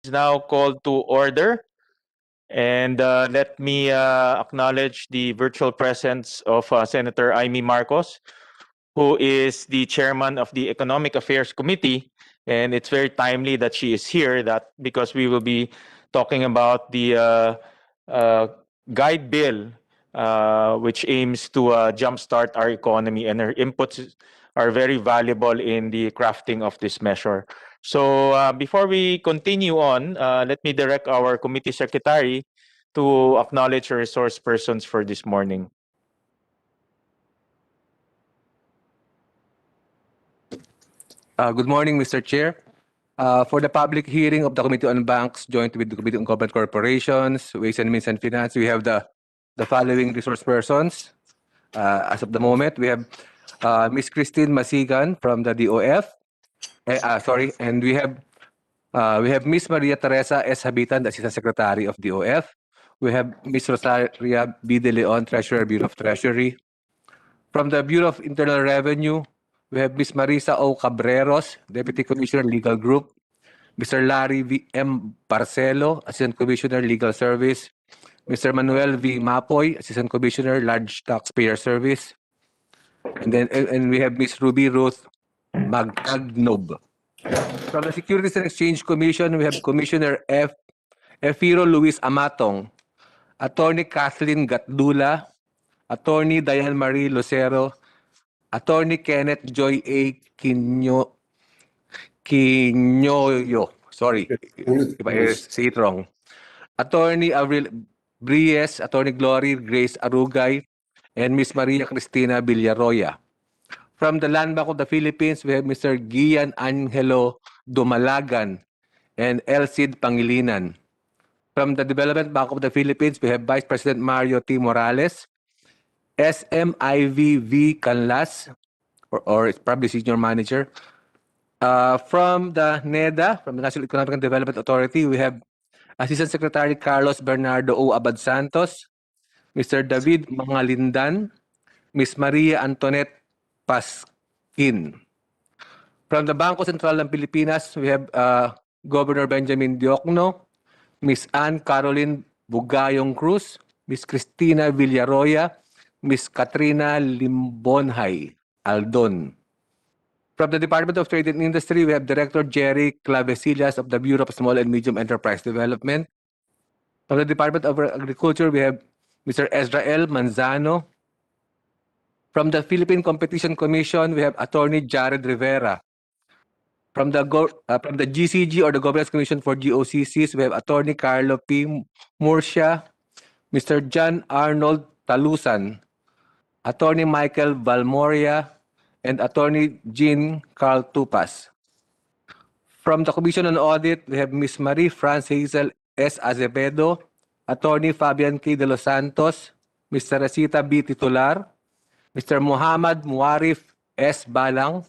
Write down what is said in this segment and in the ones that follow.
now called to order. And let me acknowledge the virtual presence of Senator Amy Marcos, who is the chairman of the Economic Affairs Committee. And it's very timely that she is here, that because we will be talking about the guide bill, which aims to jumpstart our economy, and her inputs are very valuable in the crafting of this measure. So before we continue on, let me direct our committee secretary to acknowledge our resource persons for this morning. Good morning, Mr. Chair. For the public hearing of the Committee on Banks, joint with the Committee on Government Corporations, Ways and Means and Finance, we have the following resource persons. As of the moment, we have Ms. Christine Masigan from the DOF. And we have Ms. Maria Teresa S. Habitan, the Assistant Secretary of DOF. We have Ms. Rosaria B. De Leon, Treasurer, Bureau of Treasury. From the Bureau of Internal Revenue, we have Ms. Marisa O. Cabreros, Deputy Commissioner, Legal Group. Mr. Larry V. M. Barcelo, Assistant Commissioner, Legal Service. Mr. Manuel V. Mapoy, Assistant Commissioner, Large Taxpayer Service. And we have Ms. Ruby Ruth Magagnob. From the Securities and Exchange Commission, we have Commissioner Efiro Luis Amatong, Attorney Kathleen Gatdula, Attorney Diane Marie Lucero, Attorney Kenneth Joy A. Quinoyo. Sorry if I say it wrong. Attorney Avril Bries, Attorney Glory Grace Arugay, and Ms. Maria Cristina Villaroya. From the Land Bank of the Philippines, we have Mr. Gian Angelo Dumalagan and Elcid Pangilinan. From the Development Bank of the Philippines, we have Vice President Mario T. Morales, SMIVV Canlas, or it's probably Senior Manager. From the NEDA, from the National Economic and Development Authority, we have Assistant Secretary Carlos Bernardo O. Abad Santos, Mr. David Mangalindan, Ms. Maria Antoinette Pasquin. From the Bangko Sentral ng Pilipinas, we have Governor Benjamin Diokno, Ms. Ann Caroline Bugayong Cruz, Ms. Cristina Villaroya, Ms. Katrina Limbonhay Aldon. From the Department of Trade and Industry, we have Director Jerry Clavesillas of the Bureau of Small and Medium Enterprise Development. From the Department of Agriculture, we have Mr. Ezrael Manzano. From the Philippine Competition Commission, we have Attorney Jared Rivera. From the GCG, or the Governance Commission for GOCCs, we have Attorney Carlo P. Murcia, Mr. John Arnold Talusan, Attorney Michael Valmoria, and Attorney Jean Carl Tupas. From the Commission on Audit, we have Ms. Marie France Hazel S. Azevedo, Attorney Fabian K. De Los Santos, Mr. Rosita B. Titular, Mr. Muhammad Muarif S. Balang,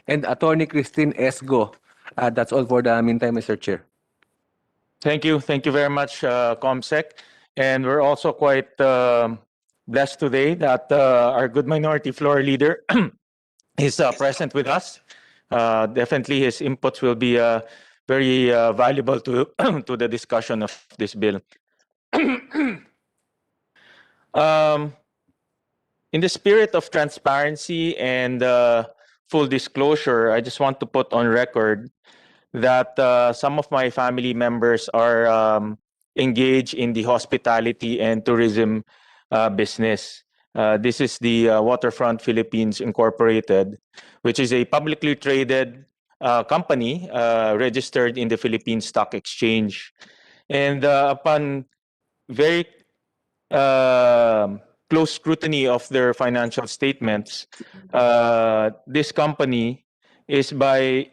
and Attorney Christine S. Go. That's all for the meantime, Mr. Chair. Thank you. Thank you very much, ComSec. And we're also quite blessed today that our good minority floor leader is present with us. Definitely his inputs will be very valuable to, to the discussion of this bill. In the spirit of transparency and full disclosure, I just want to put on record that some of my family members are engaged in the hospitality and tourism business. This is the Waterfront Philippines Incorporated, which is a publicly traded company registered in the Philippine Stock Exchange. And upon very close scrutiny of their financial statements, this company is by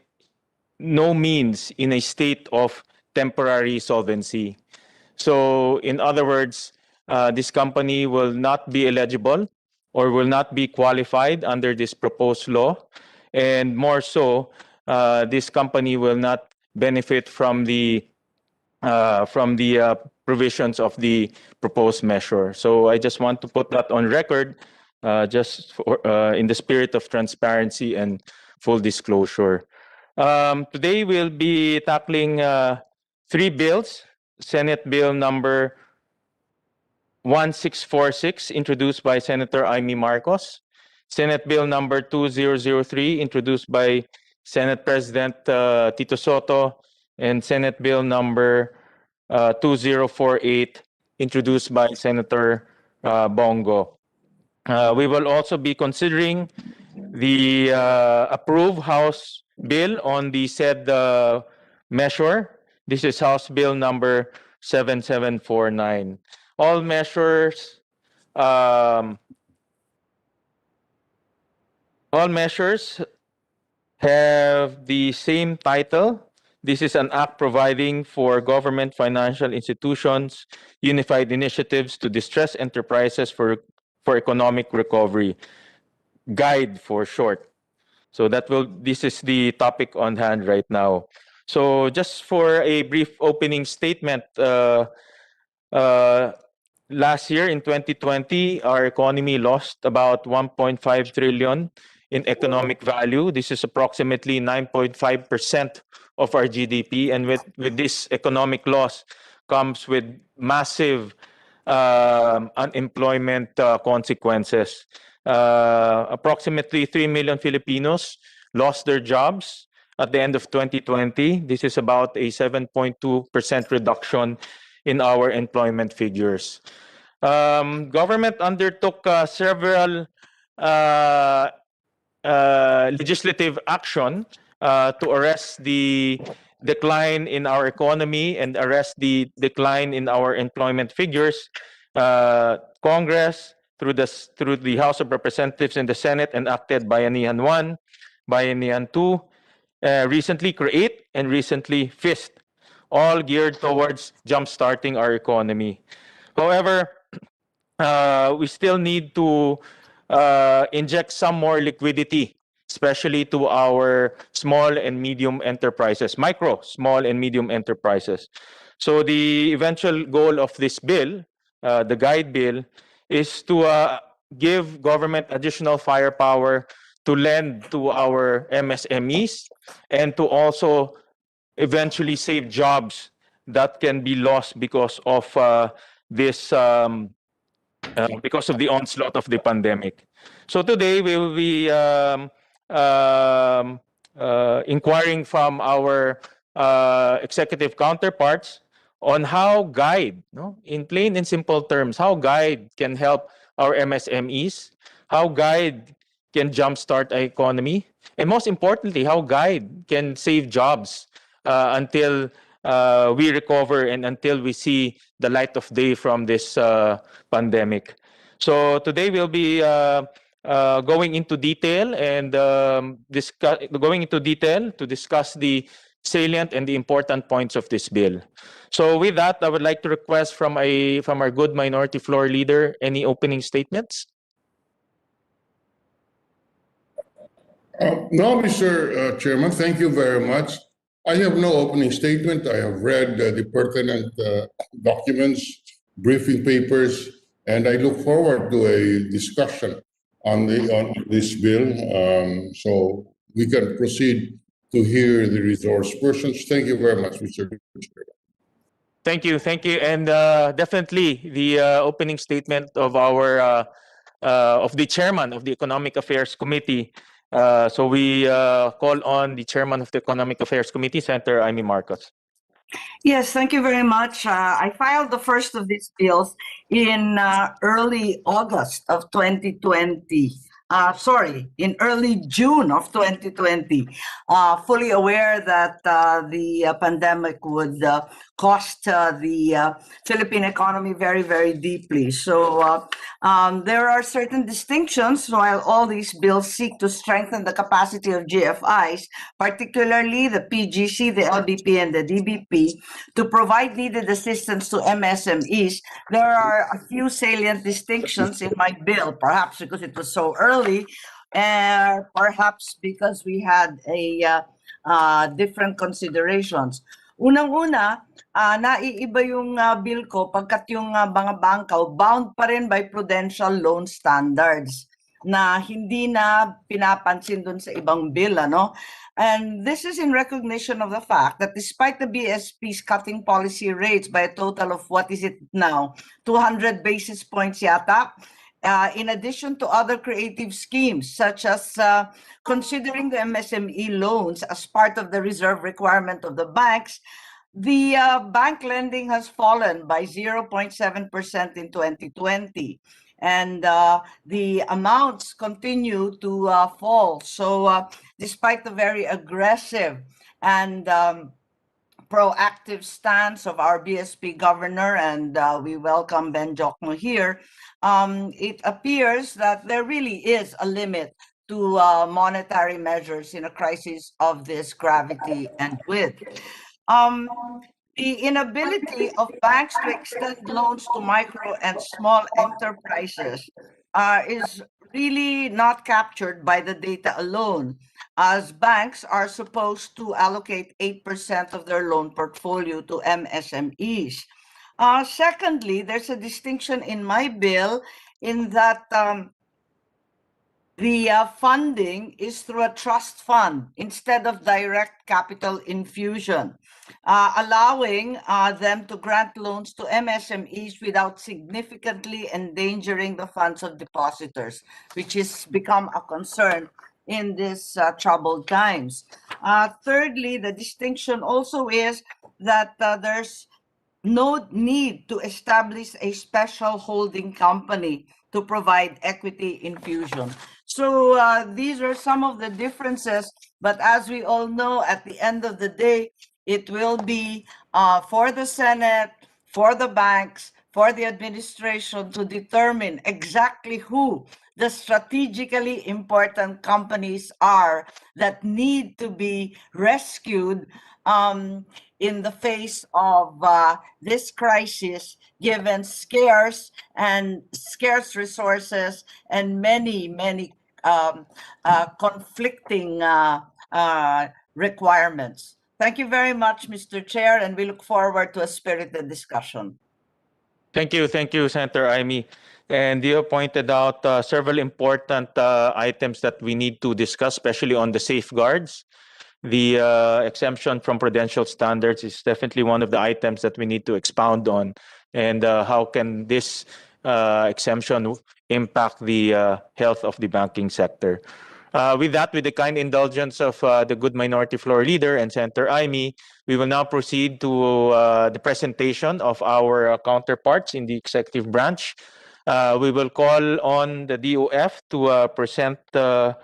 no means in a state of temporary solvency. So in other words, this company will not be eligible or will not be qualified under this proposed law. And more so, this company will not benefit from the provisions of the proposed measure. So I just want to put that on record, just for, in the spirit of transparency and full disclosure. Today we'll be tackling three bills: Senate Bill number 1646, introduced by Senator Amy Marcos; Senate Bill number 2003, introduced by Senate President Tito Soto; and Senate Bill number 2048, introduced by Senator Bongo. We will also be considering the approved House bill on the said measure. This is House Bill number 7749. All measures um, have the same title. This is an act providing for government financial institutions unified initiatives to distress enterprises for economic recovery. GUIDE for short. So this is the topic on hand right now. So just for a brief opening statement, last year in 2020, our economy lost about 1.5 trillion in economic value. This is approximately 9.5% of our GDP. And with this economic loss comes with massive unemployment consequences. Approximately 3 million Filipinos lost their jobs at the end of 2020. This is about a 7.2% reduction in our employment figures. Government undertook several legislative action to arrest the decline in our economy and arrest the decline in our employment figures. Congress, through the House of Representatives and the Senate, enacted Bayanihan 1, Bayanihan 2, recently CREATE, and recently FIST, all geared towards jump-starting our economy. However, we still need to inject some more liquidity, especially to our small and medium enterprises, micro, small and medium enterprises. So the eventual goal of this bill, the GUIDE bill, is to give government additional firepower to lend to our MSMEs and to also eventually save jobs that can be lost because of this because of the onslaught of the pandemic. So today we will be inquiring from our executive counterparts on how GUIDE, in plain and simple terms, how GUIDE can help our MSMEs, how GUIDE can jumpstart our economy, and most importantly, how GUIDE can save jobs until we recover and until we see the light of day from this pandemic. So today we'll be going into detail and to discuss the salient and the important points of this bill. So with that, I would like to request from our good minority floor leader any opening statements. No, Mr. Chairman, thank you very much. I have no opening statement. I have read the pertinent documents, briefing papers, and I look forward to a discussion on this bill. So we can proceed to hear the resource persons. Thank you very much, Mr. Chairman. Thank you, and definitely the opening statement of of the chairman of the Economic Affairs Committee. So we call on the chairman of the Economic Affairs Committee, Senator Amy Marcos. Yes, thank you very much. I filed the first of these bills in early August of 2020. In early June of 2020, fully aware that the pandemic would cost the Philippine economy very, very deeply. So there are certain distinctions while all these bills seek to strengthen the capacity of GFIs, particularly the PGC, the LBP, and the DBP, to provide needed assistance to MSMEs. There are a few salient distinctions in my bill, perhaps because it was so early, perhaps because we had a different considerations. Unang-una, naiiba yung bill ko pagkat yung mga bangko bound pa rin by prudential loan standards na hindi na pinapansin dun sa ibang bill, ano? And this is in recognition of the fact that despite the BSP's cutting policy rates by a total of, what is it now, 200 basis points yata, in addition to other creative schemes, such as considering the MSME loans as part of the reserve requirement of the banks, the bank lending has fallen by 0.7% in 2020. And the amounts continue to fall. So despite the very aggressive and proactive stance of our BSP governor, and we welcome Ben Jokno here, it appears that there really is a limit to monetary measures in a crisis of this gravity and width. The inability of banks to extend loans to micro and small enterprises is really not captured by the data alone, as banks are supposed to allocate 8% of their loan portfolio to MSMEs. Secondly, there's a distinction in my bill in that the funding is through a trust fund instead of direct capital infusion, allowing them to grant loans to MSMEs without significantly endangering the funds of depositors, which has become a concern in these troubled times. Thirdly, the distinction also is that there's no need to establish a special holding company to provide equity infusion. So these are some of the differences, but as we all know, at the end of the day, it will be for the Senate, for the banks, for the administration to determine exactly who the strategically important companies are that need to be rescued in the face of this crisis, given scarce resources and many conflicting requirements. Thank you very much, Mr. Chair, and we look forward to a spirited discussion. Thank you, Senator Amy. And you pointed out several important items that we need to discuss, especially on the safeguards. The exemption from prudential standards is definitely one of the items that we need to expound on. And how can this exemption impact the health of the banking sector? With that, with the kind indulgence of the good minority floor leader and Senator Amy, we will now proceed to the presentation of our counterparts in the executive branch. We will call on the DOF to present the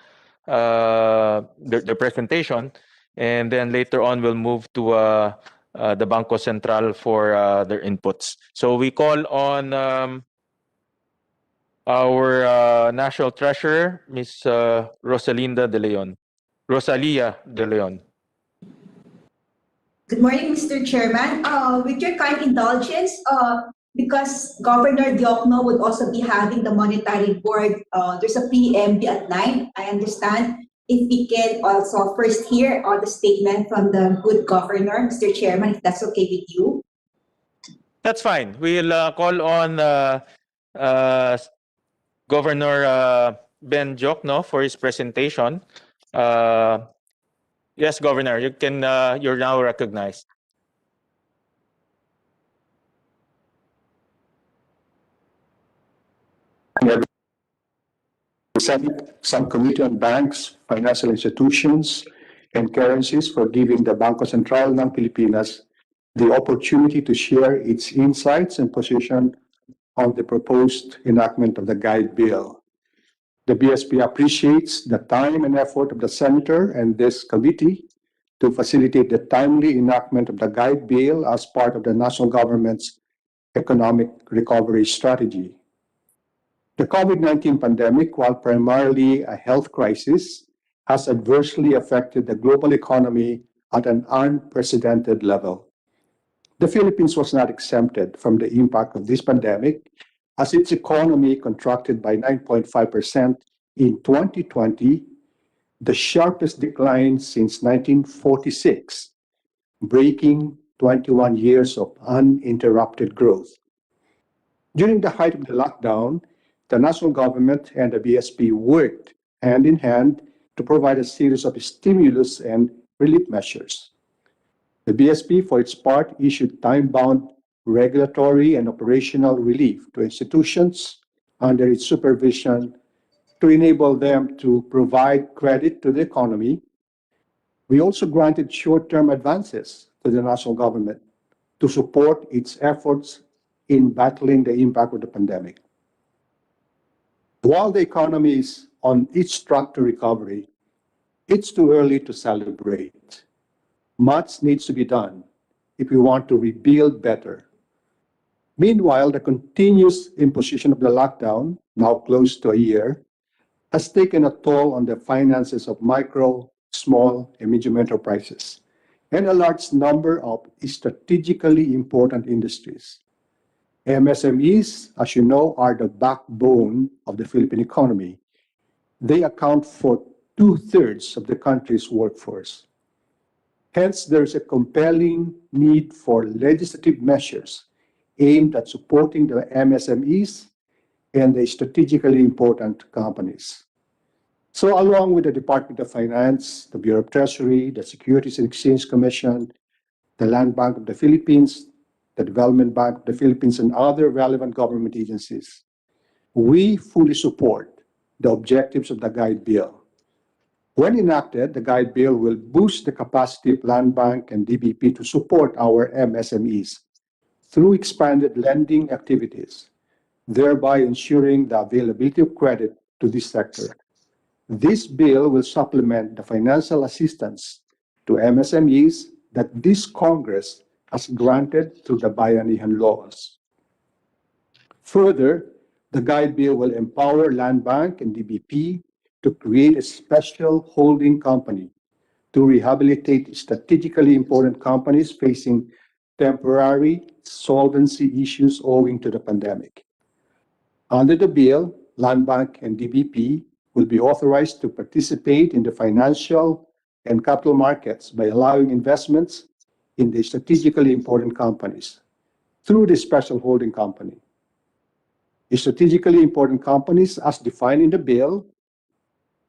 presentation, and then later on we'll move to the Bangko Central for their inputs. So we call on our National Treasurer, Ms. Rosalia De Leon. Good morning, Mr. Chairman. With your kind indulgence, because Governor Diokno would also be having the Monetary Board, there's a PMB at 9, I understand. If we can also first hear the statement from the good governor, Mr. Chairman, if that's okay with you. That's fine. We'll call on Governor Ben Jokno for his presentation. Yes, Governor, you can. You're now recognized. Senate Subcommittee on Banks, Financial Institutions, and Currencies for giving the Bangko Sentral ng Pilipinas the opportunity to share its insights and position on the proposed enactment of the Guide Bill. The BSP appreciates the time and effort of the Senator and this committee to facilitate the timely enactment of the Guide Bill as part of the national government's economic recovery strategy. The COVID-19 pandemic, while primarily a health crisis, has adversely affected the global economy at an unprecedented level. The Philippines was not exempted from the impact of this pandemic, as its economy contracted by 9.5% in 2020, the sharpest decline since 1946, breaking 21 years of uninterrupted growth. During the height of the lockdown, the national government and the BSP worked hand in hand to provide a series of stimulus and relief measures. The BSP, for its part, issued time-bound regulatory and operational relief to institutions under its supervision to enable them to provide credit to the economy. We also granted short-term advances to the national government to support its efforts in battling the impact of the pandemic. While the economy is on its track to recovery, it's too early to celebrate. Much needs to be done if we want to rebuild better. Meanwhile, the continuous imposition of the lockdown, now close to a year, has taken a toll on the finances of micro, small, and medium enterprises, and a large number of strategically important industries. MSMEs, as you know, are the backbone of the Philippine economy. They account for 2/3 of the country's workforce. Hence, there is a compelling need for legislative measures aimed at supporting the MSMEs and the strategically important companies. So along with the Department of Finance, the Bureau of Treasury, the Securities and Exchange Commission, the Land Bank of the Philippines, the Development Bank of the Philippines, and other relevant government agencies, we fully support the objectives of the Guide Bill. When enacted, the Guide Bill will boost the capacity of Land Bank and DBP to support our MSMEs through expanded lending activities, thereby ensuring the availability of credit to this sector. This bill will supplement the financial assistance to MSMEs that this Congress has granted through the Bayanihan laws. Further, the Guide Bill will empower Land Bank and DBP to create a special holding company to rehabilitate strategically important companies facing temporary solvency issues owing to the pandemic. Under the bill, Land Bank and DBP will be authorized to participate in the financial and capital markets by allowing investments in the strategically important companies through the special holding company. The strategically important companies, as defined in the bill,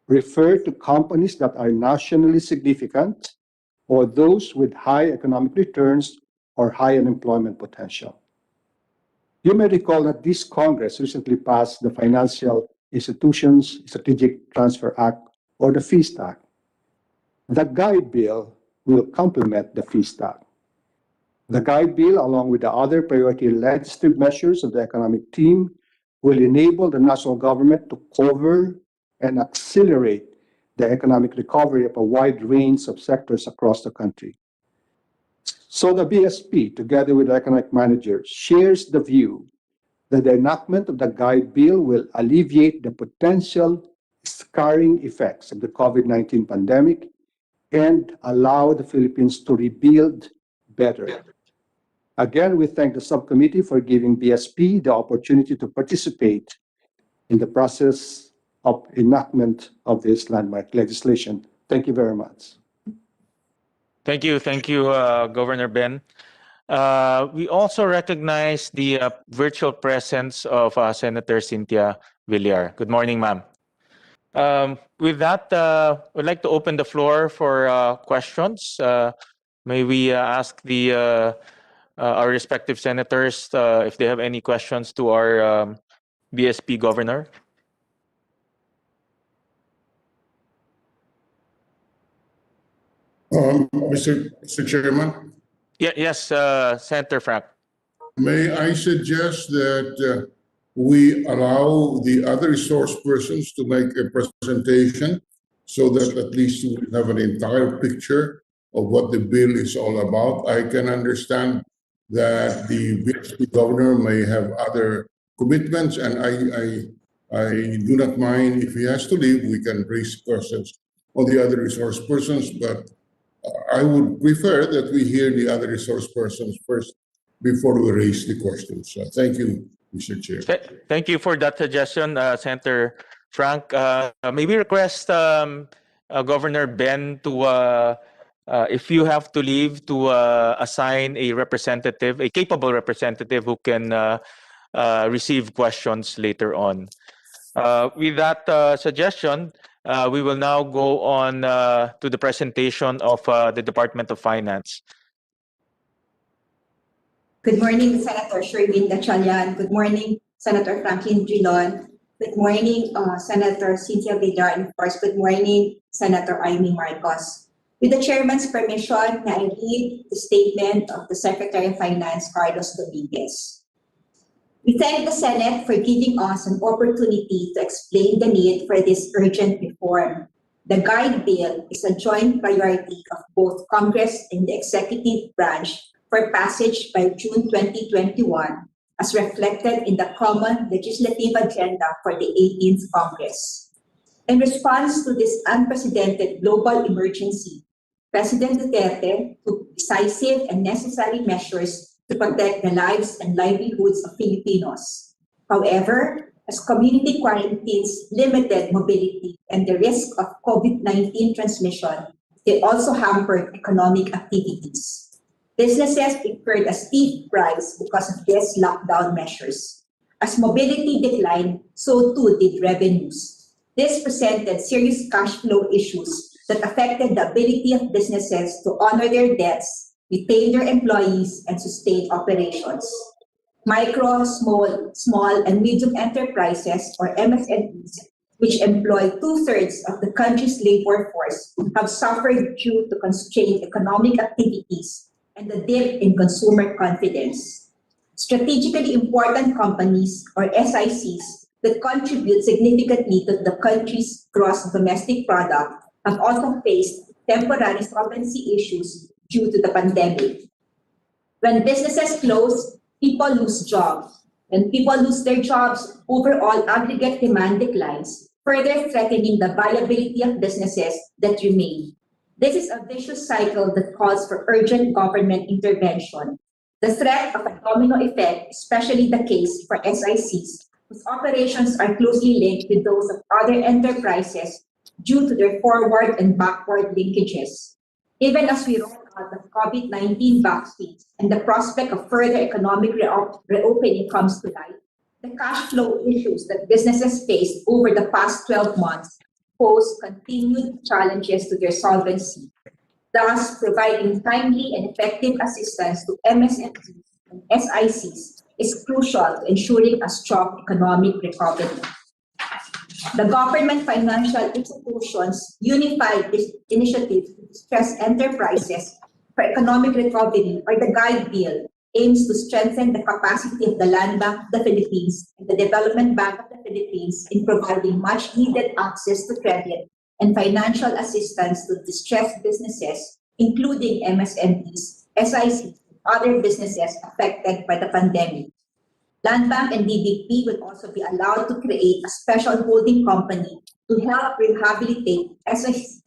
refer to companies that are nationally significant or those with high economic returns or high unemployment potential. You may recall that this Congress recently passed the Financial Institutions Strategic Transfer Act, or the FIST Act. The Guide Bill will complement the FIST Act. The Guide Bill, along with the other priority legislative measures of the economic team, will enable the national government to cover and accelerate the economic recovery of a wide range of sectors across the country. So the BSP, together with the economic manager, shares the view that the enactment of the Guide Bill will alleviate the potential scarring effects of the COVID-19 pandemic and allow the Philippines to rebuild better. Again, we thank the subcommittee for giving BSP the opportunity to participate in the process of enactment of this landmark legislation. Thank you very much. Thank you, Governor Ben. We also recognize the virtual presence of Senator Cynthia Villar. Good morning, ma'am. With that, we'd like to open the floor for questions. May we ask our respective senators if they have any questions to our BSP governor? Mr. Chairman, Yes, Senator Frank. may I suggest that we allow the other resource persons to make a presentation so that at least we have an entire picture of what the bill is all about. I can understand that the BSP governor may have other commitments, and I do not mind if he has to leave. We can raise questions on the other resource persons, but I would prefer that we hear the other resource persons first before we raise the questions. Thank you, Mr. Chair. Thank you for that suggestion, Senator Frank. May we request Governor Ben to, if you have to leave, to assign a representative, a capable representative who can receive questions later on. With that suggestion, We will now go on to the presentation of the Department of Finance. Good morning, Senator Sherwin Gatchalian. Good morning, Senator Franklin Drilon. Good morning, Senator Cynthia Villar. And of course, good morning, Senator Amy Marcos. With the Chairman's permission, may I read the statement of the Secretary of Finance, Carlos Dominguez. We thank the Senate for giving us an opportunity to explain the need for this urgent reform. The Guide Bill is a joint priority of both Congress and the executive branch for passage by June 2021, as reflected in the Common Legislative Agenda for the 18th Congress. In response to this unprecedented global emergency, President Duterte took decisive and necessary measures to protect the lives and livelihoods of Filipinos. However, as community quarantines limited mobility and the risk of COVID-19 transmission, they also hampered economic activities. Businesses incurred a steep price because of these lockdown measures. As mobility declined, so too did revenues. This presented serious cash flow issues that affected the ability of businesses to honor their debts, retain their employees, and sustain operations. Micro, small, and medium enterprises, or MSMEs, which employ 2/3 of the country's labor force, have suffered due to constrained economic activities and the dip in consumer confidence. Strategically important companies, or SICs, that contribute significantly to the country's gross domestic product have also faced temporary solvency issues due to the pandemic. When businesses close, people lose jobs. When people lose their jobs, overall aggregate demand declines, further threatening the viability of businesses that remain. This is a vicious cycle that calls for urgent government intervention. The threat of a domino effect, especially the case for SICs, whose operations are closely linked with those of other enterprises due to their forward and backward linkages. Even as we roll out the COVID-19 vaccines and the prospect of further economic reopening comes to light, the cash flow issues that businesses faced over the past 12 months pose continued challenges to their solvency. Thus, providing timely and effective assistance to MSMEs and SICs is crucial to ensuring a strong economic recovery. The government financial institutions unified this initiative to stress enterprises for economic recovery, or the Guide Bill, aims to strengthen the capacity of the Land Bank of the Philippines and the Development Bank of the Philippines in providing much-needed access to credit and financial assistance to distressed businesses, including MSMEs, SICs, and other businesses affected by the pandemic. Land Bank and DBP will also be allowed to create a special holding company to help rehabilitate SICs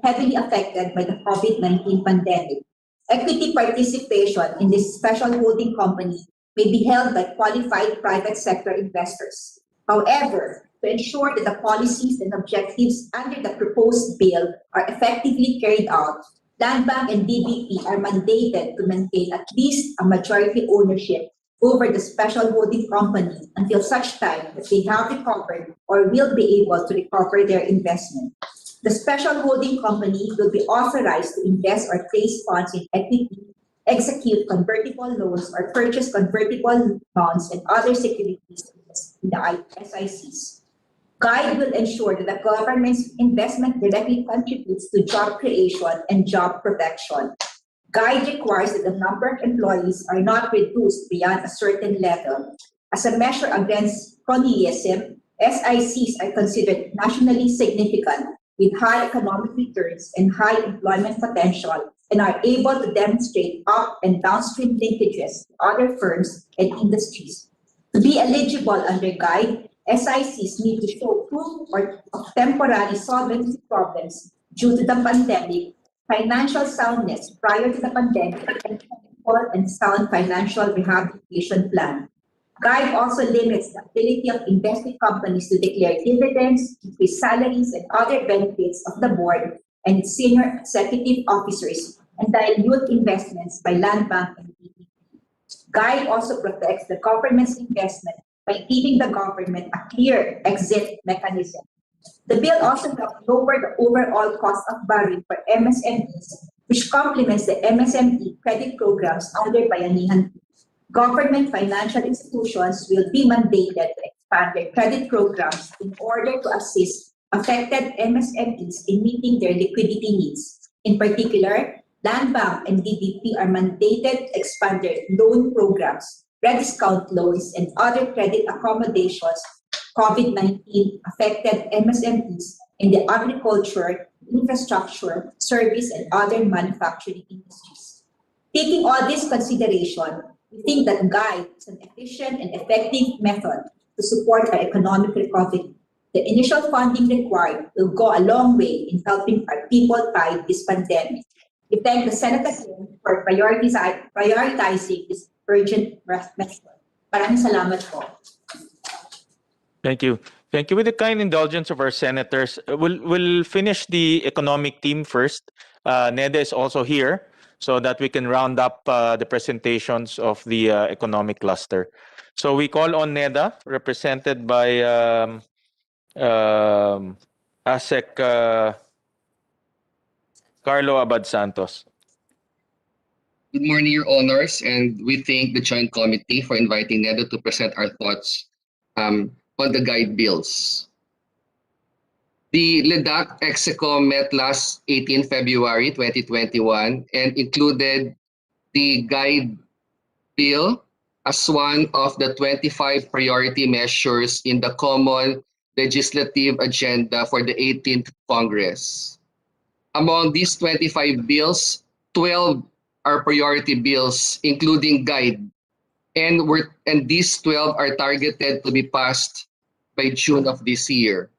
heavily affected by the COVID-19 pandemic. Equity participation in this special holding company may be held by qualified private sector investors. However, to ensure that the policies and objectives under the proposed bill are effectively carried out, Land Bank and DBP are mandated to maintain at least a majority ownership over the special holding company until such time that they have recovered or will be able to recover their investment. The special holding company will be authorized to invest or place funds in equity, execute convertible loans, or purchase convertible bonds and other securities in the SICs. Guide will ensure that the government's investment directly contributes to job creation and job protection. Guide requires that the number of employees are not reduced beyond a certain level. As a measure against cronyism, SICs are considered nationally significant with high economic returns and high employment potential and are able to demonstrate up and downstream linkages to other firms and industries. To be eligible under Guide, SICs need to show proof of temporary solvency problems due to the pandemic, financial soundness prior to the pandemic, and full and sound financial rehabilitation plan. Guide also limits the ability of investing companies to declare dividends, increase salaries, and other benefits of the board and its senior executive officers, and dilute investments by Land Bank and DBP. Guide also protects the government's investment by giving the government a clear exit mechanism. The bill also helped lower the overall cost of borrowing for MSMEs, which complements the MSME credit programs under Bayanihan 2. Government financial institutions will be mandated to expand their credit programs in order to assist affected MSMEs in meeting their liquidity needs. In particular, Land Bank and DBP are mandated to expand their loan programs, rediscount loans, and other credit accommodations COVID-19 affected MSMEs in the agriculture, infrastructure, service, and other manufacturing industries. Taking all this consideration, we think that GUIDE is an efficient and effective method to support our economic recovery. The initial funding required will go a long way in helping our people fight this pandemic. We thank the Senate again for prioritizing this urgent measure. Maraming salamat po. Thank you. Thank you. With the kind indulgence of our senators, we'll finish the economic team first. NEDA is also here so that we can round up the presentations of the economic cluster. So we call on NEDA, represented by ASEC Carlo Abad Santos. Good morning, Your Honors, and we thank the Joint Committee for inviting NEDA to present our thoughts on the GUIDE bills. The LEDAC Execo met last 18 February 2021 and included the GUIDE bill as one of the 25 priority measures in the common legislative agenda for the 18th Congress. Among these 25 bills, 12 are priority bills, including GUIDE, and these 12 are targeted to be passed by June of this year.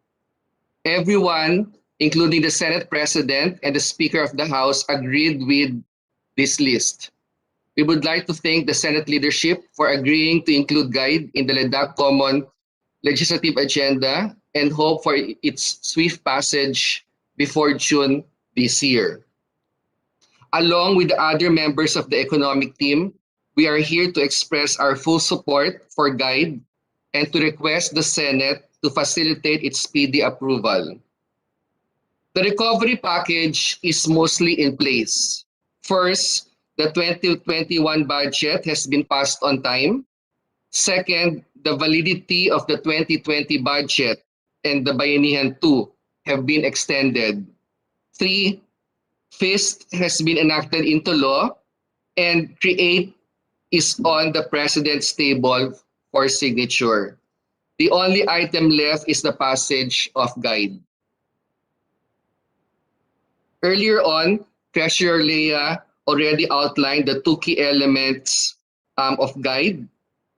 Everyone, including the Senate President and the Speaker of the House, agreed with this list. We would like to thank the Senate leadership for agreeing to include GUIDE in the LEDAC Common Legislative Agenda and hope for its swift passage before June this year. Along with the other members of the economic team, we are here to express our full support for GUIDE and to request the Senate to facilitate its speedy approval. The recovery package is mostly in place. First, the 2021 budget has been passed on time. Second, the validity of the 2020 budget and the Bayanihan 2 have been extended. 3, FIST has been enacted into law, and CREATE is on the President's table for signature. The only item left is the passage of GUIDE. Earlier on, Treasurer Leah already outlined the 2 key elements of GUIDE,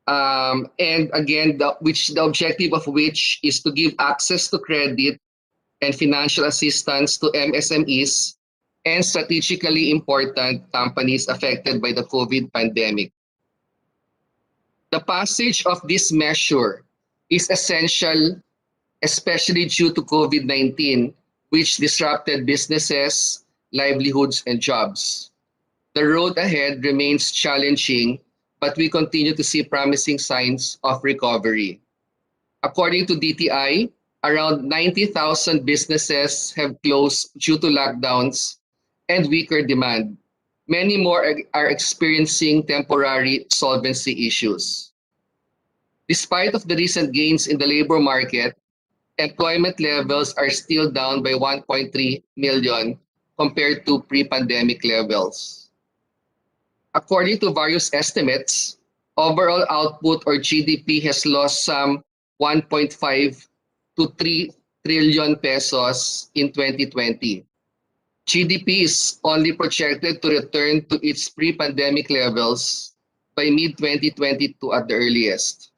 and again, the objective of which is to give access to credit and financial assistance to MSMEs and strategically important companies affected by the COVID pandemic. The passage of this measure is essential, especially due to COVID-19, which disrupted businesses, livelihoods, and jobs. The road ahead remains challenging, but we continue to see promising signs of recovery. According to DTI, around 90,000 businesses have closed due to lockdowns and weaker demand. Many more are experiencing temporary solvency issues. Despite of the recent gains in the labor market, employment levels are still down by 1.3 million compared to pre-pandemic levels. According to various estimates, overall output or GDP has lost some 1.5 to 3 trillion pesos in 2020. GDP is only projected to return to its pre-pandemic levels by mid-2022 at the earliest.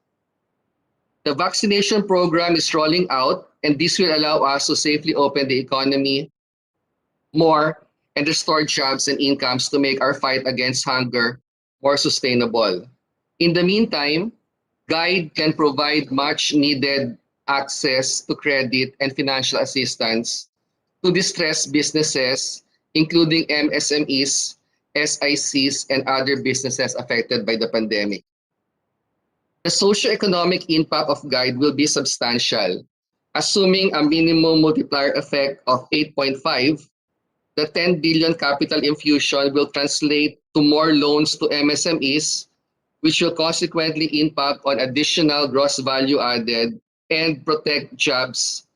The vaccination program is rolling out, and this will allow us to safely open the economy more and restore jobs and incomes to make our fight against hunger more sustainable. In the meantime, GUIDE can provide much needed access to credit and financial assistance to distressed businesses, including MSMEs, SICs, and other businesses affected by the pandemic. The socio-economic impact of GUIDE will be substantial. Assuming a minimum multiplier effect of 8.5, the 10 billion capital infusion will translate to more loans to MSMEs, which will consequently impact on additional gross value added and protect jobs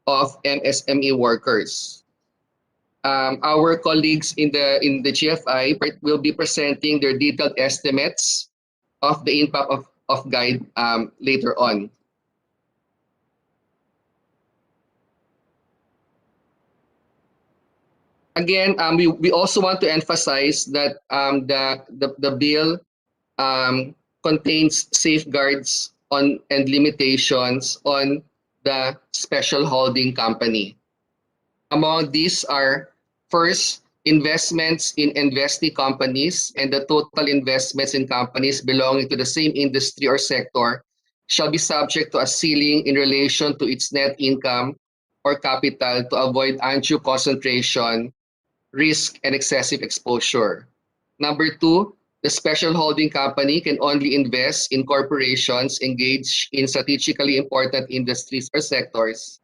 of MSME workers. Our colleagues in the GFI will be presenting their detailed estimates of the impact of guide later on. Again, we also want to emphasize that the bill contains safeguards on and limitations on the special holding company. Among these are, first, investments in investee companies, and the total investments in companies belonging to the same industry or sector shall be subject to a ceiling in relation to its net income or capital to avoid undue concentration, risk, and excessive exposure. Number two, the special holding company can only invest in corporations engaged in strategically important industries or sectors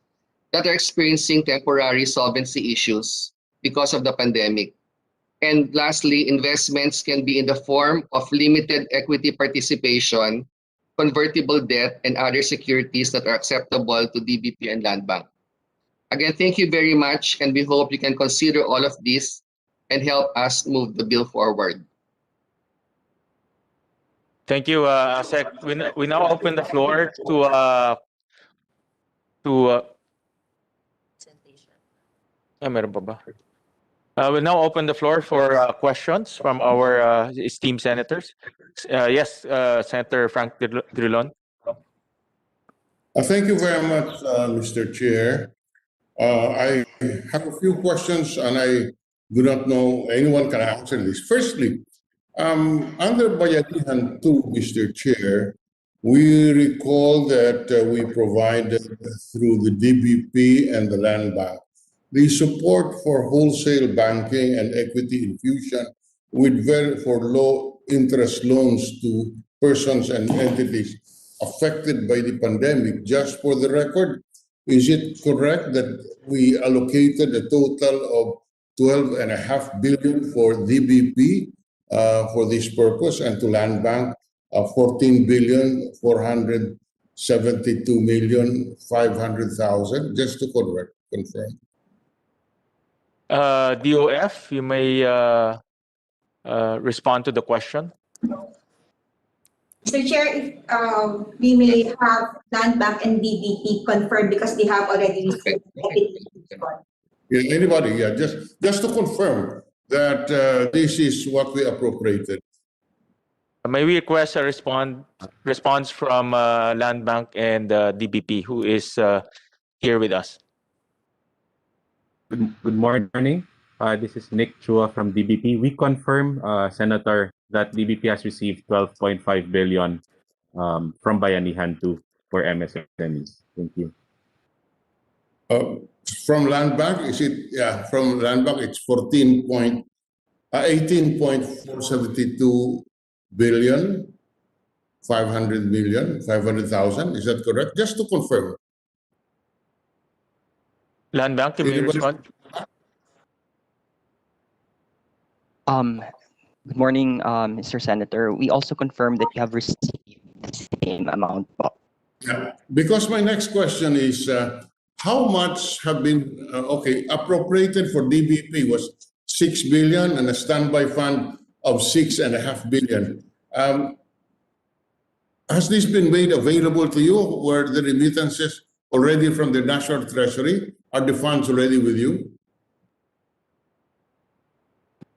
that are experiencing temporary solvency issues because of the pandemic. And lastly, investments can be in the form of limited equity participation, convertible debt, and other securities that are acceptable to DBP and Land Bank. Again, thank you very much, and we hope you can consider all of this and help us move the bill forward. Thank you, Asek. We now open the floor to meron pa ba? We'll now open the floor for questions from our esteemed senators. Yes, Senator Frank Drilon. Thank you very much, Mr. Chair. I have a few questions, and I do not know anyone can answer this. Firstly, under Bayanihan 2, Mr. Chair, we recall that we provided through the DBP and the Land Bank the support for wholesale banking and equity infusion for low interest loans to persons and entities affected by the pandemic. Just for the record, is it correct that we allocated a total of 12.5 billion for DBP for this purpose, and to Land Bank 14,472,500,000? Just to confirm. DOF, you may respond to the question. Mr. Chair, if we may have Land Bank and DBP confirmed because they have already received Yeah, anybody? Yeah, just to confirm that this is what we appropriated. May we request a response from Land Bank and DBP, who is here with us? Good morning. This is Nick Chua from DBP. We confirm, Senator, that DBP has received 12.5 billion from Bayanihan 2 for MSMEs. Thank you. From Land Bank, is it? Yeah, from Land Bank, it's 18.472 billion, 500,000. Is that correct? Just to confirm. Land Bank, can you respond? Good morning, Mr. Senator. We also confirm that you have received the same amount. Yeah, because my next question is, how much have been, appropriated for DBP was 6 billion and a standby fund of 6.5 billion. Has this been made available to you? Were the remittances already from the National Treasury? Are the funds already with you?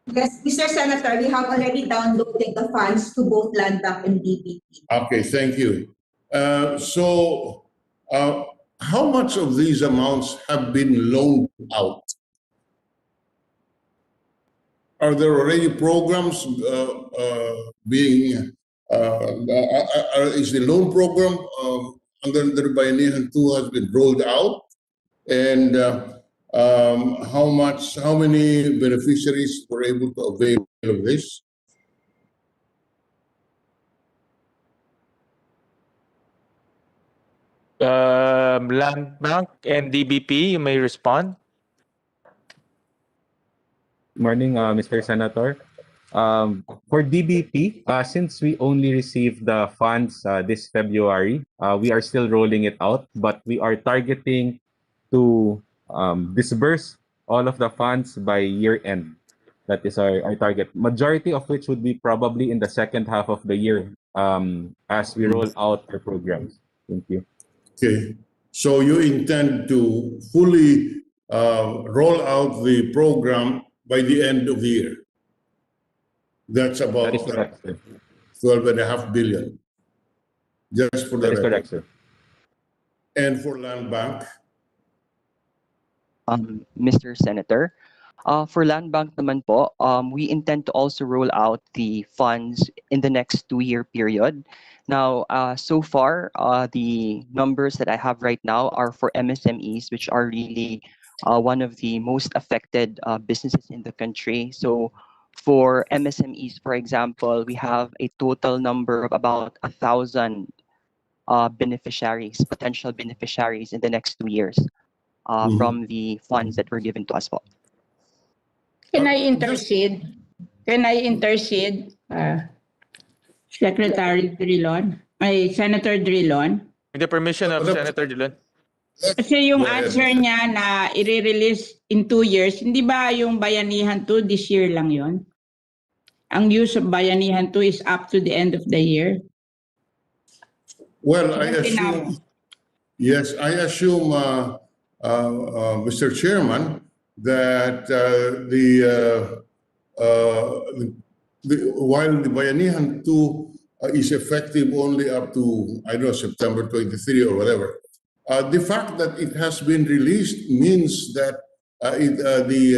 Yes, Mr. Senator, we have already downloaded the funds to both Land Bank and DBP. Okay, thank you. How much of these amounts have been loaned out? Are there already programs being? Is the loan program under Bayanihan 2 has been rolled out? And how many beneficiaries were able to avail of this? Land Bank and DBP, you may respond. Morning, Mr. Senator. For DBP, since we only received the funds this February, we are still rolling it out, but we are targeting to disburse all of the funds by year end. That is our target. Majority of which would be probably in the second half of the year as we roll out our programs. Thank you. Okay. So you intend to fully roll out the program by the end of the year. That's about That is correct, sir. 12.5 billion. Just for the That is record. correct, sir. And for Land Bank, Mr. Senator, for Land Bank naman po, we intend to also roll out the funds in the next 2-year period. Now, so far, the numbers that I have right now are for MSMEs, which are really one of the most affected businesses in the country. So for MSMEs, for example, we have a total number of about 1,000 beneficiaries, potential beneficiaries in the next 2 years from the funds that were given to us po. Can I intercede? Secretary Drilon? Senator Drilon? With the permission of Senator Dillon. Kasi yung Go ahead. answer niya na i-release in 2 years, hindi ba yung Bayanihan 2 this year lang yon? Ang use of Bayanihan 2 is up to the end of the year. well, I assume, yes, I assume, Mr. Chairman, that while the Bayanihan 2 is effective only up to, I don't know, September 23 or whatever, the fact that it has been released means that the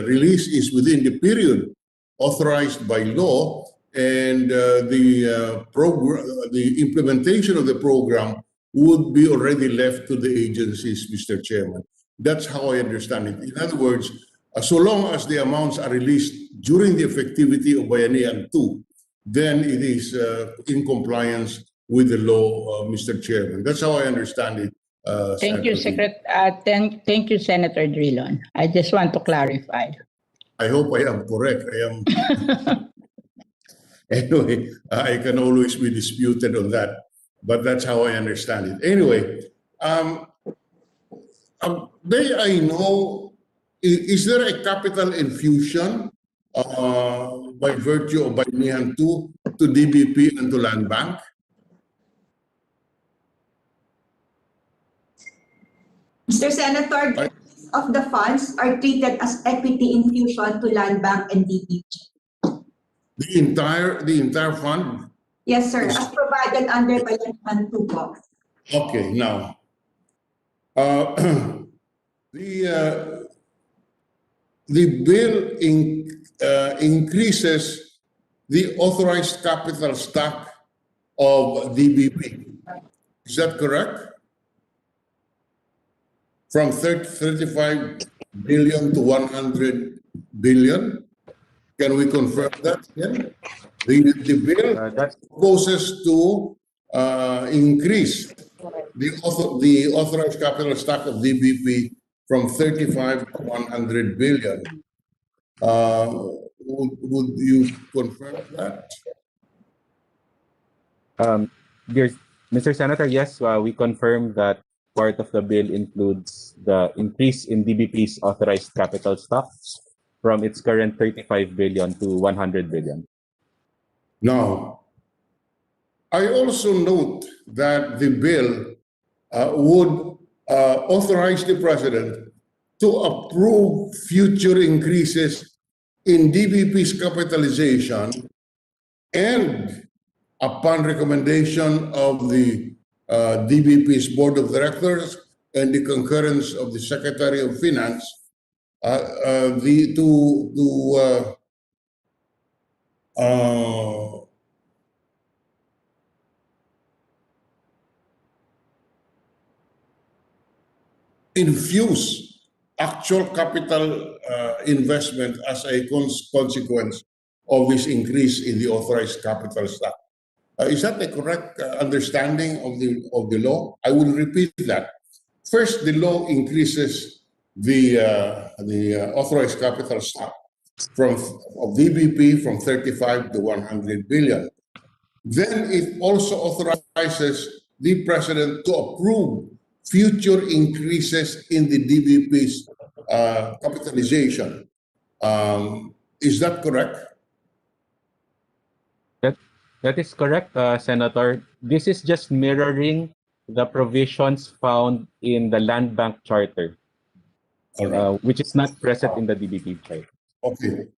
release is within the period authorized by law, and the implementation of the program would be already left to the agencies, Mr. Chairman. That's how I understand it. In other words, so long as the amounts are released during the effectivity of Bayanihan 2, then it is in compliance with the law, Mr. Chairman. That's how I understand it. Thank you, Senator. Thank you, Senator Drilon. I just want to clarify. I hope I am correct. I am. Anyway, I can always be disputed on that, but that's how I understand it. Anyway, may I know, is there a capital infusion by virtue of Bayanihan 2 to DBP and to Land Bank? Mr. Senator, the rest of the funds are treated as equity infusion to Land Bank and DBP. The entire fund? Yes, sir, as provided under Bayanihan 2 po. Okay, now, the bill increases the authorized capital stock of DBP. Is that correct? From 35 billion to 100 billion? Can we confirm that? Yeah? The bill proposes to increase the authorized capital stock of DBP from 35 to 100 billion. Would you confirm that? Dear Mr. Senator, yes, we confirm that part of the bill includes the increase in DBP's authorized capital stock from its current 35 billion to 100 billion. Now, I also note that the bill would authorize the President to approve future increases in DBP's capitalization, and upon recommendation of the DBP's Board of Directors and the concurrence of the Secretary of Finance, infuse actual capital investment as a consequence of this increase in the authorized capital stock. Is that a correct understanding of the law? I will repeat that. First, the law increases the authorized capital stock of DBP from 35 to 100 billion. Then it also authorizes the president to approve future increases in the DBP's capitalization. Is that correct? That is correct, Senator. This is just mirroring the provisions found in the Land Bank Charter, All right. which is not present in the DBP Charter. Okay.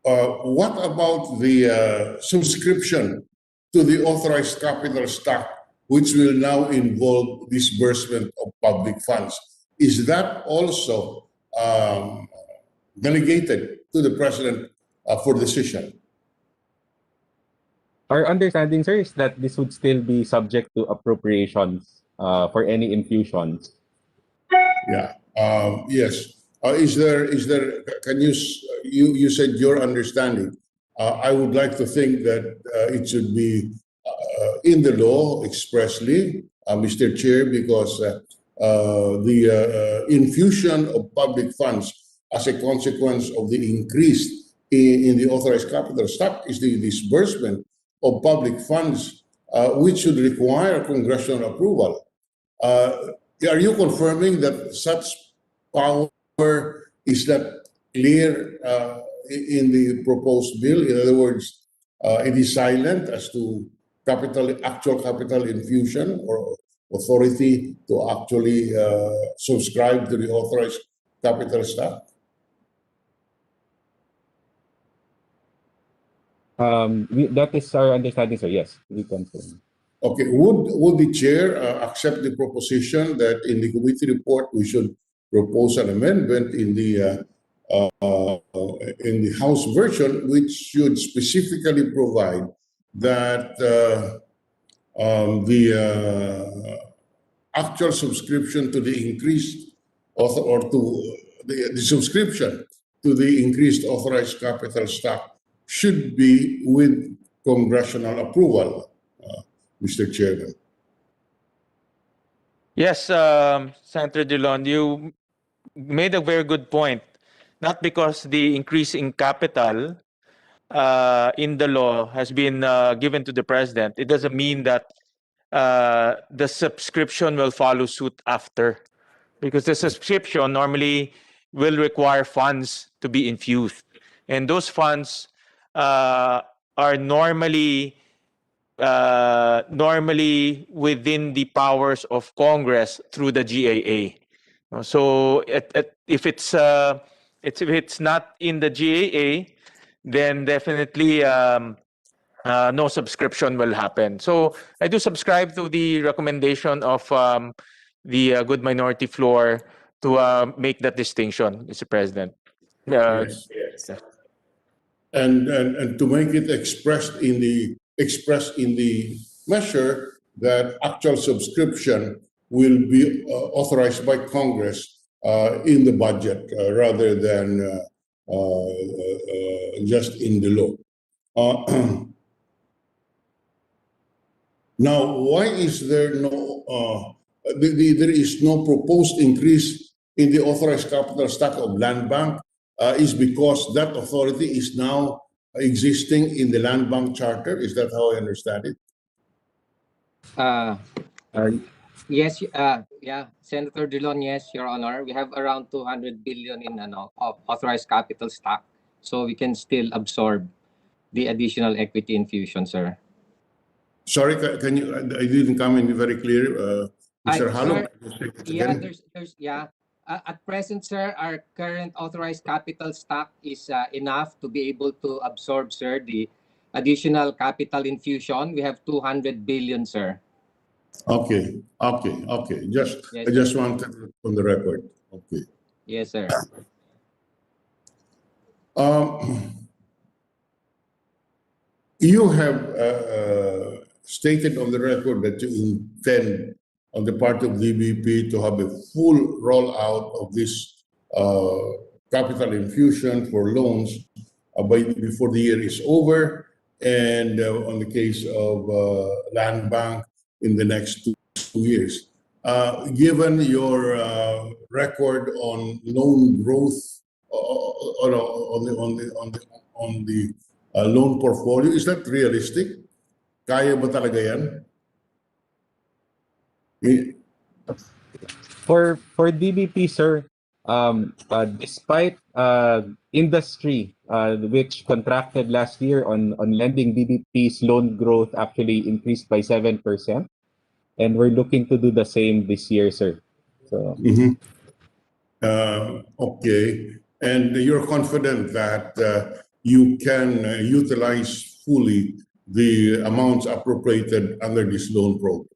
What about the subscription to the authorized capital stock, which will now involve disbursement of public funds? Is that also delegated to the president for decision? Our understanding, sir, is that this would still be subject to appropriations for any infusions. Yeah. Yes. Is there? Can you said your understanding? I would like to think that it should be in the law expressly, Mr. Chair, because the infusion of public funds as a consequence of the increase in the authorized capital stock is the disbursement of public funds, which should require congressional approval. Are you confirming that such power is not clear in the proposed bill? In other words, it is silent as to actual capital infusion or authority to actually subscribe to the authorized capital stock? That is our understanding, sir. Yes, we confirm. Okay, would the chair accept the proposition that in the committee report we should propose an amendment in the House version, which should specifically provide that the actual subscription to the increased or to the subscription to the increased authorized capital stock should be with congressional approval, Mr. Chairman? Yes, Senator Dillon, you made a very good point. Not because the increase in capital in the law has been given to the president, it doesn't mean that the subscription will follow suit after. Because the subscription normally will require funds to be infused. And those funds are normally within the powers of Congress through the GAA. So if it's not in the GAA, then definitely no subscription will happen. So I do subscribe to the recommendation of the good minority floor to make that distinction, Mr. President. Yes. And to make it expressed in the measure that actual subscription will be authorized by Congress in the budget rather than just in the law. Now, why is there no there is no proposed increase in the authorized capital stock of Land Bank? Is because that authority is now existing in the Land Bank Charter? Is that how I understand it? Yes, yeah, Senator Dillon, yes, Your Honor. We have around 200 billion in of authorized capital stock, so we can still absorb the additional equity infusion, sir. Sorry, can you? I didn't come in very clear, Mr. Halo. Yeah, there's at present, sir, our current authorized capital stock is enough to be able to absorb, sir, the additional capital infusion. We have 200 billion, sir. Okay. Yes, I just wanted it on the record. Okay. Yes, sir. You have stated on the record that you intend on the part of DBP to have a full rollout of this capital infusion for loans before the year is over. and on the case of Land Bank in the next 2 years. Given your record on loan growth on the loan portfolio, is that realistic? Kaya ba talaga yan? For DBP, sir, despite industry which contracted last year on lending, DBP's loan growth actually increased by 7%, and we're looking to do the same this year, sir. So Okay, and you're confident that you can utilize fully the amounts appropriated under this loan program?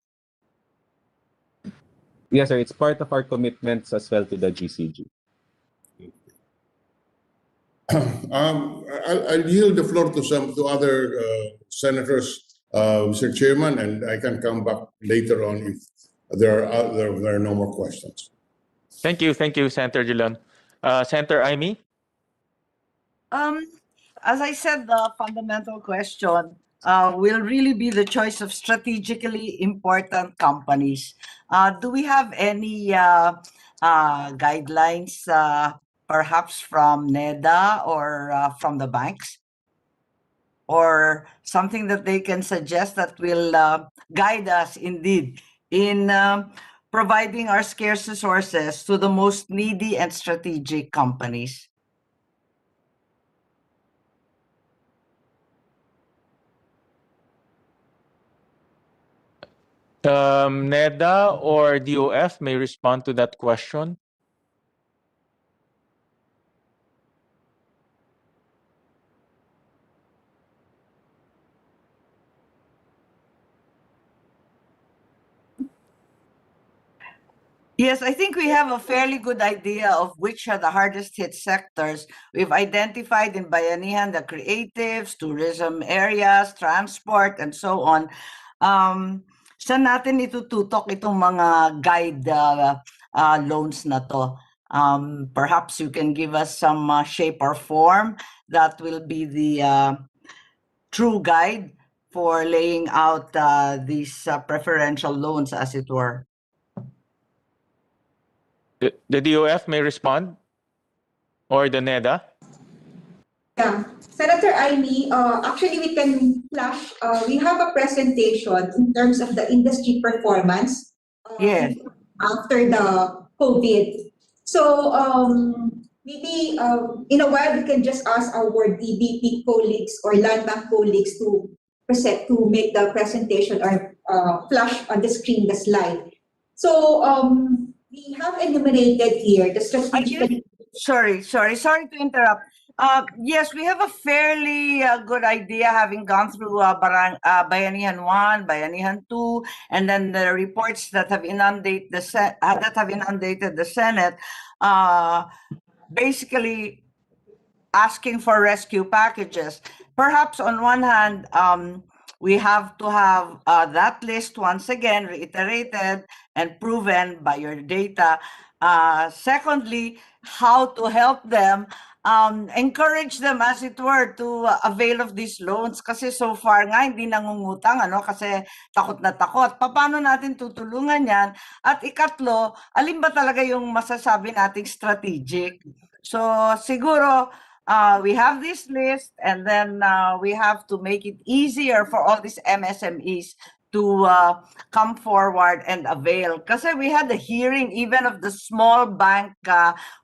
yes, sir, it's part of our commitments as well to the GCG. I'll yield the floor to other senators, Mr. Chairman, and I can come back later on if there are no more questions. Thank you, Senator Dillon. Senator Amy? As I said, the fundamental question will really be the choice of strategically important companies. Do we have any guidelines, perhaps from NEDA or from the banks? Or something that they can suggest that will guide us indeed in providing our scarce resources to the most needy and strategic companies? NEDA or DOF may respond to that question. Yes, I think we have a fairly good idea of which are the hardest hit sectors. We've identified in Bayanihan the creatives, tourism areas, transport, and so on. Saan natin itututok itong mga guide loans na to? Perhaps you can give us some shape or form that will be the true guide for laying out these preferential loans, as it were. The DOF may respond, or the NEDA. Yeah, Senator Amy, actually we can flash, we have a presentation in terms of the industry performance Yes. after the COVID. So maybe in a while we can just ask our DBP colleagues or Land Bank colleagues to make the presentation or flash on the screen the slide. So we have enumerated here the strategic. Sorry to interrupt. Yes, we have a fairly good idea, having gone through Bayanihan 1, Bayanihan 2, and then the reports that have inundated the Senate, basically asking for rescue packages. Perhaps on one hand, we have to have that list once again reiterated and proven by your data. Secondly, how to help them, encourage them, as it were, to avail of these loans. Kasi so far nga, hindi nangungutang, kasi takot na takot. Paano natin tutulungan yan? At ikatlo, alin ba talaga yung masasabi nating strategic? So siguro, we have this list, and then we have to make it easier for all these MSMEs to come forward and avail. Kasi we had a hearing even of the small bank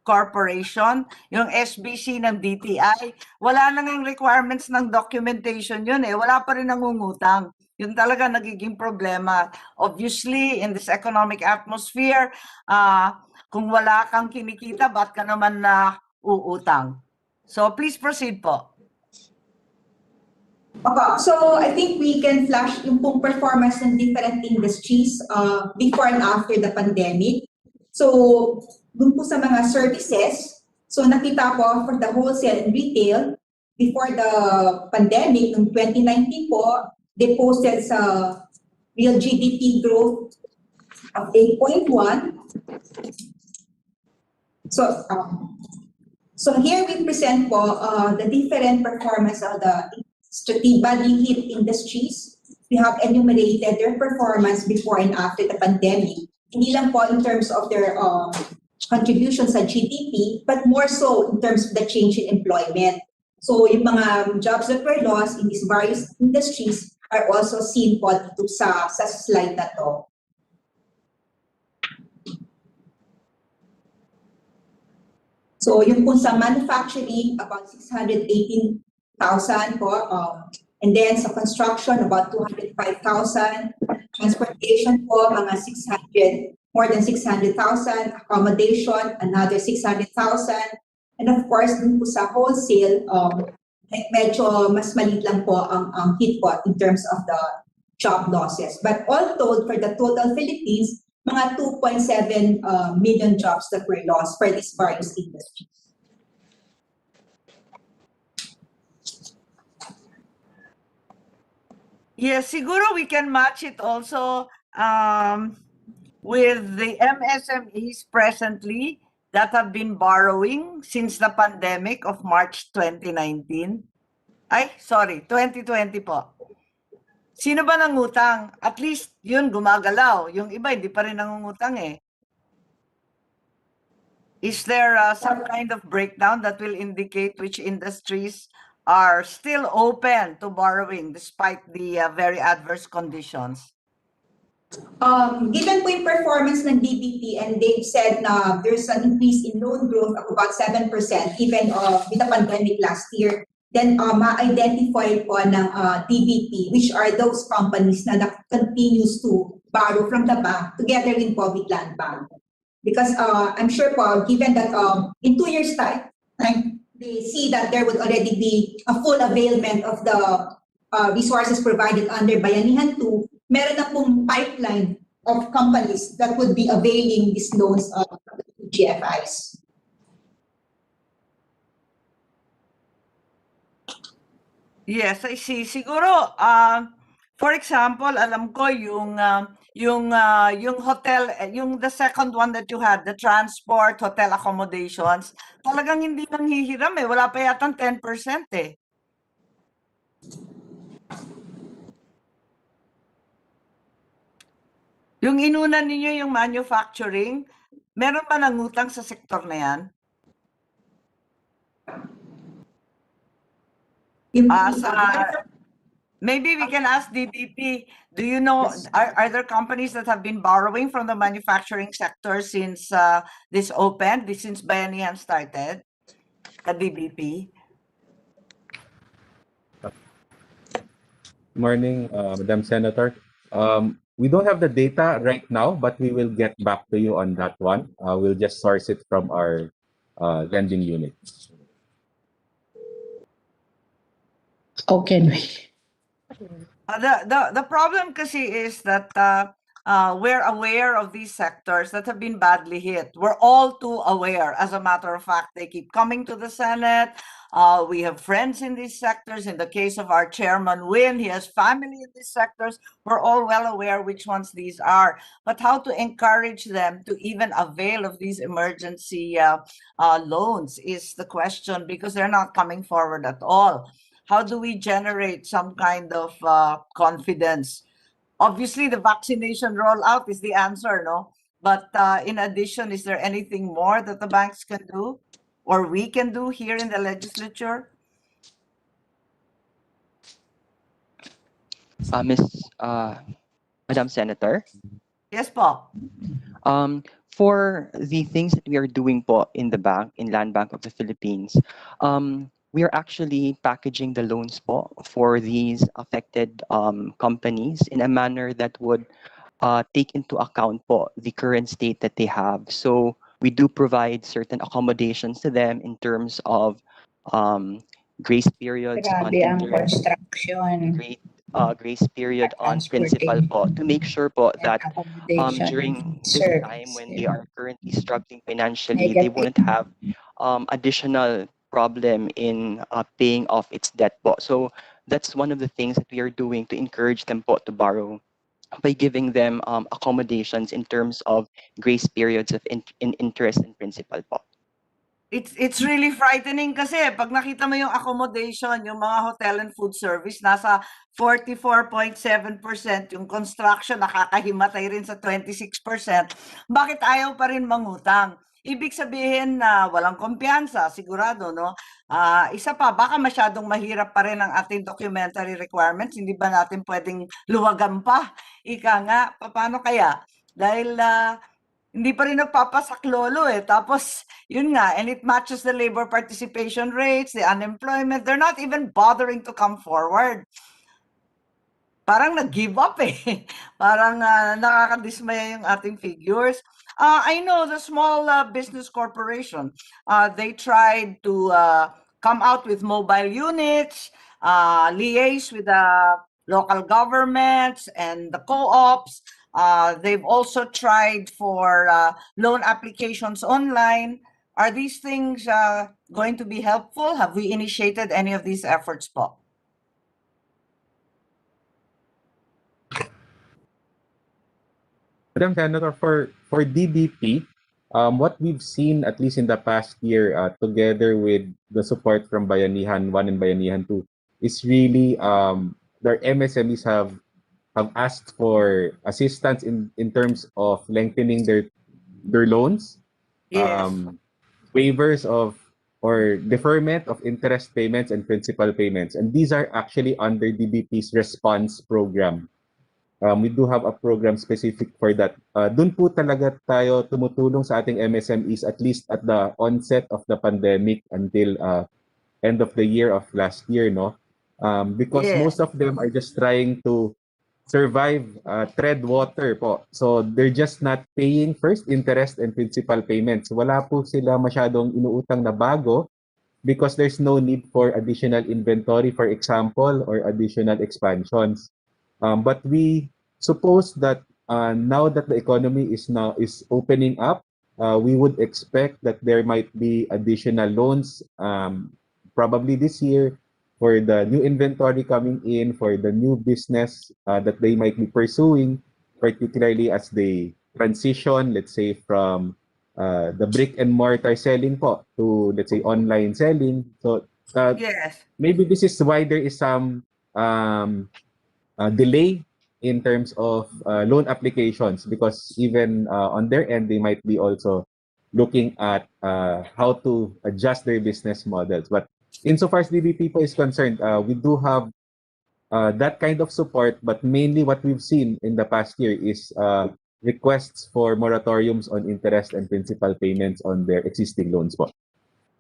corporation, yung SBC ng DTI. Wala na ngang requirements ng documentation yun wala pa rin nangungutang. Yun talaga nagiging problema. Obviously, in this economic atmosphere, kung wala kang kinikita, ba't ka naman na uutang? So please proceed po. Okay, so I think we can flash yung pong performance ng different industries before and after the pandemic. So, dun po sa mga services, so nakita po for the wholesale and retail, before the pandemic, noong 2019 po, they posted sa real GDP growth of 8.1. So here we present po the different performance of the badly hit industries. We have enumerated their performance before and after the pandemic. Hindi lang po in terms of their contribution sa GDP, but more so in terms of the change in employment. So yung mga jobs that were lost in these various industries are also seen po dito sa slide na to. So yung po sa manufacturing, about 618,000 po. And then sa construction, about 205,000. Transportation po, mga more than 600,000. Accommodation, another 600,000. And of course, dun po sa wholesale, medyo mas maliit lang po ang hit po in terms of the job losses. But all told, for the total Philippines, mga 2.7 million jobs that were lost for these various industries. Yes, siguro we can match it also with the MSMEs presently that have been borrowing since the pandemic of March 2019. Ay, sorry, 2020 po. Sino ba nangutang? At least yun gumagalaw. Yung iba hindi pa rin nangungutang eh. Is there some kind of breakdown that will indicate which industries are still open to borrowing despite the very adverse conditions? Given po yung performance ng DBP, and they've said na there's an increase in loan growth of about 7% even with the pandemic last year, then ma-identify po ng DBP which are those companies na continues to borrow from the bank together with with Land Bank. Because I'm sure po, given that in 2 years' time, they see that there would already be a full availment of the resources provided under Bayanihan 2, meron na pong pipeline of companies that would be availing these loans of GFIs. Yes, I see. Siguro, for example, alam ko yung hotel, the second one that you had, the transport, hotel accommodations, talagang hindi nanghihiram eh. Wala pa yatang 10% eh. Yung inunan ninyo yung manufacturing, meron ba nangutang sa sektor na yan? Maybe we can ask DBP, do you know, are there companies that have been borrowing from the manufacturing sector since this opened, since Bayanihan started at DBP? Morning, Madam Senator. We don't have the data right now, but we will get back to you on that one. We'll just source it from our lending unit. Okay. The problem kasi is that we're aware of these sectors that have been badly hit. We're all too aware. As a matter of fact, they keep coming to the Senate. We have friends in these sectors. In the case of our chairman, Win, he has family in these sectors. We're all well aware which ones these are. But how to encourage them to even avail of these emergency loans is the question, because they're not coming forward at all. How do we generate some kind of confidence? Obviously, the vaccination rollout is the answer, no? But in addition, is there anything more that the banks can do or we can do here in the legislature? Madam Senator? Yes, po. For the things that we are doing po in the bank, in Land Bank of the Philippines, we are actually packaging the loans po for these affected companies in a manner that would take into account po the current state that they have. So we do provide certain accommodations to them in terms of grace periods on Grabe ang interest, construction, grace period on principal po, to make sure po that accommodation, during this service, time when they are currently struggling financially, they wouldn't have additional problem in paying off its debt po. So that's one of the things that we are doing to encourage them po to borrow, by giving them accommodations in terms of grace periods of in interest and principal po. It's really frightening kasi pag nakita mo yung accommodation, yung mga hotel and food service, nasa 44.7%, yung construction nakakahimatay rin sa 26%. Bakit ayaw pa rin mangutang? Ibig sabihin na walang kumpiyansa, sigurado, no? Isa pa, baka masyadong mahirap pa rin ang ating documentary requirements. Hindi ba natin pwedeng luwagan pa? Ika nga, paano kaya? Dahil hindi pa rin nagpapasaklolo eh. Tapos, yun nga, and it matches the labor participation rates, the unemployment. They're not even bothering to come forward. Parang nag-give up eh. Parang nakakadismaya yung ating figures. I know the small business corporation, they tried to come out with mobile units, liaise with the local governments and the co-ops. They've also tried for loan applications online. Are these things going to be helpful? Have we initiated any of these efforts po? Madam Senator, for DBP, what we've seen, at least in the past year, together with the support from Bayanihan 1 and Bayanihan 2, is really their MSMEs have asked for assistance in terms of lengthening their loans, Yes. waivers of or deferment of interest payments and principal payments. And these are actually under DBP's response program. We do have a program specific for that. Doon po talaga tayo tumutulong sa ating MSMEs at least at the onset of the pandemic until end of the year of last year, no? Because Yes. most of them are just trying to survive, tread water po. So they're just not paying first interest and principal payments. Wala po sila masyadong inuutang na bago because there's no need for additional inventory, for example, or additional expansions. But we suppose that now that the economy is opening up, we would expect that there might be additional loans, probably this year, for the new inventory coming in, for the new business that they might be pursuing, particularly as they transition, let's say, from the brick and mortar selling po to, let's say, online selling. So Yes. maybe this is why there is some delay in terms of loan applications, because even on their end, they might be also looking at how to adjust their business models. But insofar as DBP is concerned, we do have that kind of support, but mainly what we've seen in the past year is requests for moratoriums on interest and principal payments on their existing loans po.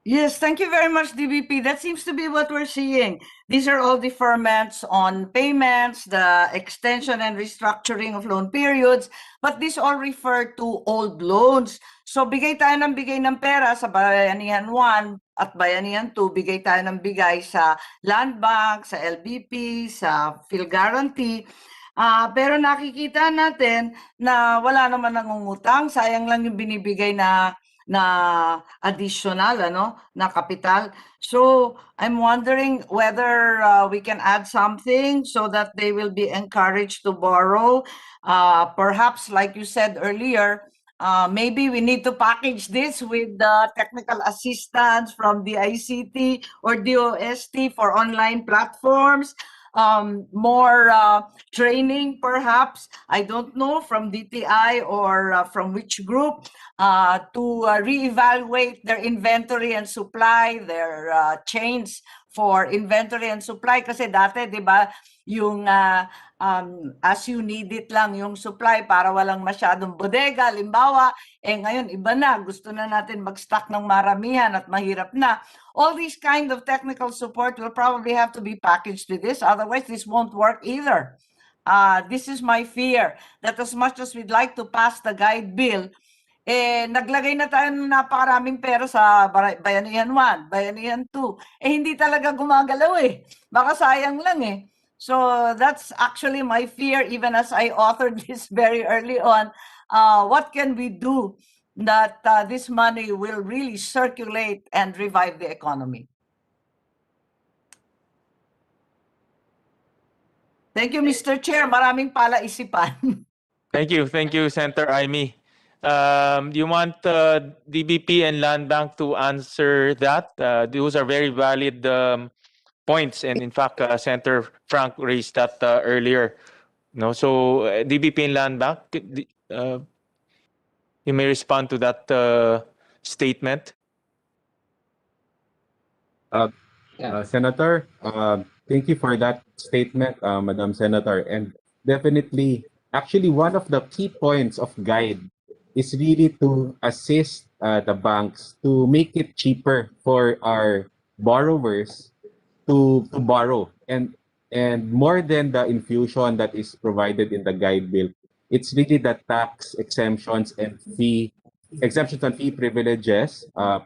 Yes, thank you very much, DBP. That seems to be what we're seeing. These are all deferments on payments, the extension and restructuring of loan periods, but these all refer to old loans. So bigay tayo ng pera sa Bayanihan 1 at Bayanihan 2, bigay tayo ng bigay sa Land Bank, sa LBP, sa PhilGuarantee. Pero nakikita natin na wala naman nangungutang, sayang lang yung binibigay na additional na kapital. So I'm wondering whether we can add something so that they will be encouraged to borrow. Perhaps, like you said earlier, maybe we need to package this with the technical assistance from the ICT or DOST for online platforms. More training, perhaps, I don't know, from DTI or from which group, to reevaluate their inventory and supply, their chains for inventory and supply. Kasi dati, di ba, yung as you need it lang yung supply para walang masyadong bodega, limbawa, ngayon iba na, gusto na natin mag-stock ng maramihan at mahirap na. All these kind of technical support will probably have to be packaged with this, otherwise this won't work either. This is my fear, that as much as we'd like to pass the guide bill, naglagay na tayo ng napakaraming pera sa Bayanihan 1, Bayanihan 2. Hindi talaga gumagalaw eh. Baka sayang lang eh. So that's actually my fear, even as I authored this very early on. What can we do that this money will really circulate and revive the economy? Thank you, Mr. Chair. Maraming palaisipan. Thank you, Senator Amy. You want DBP and Land Bank to answer that? Those are very valid points, and in fact, Senator Frank raised that earlier. No, so DBP and Land Bank, you may respond to that statement. Senator, thank you for that statement, Madam Senator. And definitely, actually, one of the key points of GUIDE is really to assist the banks to make it cheaper for our borrowers to borrow. And more than the infusion that is provided in the GUIDE bill, it's really the tax exemptions and exemptions and fee privileges,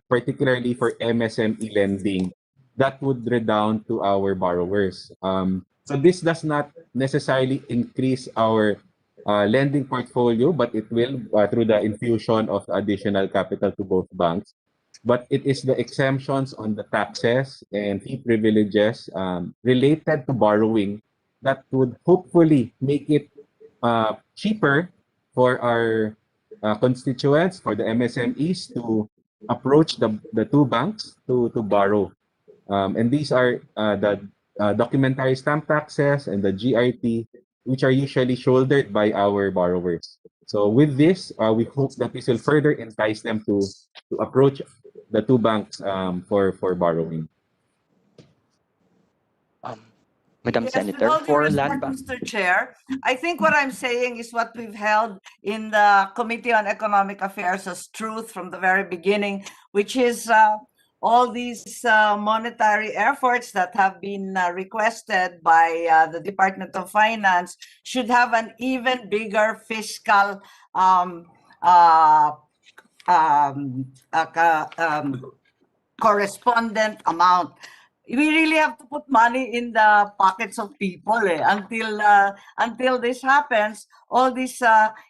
particularly for MSME lending, that would redound to our borrowers. So this does not necessarily increase our lending portfolio, but it will through the infusion of additional capital to both banks. But it is the exemptions on the taxes and fee privileges related to borrowing that would hopefully make it cheaper for our constituents, for the MSMEs to approach the two banks to borrow. And these are the documentary stamp taxes and the GIT, which are usually shouldered by our borrowers. So with this, we hope that this will further entice them to approach the two banks for borrowing. Madam Yes, with Senator, all due for respect, Land Bank. Mr. Chair, I think what I'm saying is what we've held in the Committee on Economic Affairs as truth from the very beginning, which is all these monetary efforts that have been requested by the Department of Finance should have an even bigger fiscal correspondent amount. We really have to put money in the pockets of people until this happens. All these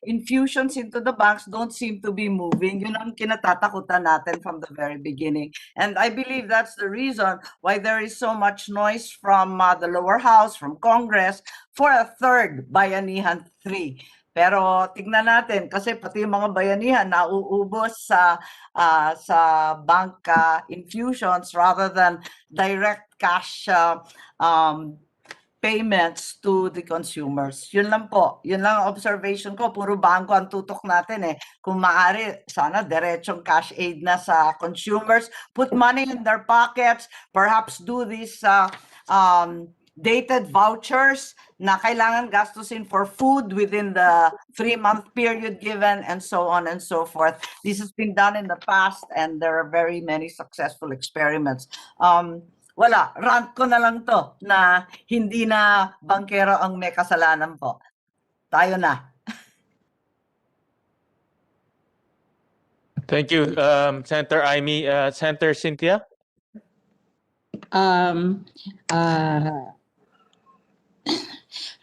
infusions into the banks don't seem to be moving. Yun ang kinatatakutan natin from the very beginning. And I believe that's the reason why there is so much noise from the lower house, from Congress, for a third Bayanihan 3. Pero tignan natin kasi pati yung mga bayanihan nauubos sa bank infusions rather than direct cash payments to the consumers. Yun lang po. Yun lang ang observation ko. Puro bangko ang tutok natin eh. Kung maaari, sana diretsong cash aid na sa consumers. Put money in their pockets. Perhaps do these dated vouchers na kailangan gastusin for food within the 3-month period given, and so on and so forth. This has been done in the past and there are very many successful experiments. Wala, rant ko na lang to na hindi na bankero ang may kasalanan po. Tayo na. Thank you, Senator Amy. Senator Cynthia?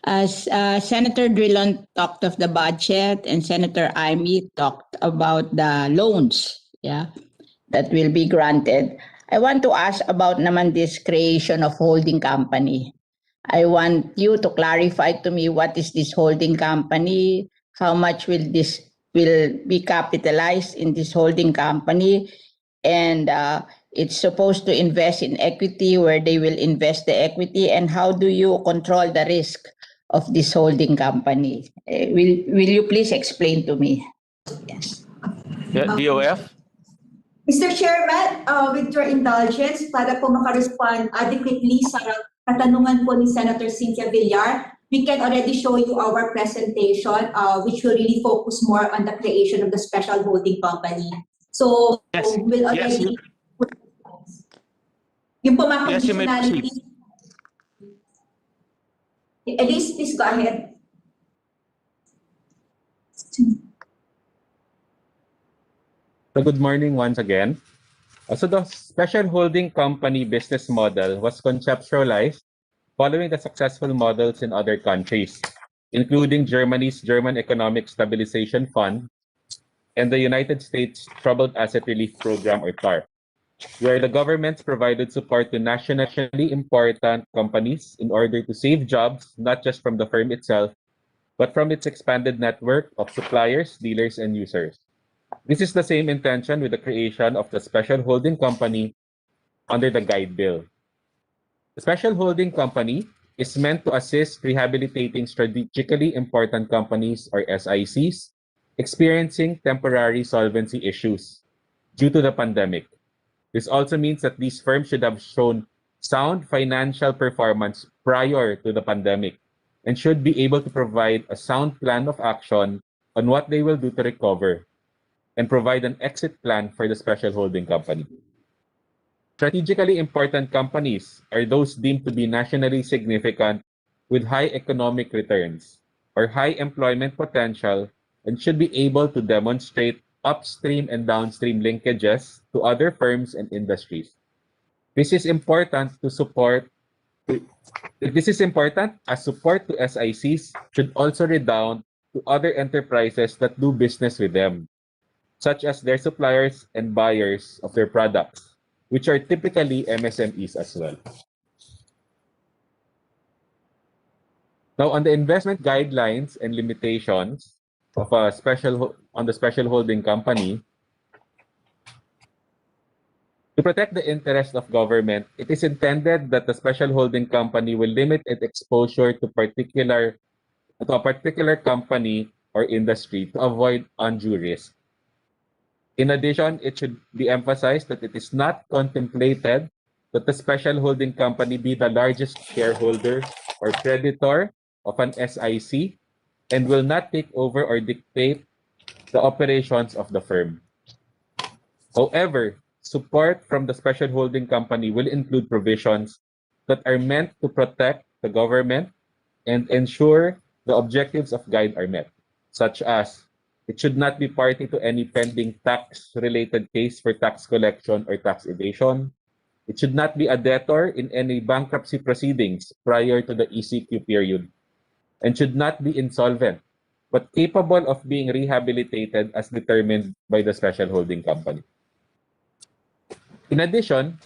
As Senator Drilon talked of the budget and Senator Amy talked about the loans, that will be granted. I want to ask about naman this creation of holding company. I want you to clarify to me what is this holding company, how much will be capitalized in this holding company, and it's supposed to invest in equity where they will invest the equity, and how do you control the risk of this holding company? Will you please explain to me? Yes. Yeah, DOF? Mr. Chairman, with your indulgence, para po makarespond adequately sa katanungan po ni Senator Cynthia Villar, we can already show you our presentation, which will really focus more on the creation of the special holding company. So, Yes. we'll already... Yes, yung po mga Yes, you may conditionalities. Elise, please go ahead. So good morning once again. So the special holding company business model was conceptualized following the successful models in other countries, including Germany's German Economic Stabilization Fund and the United States Troubled Asset Relief Program, or TARP, where the governments provided support to nationally important companies in order to save jobs, not just from the firm itself, but from its expanded network of suppliers, dealers, and users. This is the same intention with the creation of the Special Holding Company under the Guide Bill. The Special Holding Company is meant to assist rehabilitating strategically important companies or SICs experiencing temporary solvency issues due to the pandemic. This also means that these firms should have shown sound financial performance prior to the pandemic and should be able to provide a sound plan of action on what they will do to recover and provide an exit plan for the special holding company. Strategically important companies are those deemed to be nationally significant with high economic returns or high employment potential and should be able to demonstrate upstream and downstream linkages to other firms and industries. This is important to support This is important as support to SICs should also redound to other enterprises that do business with them, such as their suppliers and buyers of their products, which are typically MSMEs as well. Now, on the investment guidelines and limitations of the special holding company, to protect the interest of government, it is intended that the special holding company will limit its exposure to a particular company or industry to avoid undue risk. In addition, it should be emphasized that it is not contemplated that the special holding company be the largest shareholder or creditor of an SIC and will not take over or dictate the operations of the firm. However, support from the special holding company will include provisions that are meant to protect the government and ensure the objectives of GUIDE are met, such as it should not be party to any pending tax-related case for tax collection or tax evasion. It should not be a debtor in any bankruptcy proceedings prior to the ECQ period and should not be insolvent, but capable of being rehabilitated as determined by the special holding company. In addition,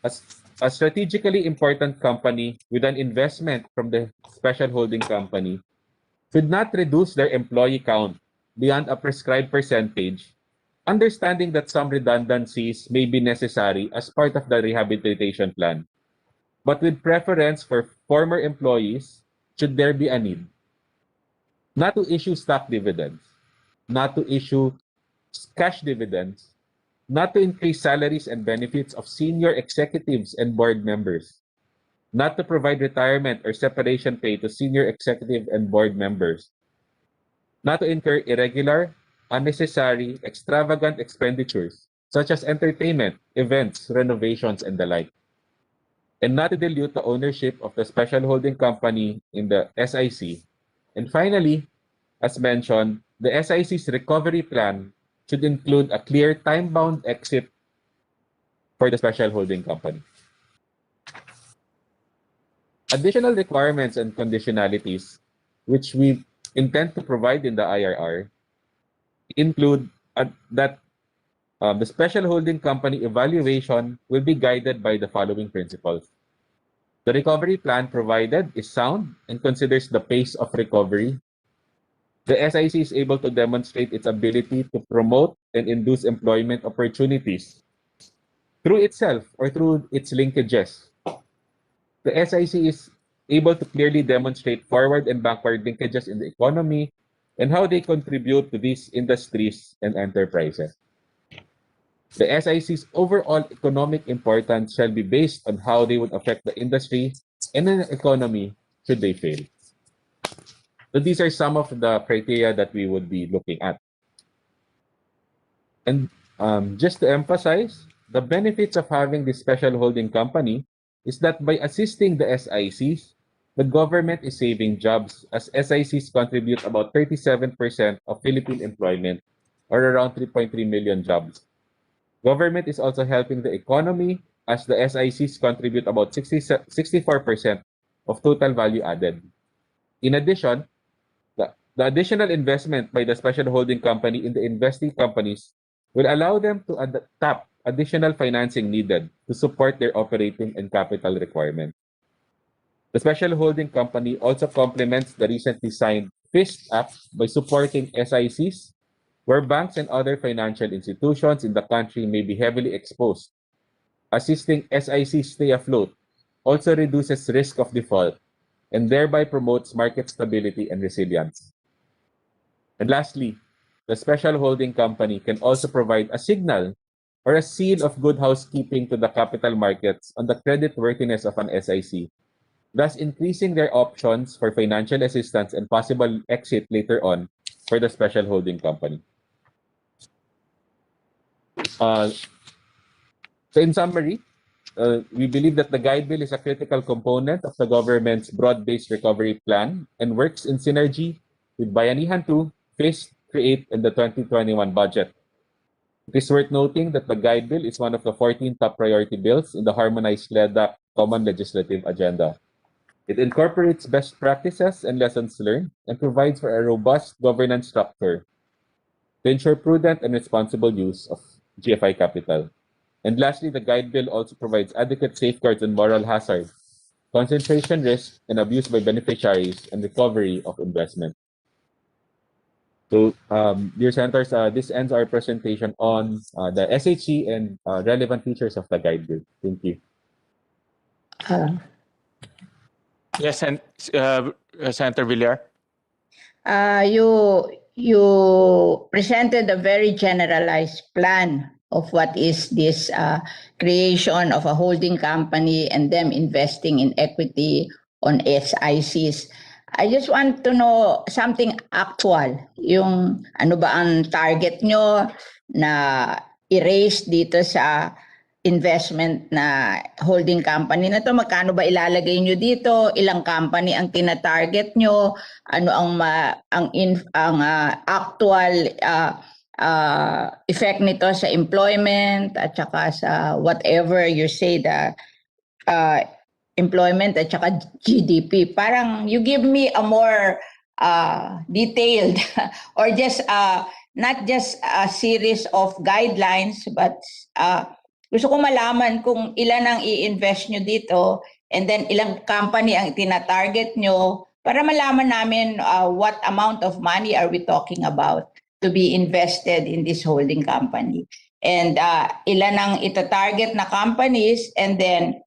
a strategically important company with an investment from the special holding company should not reduce their employee count beyond a prescribed percentage, understanding that some redundancies may be necessary as part of the rehabilitation plan, but with preference for former employees should there be a need. Not to issue stock dividends, not to issue cash dividends, not to increase salaries and benefits of senior executives and board members, not to provide retirement or separation pay to senior executive and board members, not to incur irregular, unnecessary, extravagant expenditures such as entertainment, events, renovations, and the like, and not to dilute the ownership of the special holding company in the SIC. And finally, as mentioned, the SIC's recovery plan should include a clear time-bound exit for the special holding company. Additional requirements and conditionalities, which we intend to provide in the IRR, include that the special holding company evaluation will be guided by the following principles. The recovery plan provided is sound and considers the pace of recovery. The SIC is able to demonstrate its ability to promote and induce employment opportunities through itself or through its linkages. The SIC is able to clearly demonstrate forward and backward linkages in the economy and how they contribute to these industries and enterprises. The SIC's overall economic importance shall be based on how they would affect the industry and the economy should they fail. So these are some of the criteria that we would be looking at. And just to emphasize, the benefits of having this special holding company is that by assisting the SICs, the government is saving jobs as SICs contribute about 37% of Philippine employment or around 3.3 million jobs. Government is also helping the economy as the SICs contribute about 64% of total value added. In addition, the additional investment by the special holding company in the investing companies will allow them to tap additional financing needed to support their operating and capital requirements. The special holding company also complements the recently signed FIST Act by supporting SICs where banks and other financial institutions in the country may be heavily exposed. Assisting SIC stay afloat also reduces risk of default and thereby promotes market stability and resilience. And lastly, the special holding company can also provide a signal or a seal of good housekeeping to the capital markets on the creditworthiness of an SIC, thus increasing their options for financial assistance and possible exit later on for the special holding company. So in summary, we believe that the guide bill is a critical component of the government's broad-based recovery plan and works in synergy with Bayanihan 2, Phase Create, and the 2021 budget. It is worth noting that the guide bill is one of the 14 top priority bills in the harmonized LEDAC Common Legislative Agenda. It incorporates best practices and lessons learned and provides for a robust governance structure to ensure prudent and responsible use of GFI capital. And lastly, the guide bill also provides adequate safeguards on moral hazard, concentration risk, and abuse by beneficiaries, and recovery of investment. So, dear senators, this ends our presentation on the SHC and relevant features of the guide bill. Thank you. Yes, and Senator Villar. You presented a very generalized plan of what is this creation of a holding company and them investing in equity on SICs. I just want to know something actual. Yung ano ba ang target nyo na i-raise dito sa investment na holding company na to? Magkano ba ilalagay nyo dito? Ilang company ang tina-target nyo? Ano ang actual effect nito sa employment at saka sa whatever you say, the employment at saka GDP? Parang you give me a more detailed or just not just a series of guidelines, but gusto ko malaman kung ilan ang i-invest nyo dito and then ilang company ang tina-target nyo para malaman namin what amount of money are we talking about to be invested in this holding company. And ilan ang ita-target na companies and then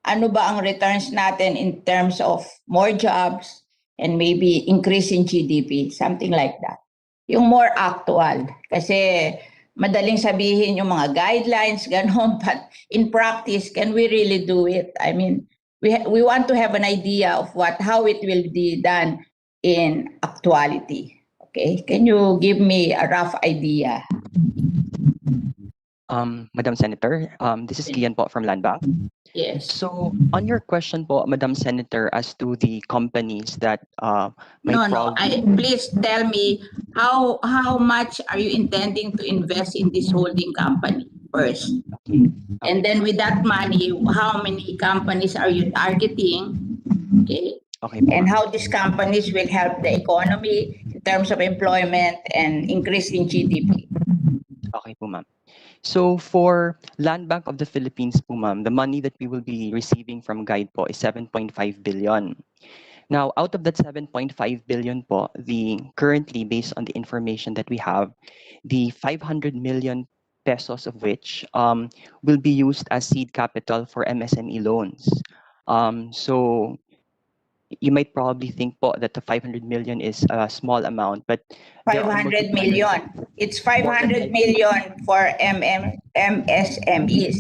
ano ba ang returns natin in terms of more jobs and maybe increase in GDP, something like that. Yung more actual. Kasi madaling sabihin yung mga guidelines, gano'n, but in practice, can we really do it? I mean, we want to have an idea of how it will be done in actuality. Okay, can you give me a rough idea? Madam Senator, this is Kian po from Land Bank. Yes. So on your question po, Madam Senator, as to the companies that please tell me how much are you intending to invest in this holding company first? Okay. And then with that money, how many companies are you targeting? Okay. Okay po. And how these companies will help the economy in terms of employment and increase in GDP? Okay po, ma'am. So for Land Bank of the Philippines po, ma'am, the money that we will be receiving from Guide po is 7.5 billion. Now, out of that 7.5 billion po, currently based on the information that we have, the 500 million pesos of which will be used as seed capital for MSME loans. So you might probably think po that the 500 million is a small amount, but 500 million. It's 500 million for MSMEs.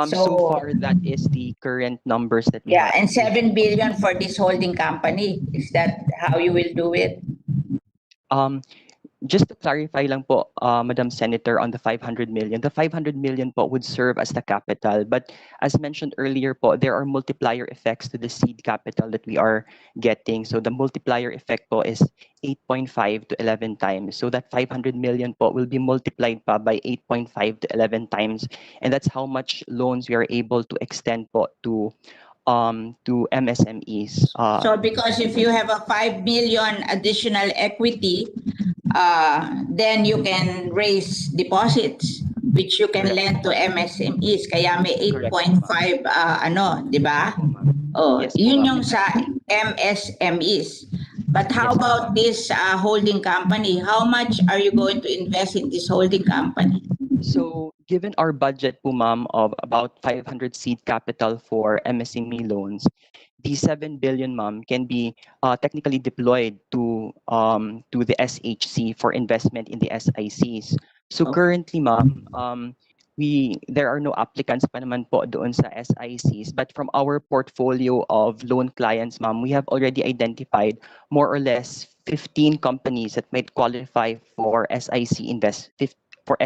So far, that is the current numbers that we have. And 7 billion for this holding company. Is that how you will do it? Just to clarify lang po, Madam Senator, on the 500 million. The 500 million po would serve as the capital. But as mentioned earlier po, there are multiplier effects to the seed capital that we are getting. So the multiplier effect po is 8.5 to 11 times. So that 500 million po will be multiplied pa by 8.5 to 11 times. And that's how much loans we are able to extend po to MSMEs. So because if you have a 5 million additional equity, then you can raise deposits which you can lend to MSMEs. Kaya may 8.5 di ba? Oh, Yes, yun yung sa MSMEs. But how Yes. about this holding company? How much are you going to invest in this holding company? So, given our budget po, ma'am, of about 500 seed capital for MSME loans, the 7 billion, ma'am, can be technically deployed to the SHC for investment in the SICs. So Okay. currently, ma'am, there are no applicants pa naman po doon sa SICs, but from our portfolio of loan clients, ma'am, we have already identified more or less 15 companies that might qualify for SIC for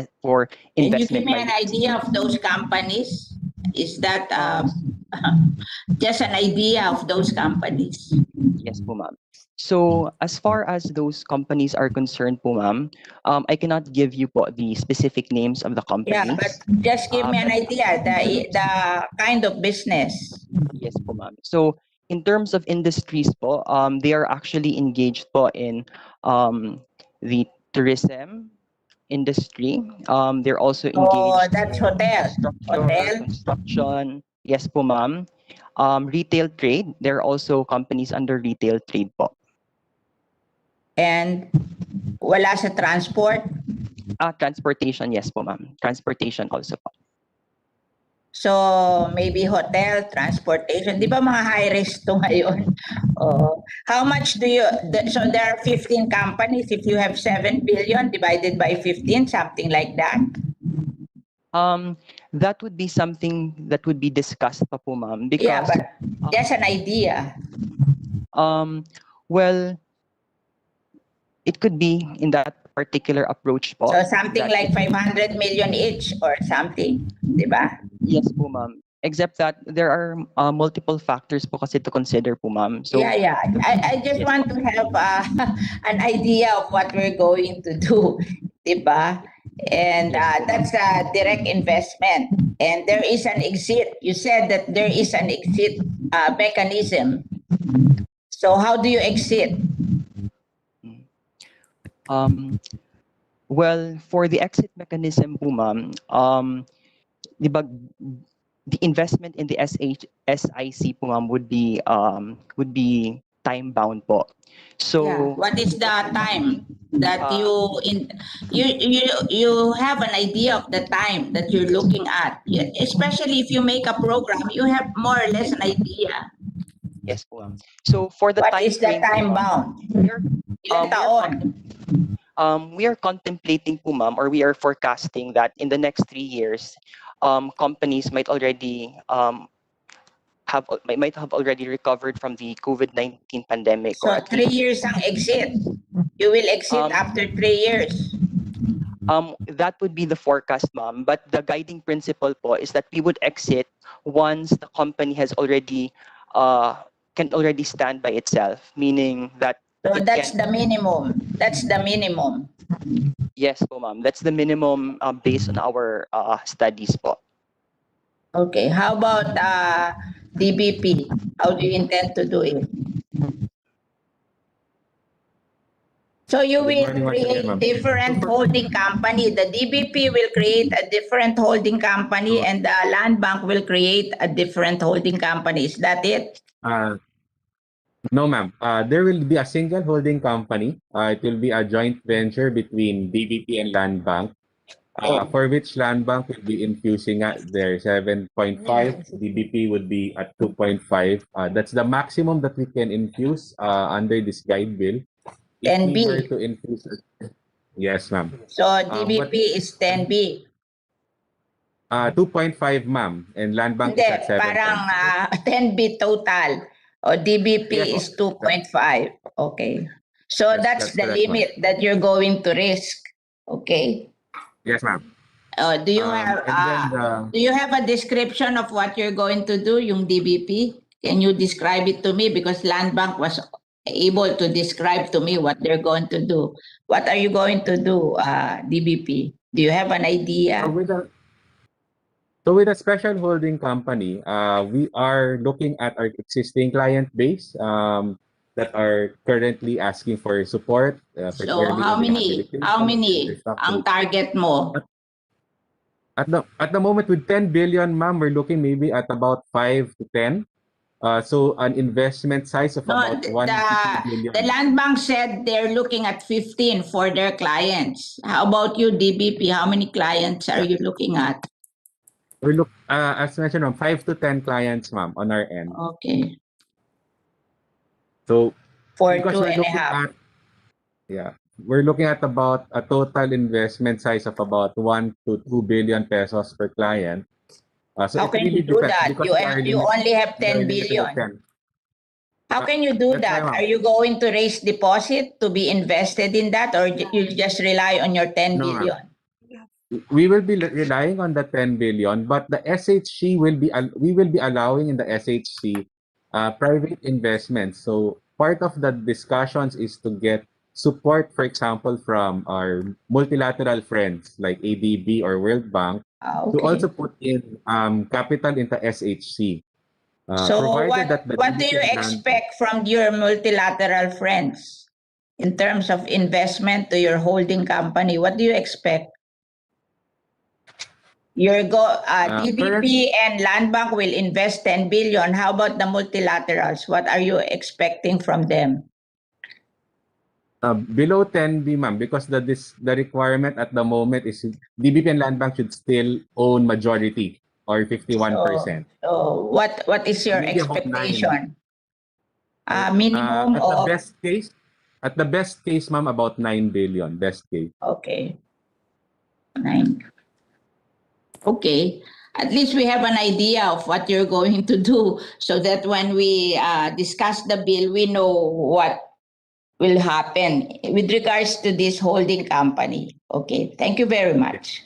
Can you give investment me by an the idea of those companies? Is that Um, just an idea of those companies? Yes po, ma'am. So as far as those companies are concerned po, ma'am, I cannot give you po the specific names of the Yeah, companies. but just give me an idea, the kind of business. Yes po, ma'am. So in terms of industries po, they are actually engaged po in the tourism industry. They're also Oh, engaged that's in hotel. infrastructure, Hotel. construction. Yes po, ma'am. Retail trade. There are also companies under retail trade po. And wala sa transport. Transportation, yes po, ma'am. Transportation also po. So maybe hotel, transportation. Di ba mga high risk to ngayon? Oh, how much do you, so there are 15 companies. If you have 7 billion divided by 15, something like that. That would be something that would be discussed pa po, ma'am, Yeah, because but just an idea. well, it could be in that particular approach po. So something that like 500 million each or something, di ba? Yes po, ma'am. Except that there are multiple factors po kasi to consider po, ma'am. So Yeah. I just Yes want to have an idea of what we're going to do, di ba? And Yes, that's a direct investment. And there is an exit. You said that there is an exit mechanism. So how do you exit? Well, for the exit mechanism po, ma'am, di ba, the investment in the SIC po, ma'am, would be time bound po. So Yeah. What is the time that you have an idea of the time that you're looking at? Especially if you make a program, you have more or less an idea. Yes po, ma'am. So for the What time is the frame po, time ma'am, bound? Ilang taon? we are contemplating po, ma'am, or we are forecasting that in the next 3 years, companies might already might have already recovered from the COVID-19 pandemic, So or at 3 least years ang exit. You will exit after 3 years. that would be the forecast, ma'am. But the guiding principle po is that we would exit once the company has already can already stand by itself, meaning that So it that's can. the minimum. That's the minimum. Yes po, ma'am. That's the minimum based on our studies po. Okay. How about DBP? How do you intend to do it? So you Good will morning once again, create ma'am. different holding company. The DBP will create a different holding company and the Land Bank will create a different holding company. Is that it? No, ma'am. There will be a single holding company. It will be a joint venture between DBP and Land Bank, for which Land Bank will be infusing their 7.5. DBP would be at 2.5. That's the maximum that we can infuse under this guide bill. If 10B. we were to infuse it, yes, ma'am. So DBP is 10B. 2.5, ma'am, and Land Bank Hindi, is at 7. parang 10B total. O DBP Yes, is 2.5. Okay. So that's the correct, ma'am. limit that you're going to risk. Okay. Yes, ma'am. Do you have and then do you have a description of what you're going to do, yung DBP? Can you describe it to me? Because Land Bank was able to describe to me what they're going to do. What are you going to do, DBP? Do you have an idea? So with a special holding company, we are looking at our existing client base that are currently asking for support. So how many ang target mo? At the moment with 10 billion, ma'am, we're looking maybe at about 5 to 10. So an investment size of No, about 1 to 2 billion. the land bank said they're looking at 15 for their clients. How about you, DBP? How many clients are you looking at? We look, as mentioned, 5 to 10 clients, ma'am, on our end. Okay, So for because two we're and a looking half. at, yeah, we're looking at about a total investment size of about 1 to 2 billion pesos per client. So How it can really you do depends that? because You only have we are 10 limited to billion. 10. How can you do That's why, that? ma'am. Are you going to raise deposit to be invested in that, or you just rely on your 10 No, ma'am. billion? We will be relying on the 10 billion, but the SHC will be we will be allowing in the SHC private investments. So part of the discussions is to get support, for example, from our multilateral friends like ADB or World Bank to Okay. also put in capital into SHC. So Provided that the what do you DBP and Land Bank, expect from your multilateral friends in terms of investment to your holding company? What do you expect? DBP current- and Land Bank will invest 10 billion. How about the multilaterals? What are you expecting from them? below 10B, ma'am, because the requirement at the moment is DBP and Land Bank should still own majority or 51%. So what is your Maybe about 9. expectation? Minimum At the of best case, ma'am, about 9 billion. Best case. okay. 9. Okay. At least we have an idea of what you're going to do so that when we discuss the bill, we know what will happen with regards to this holding company. Okay. Thank you very much.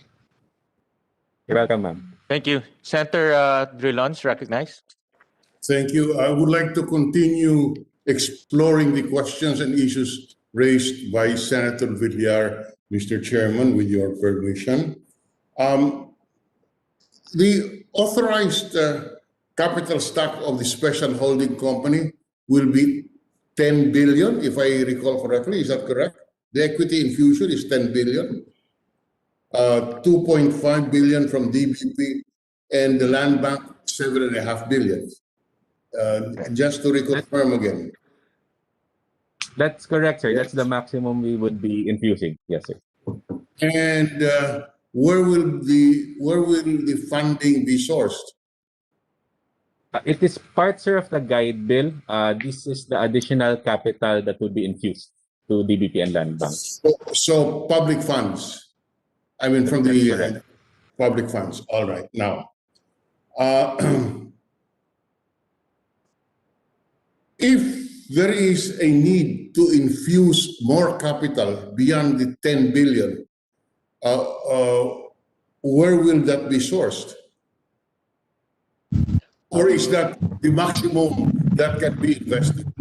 You're welcome, ma'am. Thank you. Senator Drilon's recognized. Thank you. I would like to continue exploring the questions and issues raised by Senator Villar, Mr. Chairman, with your permission. The authorized capital stock of the special holding company will be 10 billion, if I recall correctly. Is that correct? The equity infusion is 10 billion. 2.5 billion from DBP and the land bank 7.5 billion. Just to reconfirm again. That's correct, sir. That's the maximum we would be infusing. Yes, sir. And where will the funding be sourced? It is part, sir, of the guide bill. This is the additional capital that would be infused to DBP and Land Bank. So public funds. I mean, from That's the correct. public funds. All right. Now, if there is a need to infuse more capital beyond the 10 billion, where will that be sourced? Or is that the maximum that can be invested?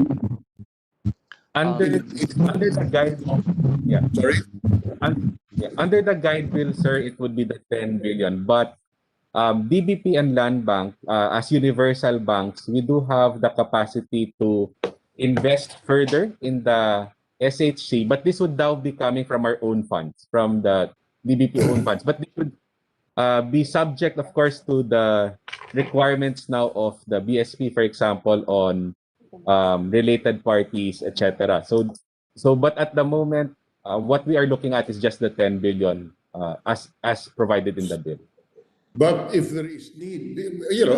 Under the guide, yeah. Sorry? Under the guide bill, sir, it would be the 10 billion. But DBP and Land Bank, as universal banks, we do have the capacity to invest further in the SHC. But this would now be coming from our own funds, from the DBP own funds. But this would be subject, of course, to the requirements now of the BSP, for example, on related parties, etc. But at the moment, what we are looking at is just the 10 billion as provided in the bill. But if there is need,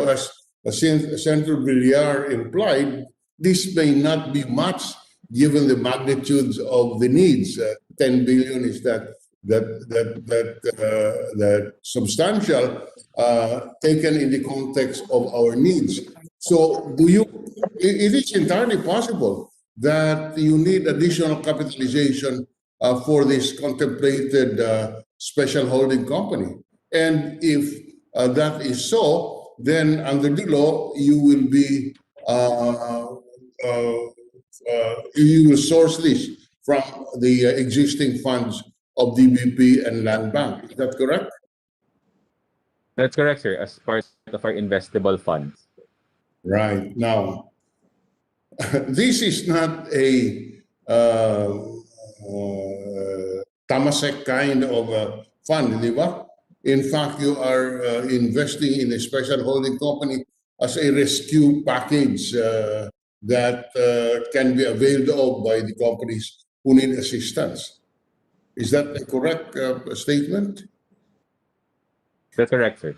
as Senator Villar implied, this may not be much given the magnitudes of the needs. 10 billion is that substantial taken in the context of our needs. So it is entirely possible that you need additional capitalization for this contemplated special holding company. And if that is so, then under the law, you will be you will source this from the existing funds of DBP and Land Bank. Is that correct? That's correct, sir, as part of our investable funds. Right. Now, this is not a Tamasek kind of a fund, di ba? In fact, you are investing in a special holding company as a rescue package that can be availed of by the companies who need assistance. Is that a correct statement? That's correct, sir.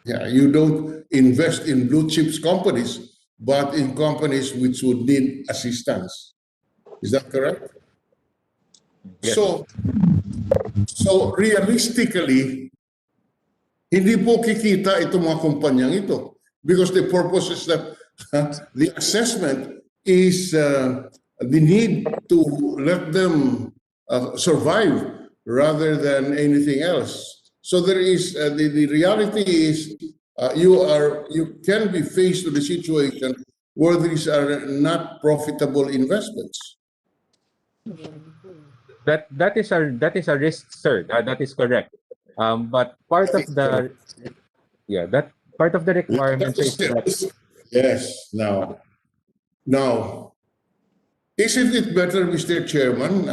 Yeah, you don't invest in blue chips companies, but in companies which would need assistance. Is that correct? Yes. So realistically, hindi po kikita itong mga kumpanyang ito because the purpose is that the assessment is the need to let them survive rather than anything else. So there is the reality is you can be faced with a situation where these are not profitable investments. That is a risk, sir. That is correct. But part of the that part of the requirement is that Yes. Now, isn't it better, Mr. Chairman,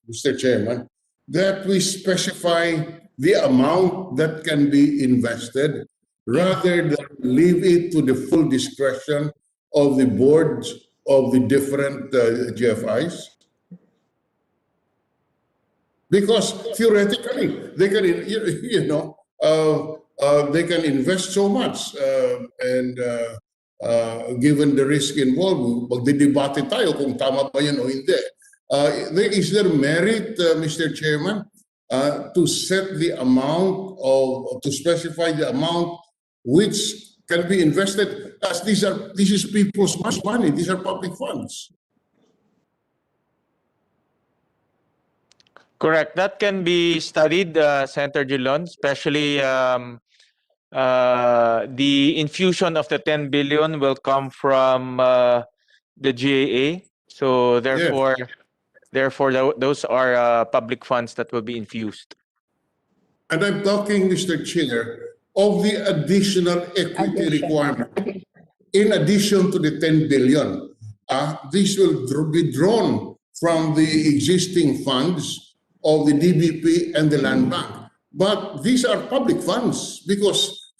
Mr. Chairman, that we specify the amount that can be invested rather than leave it to the full discretion of the boards of the different GFIs? Because theoretically, they can, they can invest so much, and given the risk involved, magdidebate tayo kung tama ba yun o hindi. Is there merit, Mr. Chairman, to set the amount to specify the amount which can be invested, as this is people's money, these are public funds. Correct. That can be studied, Senator Drilon, especially the infusion of the 10 billion will come from the GAA. So therefore, those are public funds that will be infused. And I'm talking, Mr. Chair, of the additional equity requirement. In addition to the 10 billion, this will be drawn from the existing funds of the DBP and the Land Bank. But these are public funds because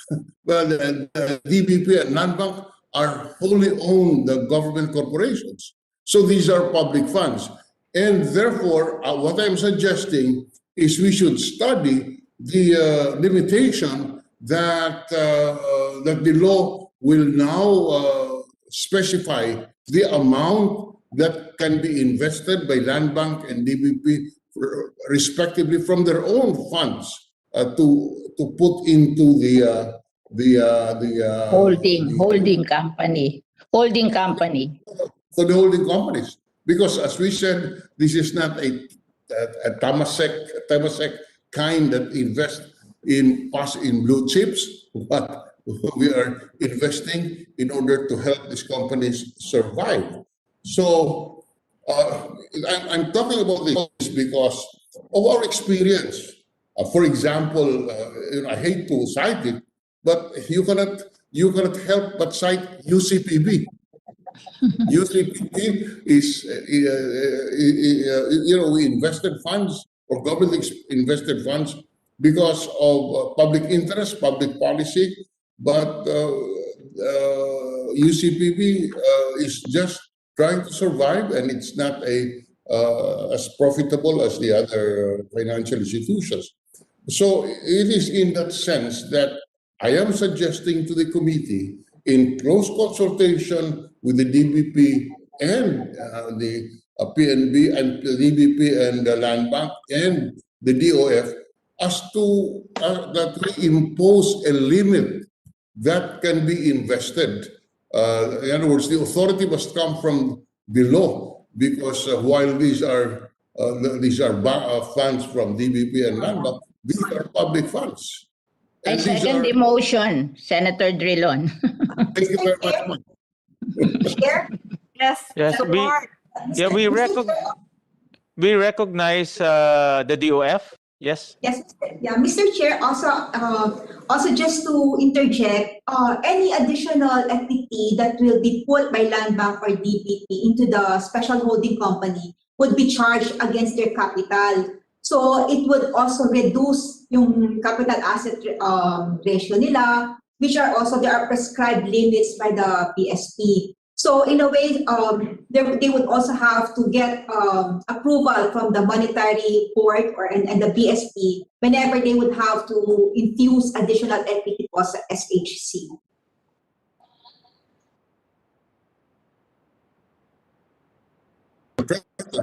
the DBP and Land Bank are wholly owned government corporations. So these are public funds. And therefore, what I'm suggesting is we should study the limitation that, that the law will now specify the amount that can be invested by Land Bank and DBP respectively from their own funds to put into the holding company for the holding companies, because as we said, this is not a Temasek kind that invest in blue chips, but we are investing in order to help these companies survive. So I'm talking about this because of our experience. For example, I hate to cite it, but you cannot help but cite UCPB. UCPB is, we invested funds or government invested funds because of public interest, public policy, but UCPB is just trying to survive, and it's not as profitable as the other financial institutions. So it is in that sense that I am suggesting to the committee, in close consultation with the DBP and the PNB and the DBP and the Land Bank and the DOF, as to that we impose a limit that can be invested. In other words, the authority must come from below, because while these are funds from DBP and Land Bank, these are public funds. I second the motion, Senator Drilon. Thank you very much. Chair? Yes. Yes, we recognize the DOF. Yes. Yes, yeah, Mr. Chair, also just to interject, any additional equity that will be put by Land Bank or DBP into the special holding company would be charged against their capital. So it would also reduce yung capital asset ratio nila. which are also, there are prescribed limits by the PSP. So in a way, they would also have to get approval from the monetary board and the BSP whenever they would have to infuse additional equity for SHC.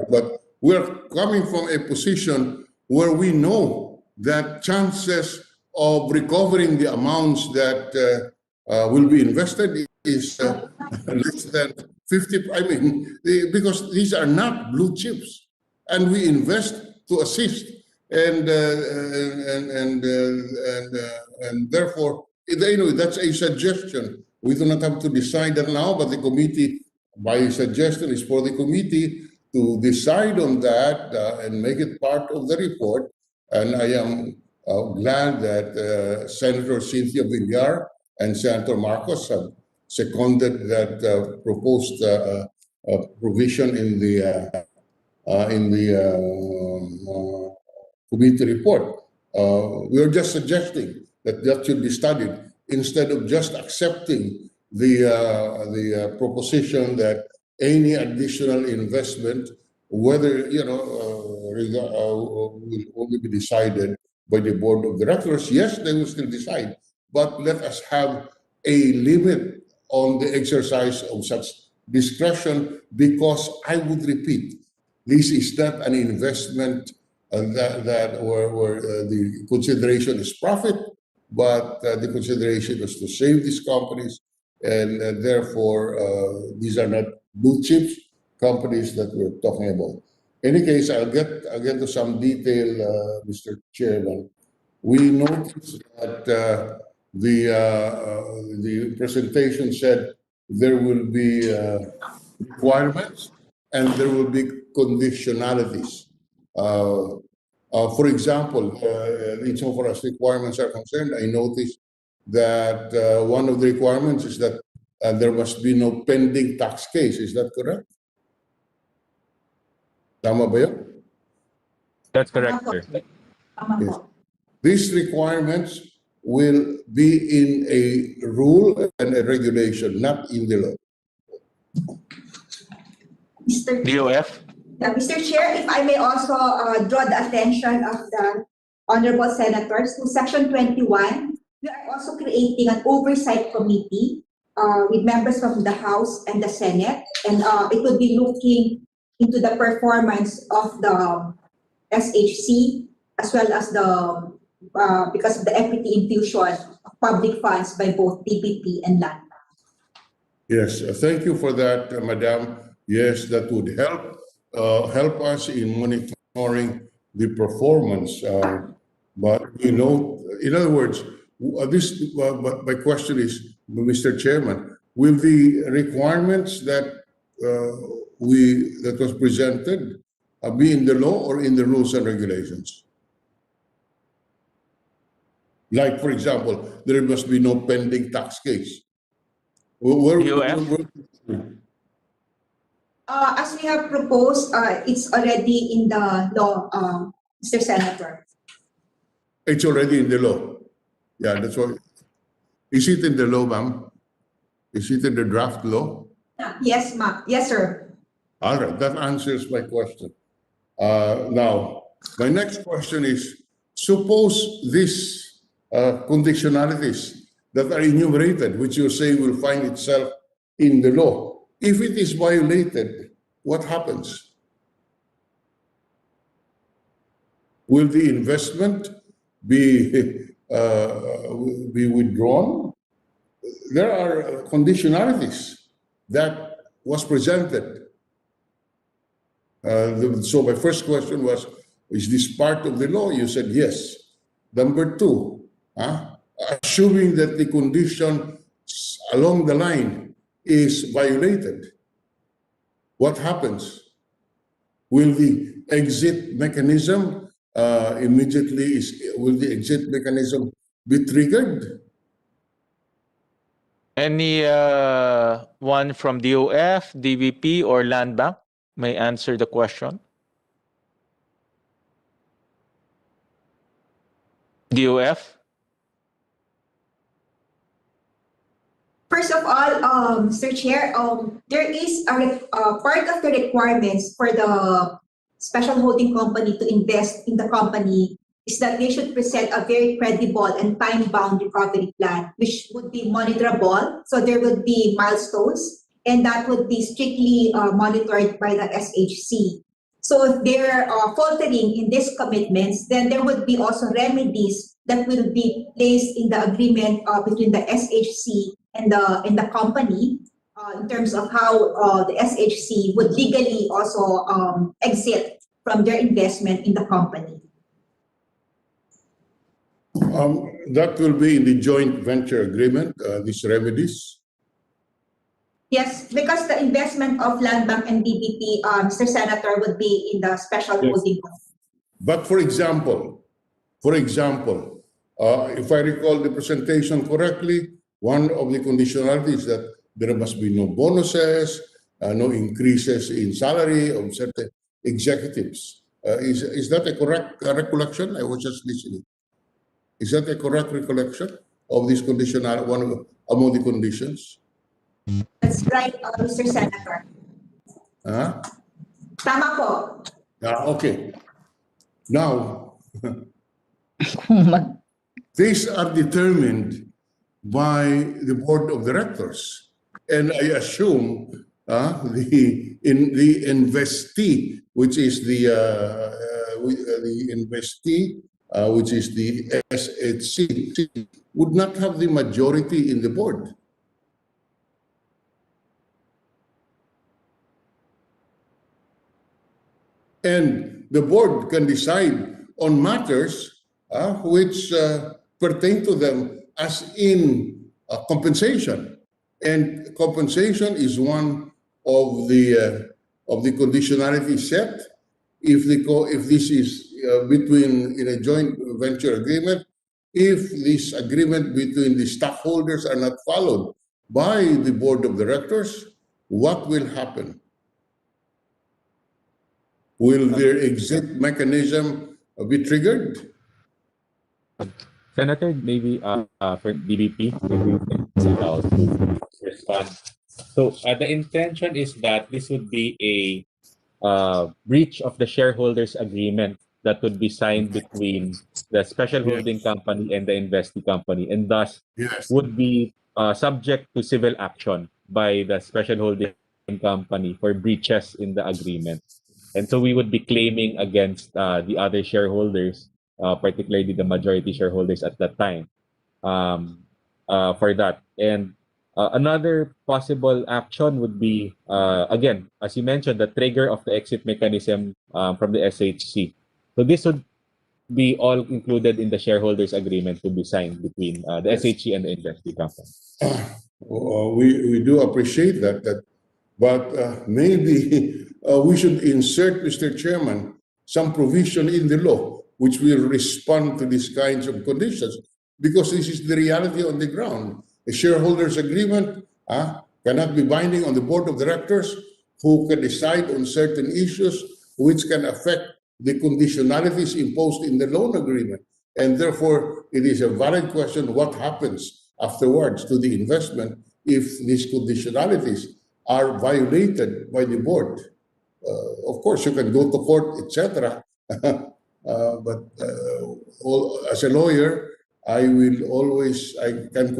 But we're coming from a position where we know that chances of recovering the amounts that will be invested is less than 50. I mean, because these are not blue chips, and we invest to assist, and therefore, that's a suggestion. We do not have to decide that now, but the committee, my suggestion is for the committee to decide on that and make it part of the report. And I am glad that Senator Cynthia Villar and Senator Marcos have seconded that proposed provision in the committee report. We are just suggesting that that should be studied instead of just accepting the proposition that any additional investment, whether will only be decided by the board of directors. Yes, they will still decide, but let us have a limit on the exercise of such discretion, because I would repeat, this is not an investment where the consideration is profit, but the consideration is to save these companies, and therefore these are not blue chips companies that we're talking about. In any case, I'll get to some detail, Mr. Chairman. We noticed that the presentation said there will be requirements and there will be conditionalities. For example, insofar as requirements are concerned, I noticed that one of the requirements is that there must be no pending tax case. Is that correct? Tama ba yun? That's correct, sir. Yes. These requirements will be in a rule and a regulation, not in the law. DOF? Mr. Chair, if I may also draw the attention of the honorable senators to Section 21, we are also creating an oversight committee with members from the House and the Senate, and it will be looking into the performance of the SHC as well as the because of the equity infusion of public funds by both DBP and Land. Yes, thank you for that, Madam. Yes, that would help us in monitoring the performance. But in other words, my question is, Mr. Chairman, will the requirements that that was presented be in the law or in the rules and regulations? Like, for example, there must be no pending tax case. As we have proposed, it's already in the law, Mr. Senator. It's already in the law. Yeah, that's why. Is it in the law, ma'am? Is it in the draft law? Yes, ma'am. Yes, sir. All right, that answers my question. Now, my next question is, suppose these conditionalities that are enumerated, which you say will find itself in the law, if it is violated, what happens? Will the investment be withdrawn? There are conditionalities that was presented. So my first question was, is this part of the law? You said yes. Number two, assuming that the condition along the line is violated, what happens? Will the exit mechanism will the exit mechanism be triggered? Any one from DOF, DBP, or Land Bank may answer the question. DOF? First of all, Mr. Chair, there is part of the requirements for the special holding company to invest in the company is that they should present a very credible and time-bound recovery plan, which would be monitorable. So there would be milestones, and that would be strictly monitored by the SHC. So if they're faltering in these commitments, then there would be also remedies that will be placed in the agreement between the SHC and the company in terms of how the SHC would legally also exit from their investment in the company. That will be in the joint venture agreement, these remedies. Yes, because the investment of Land Bank and DBP, Mr. Senator, would be in the special holding company. But for example, if I recall the presentation correctly, one of the conditionalities that there must be no bonuses, no increases in salary of certain executives. Is that a correct recollection? I was just listening. Is that a correct recollection of this conditional, among the conditions? That's right, Mr. Senator. Tama po. Okay. Now, these are determined by the board of directors, and I assume the investee, which is the investee, which is the SHC, would not have the majority in the board. And the board can decide on matters which pertain to them, as in compensation. And compensation is one of the conditionality set. If this is in a joint venture agreement, if this agreement between the stockholders are not followed by the board of directors, what will happen? Will their exit mechanism be triggered? Senator, maybe for DBP, maybe you can to respond. So the intention is that this would be a breach of the shareholders agreement that would be signed between the special holding company and the investee company, and thus would be subject to civil action by the special holding company for breaches in the agreement. And so we would be claiming against the other shareholders, particularly the majority shareholders at that time, for that. And another possible action would be, again, as you mentioned, the trigger of the exit mechanism from the SHC. So this would be all included in the shareholders agreement to be signed between the SHC and the investee company. We do appreciate that, but maybe we should insert, Mr. Chairman, some provision in the law which will respond to these kinds of conditions, because this is the reality on the ground. A shareholders agreement cannot be binding on the board of directors, who can decide on certain issues which can affect the conditionalities imposed in the loan agreement. And therefore, it is a valid question what happens afterwards to the investment if these conditionalities are violated by the board. Of course, you can go to court, etc. But as a lawyer, I will always, I can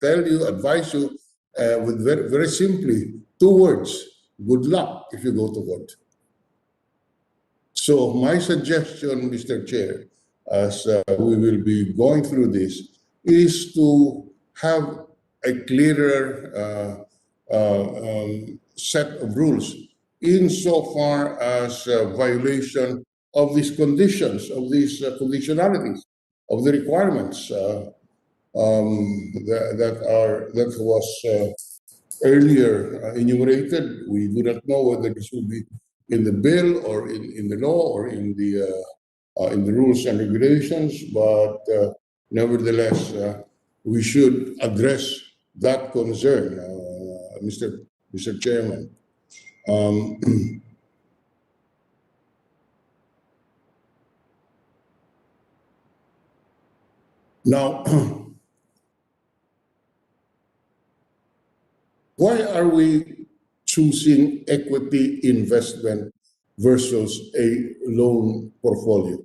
tell you, advise you with very simply, 2 words: good luck if you go to court. So my suggestion, Mr. Chair, as we will be going through this, is to have a clearer set of rules insofar as violation of these conditions, of these conditionalities, of the requirements that was earlier enumerated. We do not know whether this will be in the bill or in the law or in the rules and regulations, but nevertheless, we should address that concern, Mr. Chairman. Now, Why are we choosing equity investment versus a loan portfolio?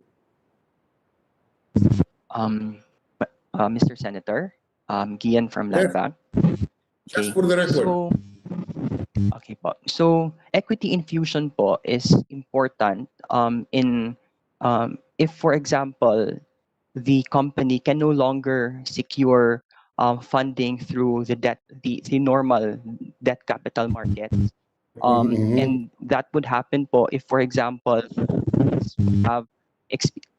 Mr. Senator, Gian from Yes, Land Bank. just Okay. for the record. Okay po. So equity infusion po is important in if for example the company can no longer secure funding through the normal debt capital markets. And that would happen po if for example have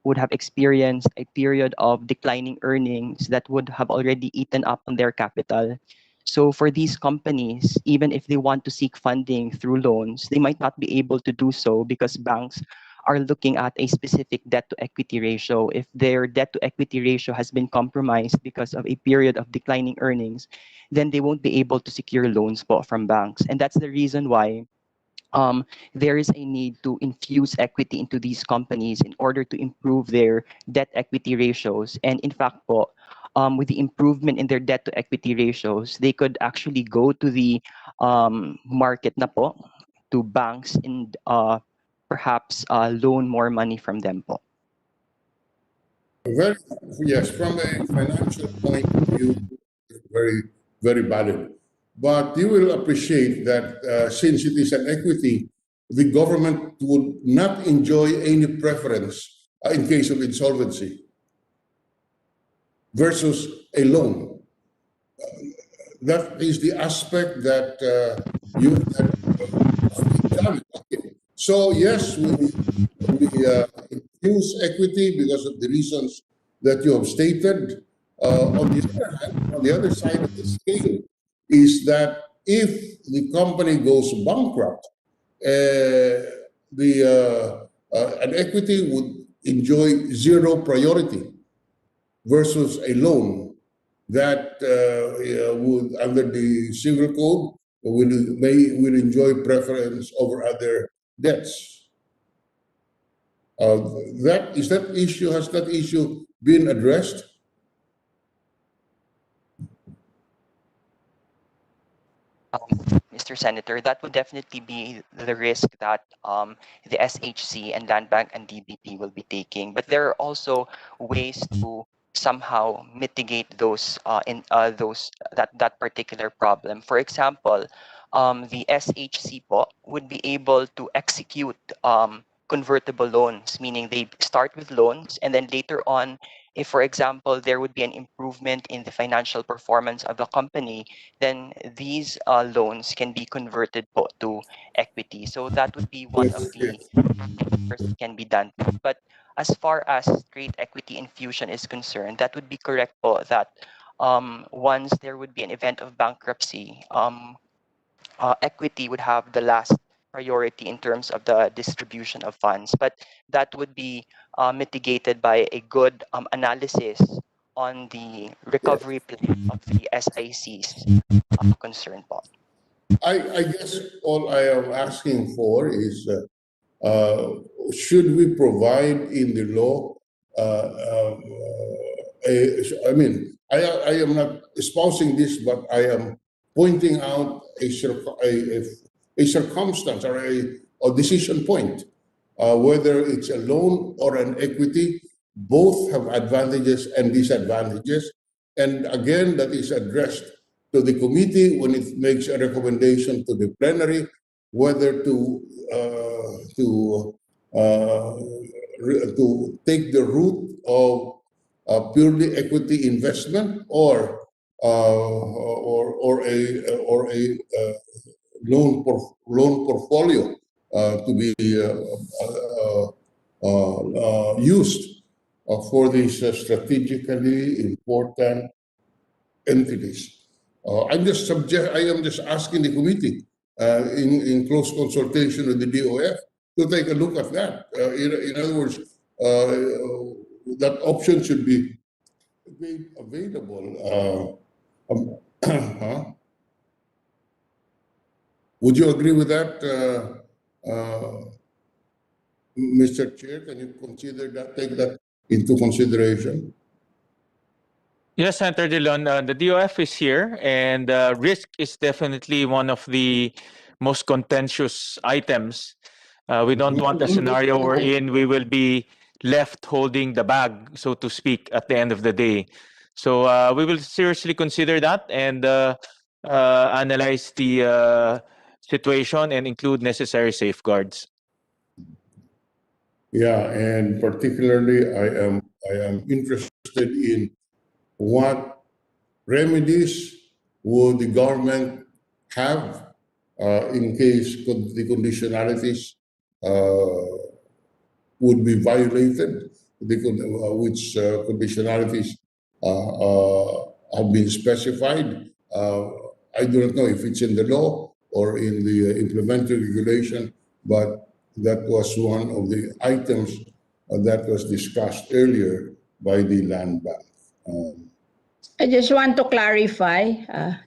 would have experienced a period of declining earnings that would have already eaten up on their capital. So for these companies, even if they want to seek funding through loans, they might not be able to do so because banks are looking at a specific debt to equity ratio. If their debt to equity ratio has been compromised because of a period of declining earnings, then they won't be able to secure loans po from banks. And that's the reason why there is a need to infuse equity into these companies in order to improve their debt equity ratios. And in fact, po, with the improvement in their debt to equity ratios, they could actually go to the market na po, to banks and perhaps loan more money from them po. Very, yes, from a financial point of view, very, very valid. But you will appreciate that since it is an equity, the government would not enjoy any preference in case of insolvency versus a loan. That is the aspect that you examine. Okay. So yes, we infuse equity because of the reasons that you have stated. On the other hand, on the other side of the scale is that if the company goes bankrupt, an equity would enjoy zero priority versus a loan that would, under the civil code, will enjoy preference over other debts. Has that issue been addressed? Mr. Senator, that would definitely be the risk that the SHC and Land Bank and DBP will be taking. But there are also ways to somehow mitigate those that particular problem. For example, the SHC po would be able to execute convertible loans, meaning they start with loans and then later on, if for example there would be an improvement in the financial performance of the company, then these loans can be converted po to equity. So that would be one of the first that can be done. But as far as straight equity infusion is concerned, that would be correct po that once there would be an event of bankruptcy, equity would have the last priority in terms of the distribution of funds. But that would be mitigated by a good analysis on the recovery plan of the SICs concerned po. I guess all I am asking for is should we provide in the law? I am not espousing this, but I am pointing out a circumstance or a decision point, whether it's a loan or an equity. Both have advantages and disadvantages, and again, that is addressed to the committee when it makes a recommendation to the plenary whether to take the route of purely equity investment or a loan portfolio to be used for these strategically important entities. I am just asking the committee in close consultation with the DOF to take a look at that. In other words, that option should be made available. Would you agree with that, Mr. Chair? Can you consider that, take that into consideration? Yes, Senator Dillon, the DOF is here, and risk is definitely one of the most contentious items. We don't want a scenario wherein we will be left holding the bag, so to speak, at the end of the day. So we will seriously consider that and analyze the situation and include necessary safeguards. Yeah, and particularly I am interested in what remedies would the government have in case the conditionalities would be violated, which conditionalities have been specified. I do not know if it's in the law or in the implementing regulation, but that was one of the items that was discussed earlier by the Land Bank. I just want to clarify.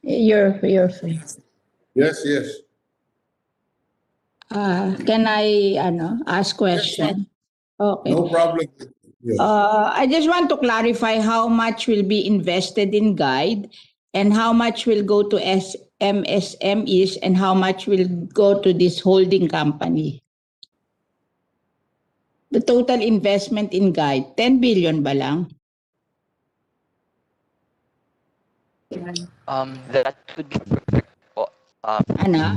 Your Yes, yes. can I ask question? Okay. No problem. Yes. I just want to clarify how much will be invested in guide and how much will go to MSMEs and how much will go to this holding company. The total investment in guide, 10 billion ba lang? That would be perfect po. Ano?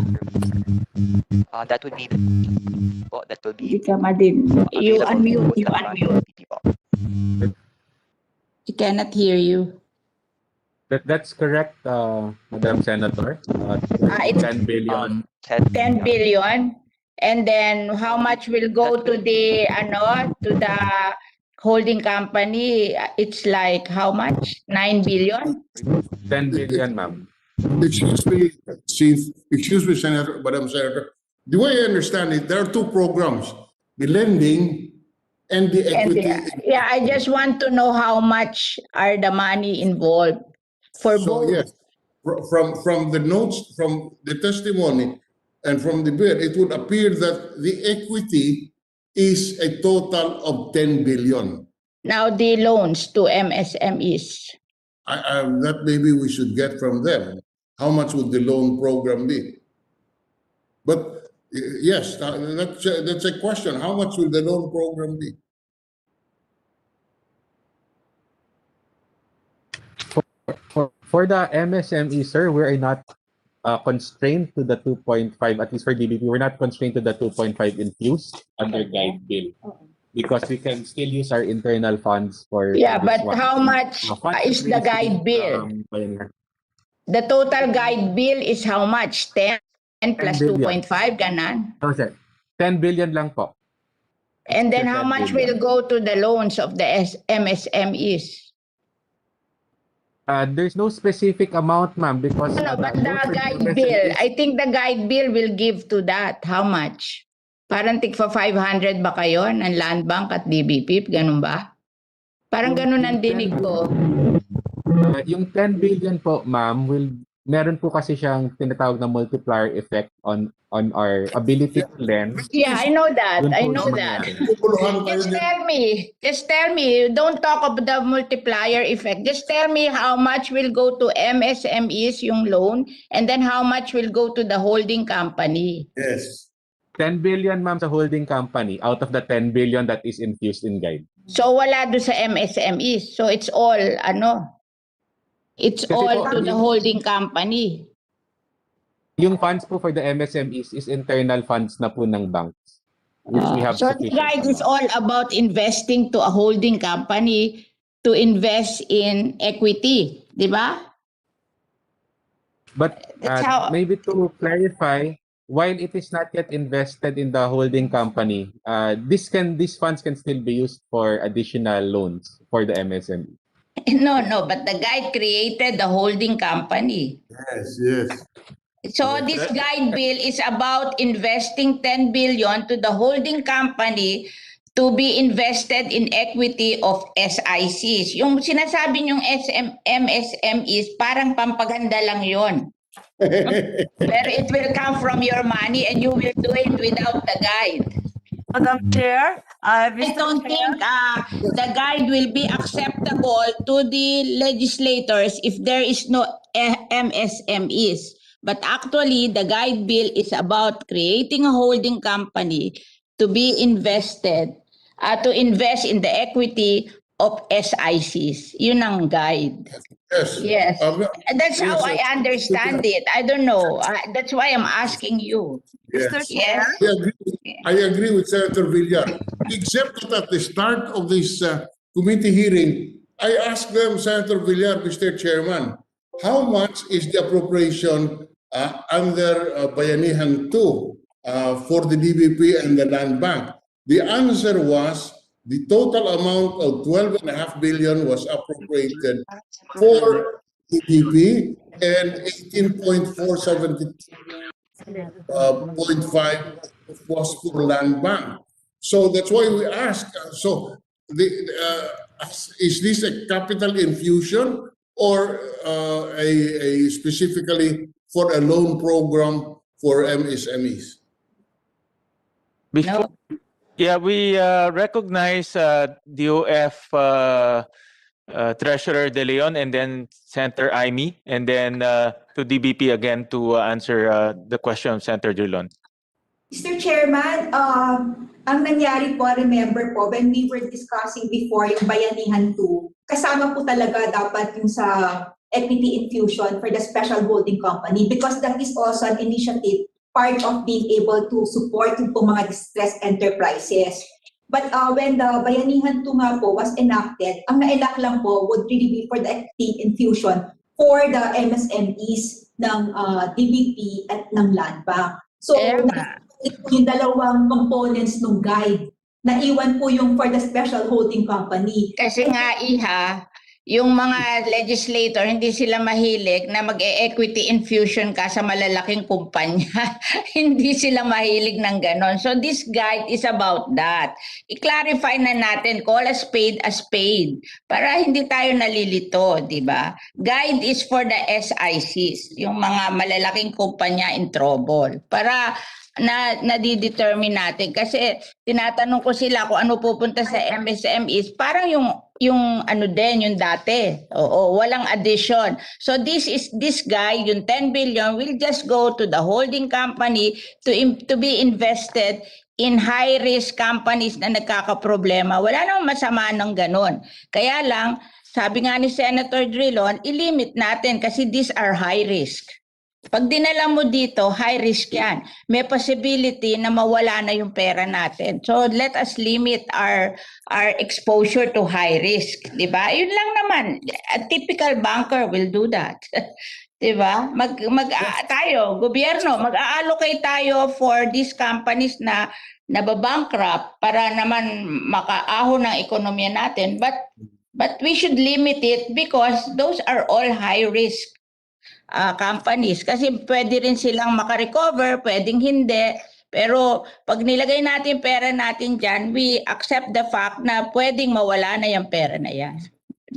That would be po. That will Hindi be ka madin. You available unmute. You po sa unmute. PPP po. I cannot hear you. That's correct, Madam Senator. It's 10 billion. 10 billion. And then how much will go to the holding company? It's like how much? 9 billion? 10 billion, ma'am. Excuse me, Senator, Madam Senator. The way I understand it, there are two programs: the lending and the And equity. yeah, I just want to know how much are the money involved for So both. yes, from the notes, from the testimony, and from the bill, it would appear that the equity is a total of 10 billion. Now the loans to MSMEs. That maybe we should get from them. How much would the loan program be? But yes, that's a question. How much will the loan program be? For the MSME, sir, we are not constrained to the 2.5, at least for DBP, we're not constrained to the 2.5 infused under guide bill because we can still use our internal funds for Yeah, this but one. how much Funds is the raised guide bill? Pioneer. The total guide bill is how much? 10 plus 10 billion. 2.5, ganan? No, sir. 10 billion lang po. And then Sir, how 10 much billion. will go to the loans of the MSMEs? There's no specific amount, ma'am, because No, but the most of guide MSMEs bill, I think the guide bill will give to that. How much? Parang tig for 500 ba kayo ng Land Bank at DBP? Ganun ba? Parang ganun ang dinig ko. Yung 10 billion po, ma'am, meron po kasi siyang tinatawag na multiplier effect on our ability to lend. Yeah, I know that. Yun po I yung know that. mangyayari. Just tell me, don't talk about the multiplier effect. Just tell me how much will go to MSMEs, yung loan, and then how much will go to the holding company. Yes. 10 billion, ma'am, sa holding company out of the 10 billion that is infused in guide. So wala do sa MSMEs. So it's all, it's Kasi all po, to the holding company. Yung funds po for the MSMEs is internal funds na po ng banks, which we have So the sufficient guide is amount. all about investing to a holding company to invest in equity, di ba? But That's how- maybe to clarify, while it is not yet invested in the holding company, these funds can still be used for additional loans for the MSME. No, but the guide created the holding company. Yes. So this guide bill is about investing 10 billion to the holding company to be invested in equity of SICs. Yung sinasabi niyong MSMEs, parang pampaganda lang yon. Pero it will come from your money and you will do it without the guide. Madam Chair, I Mr. don't Chair. think the guide will be acceptable to the legislators if there is no MSMEs. But actually, the guide bill is about creating a holding company to be invested, to invest in the equity of SICs. Yun ang guide. Yes. Yes. And that's how yes, I understand it. I don't know. That's why I'm asking you. Mr. Yes. Chair. I agree with Senator Villar, except that at the start of this committee hearing, I asked them, Senator Villar, Mr. Chairman, how much is the appropriation under Bayanihan 2 for the DBP and the Land Bank? The answer was the total amount of 12.5 billion was appropriated for DBP and 18.472 0.5 was for Land Bank. So that's why we ask. So is this a capital infusion or a specifically for a loan program for MSMEs? Before, yeah, we recognize DOF Treasurer De Leon and then Senator Aimee, and then to DBP again to answer the question of Senator Drilon. Mr. Chairman, ang nangyari po, remember po, when we were discussing before yung Bayanihan 2, kasama po talaga dapat yung sa equity infusion for the special holding company because that is also an initiative part of being able to support yung po mga distressed enterprises. But when the Bayanihan 2 nga po was enacted, ang na-enact lang po would really be for the equity infusion for the MSMEs ng DBP at ng Land Bank. So, yung dalawang components ng guide, naiwan po yung for the special holding company. Kasi nga, Iha, yung mga legislator, hindi sila mahilig na mag-equity infusion ka sa malalaking kumpanya. Hindi sila mahilig ng ganon. So this guide is about that. I-clarify na natin, call a spade para hindi tayo nalilito, di ba? Guide is for the SICs, yung mga malalaking kumpanya in trouble. Para nadidetermine natin. Kasi tinatanong ko sila kung ano pupunta sa MSMEs, parang yung ano din, yung dati. Oo, walang addition. So this guy, yung 10 billion, will just go to the holding company to be invested in high-risk companies na nagkakaproblema. Wala namang masama ng ganon. Kaya lang, sabi nga ni Senator Drilon, ilimit natin kasi these are high risk. Pag dinala mo dito, high risk yan. May possibility na mawala na yung pera natin. So let us limit our exposure to high risk. Diba? Yun lang naman. A typical banker will do that. Diba? Tayo, gobyerno, mag-allocate tayo for these companies na nababankrupt para naman makaahon ng ekonomiya natin. But we should limit it because those are all high risk companies kasi pwede rin silang makarecover, pwedeng hindi. Pero pag nilagay natin pera natin dyan, we accept the fact na pwedeng mawala na yung pera na yan.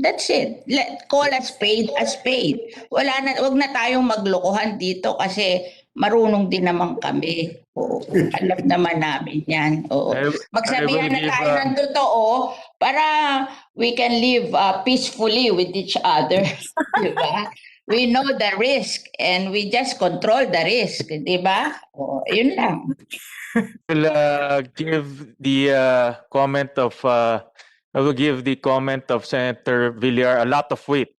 That's it. Call a spade a spade. Wag na tayong maglokohan dito kasi marunong din naman kami. Oo, alam naman namin yan. Oo. Magsabihan na tayo ng totoo para we can live peacefully with each other. Diba? We know the risk and we just control the risk, di ba? Oh, yun lang. Will give the comment of I will give the comment of Senator Villar a lot of weight.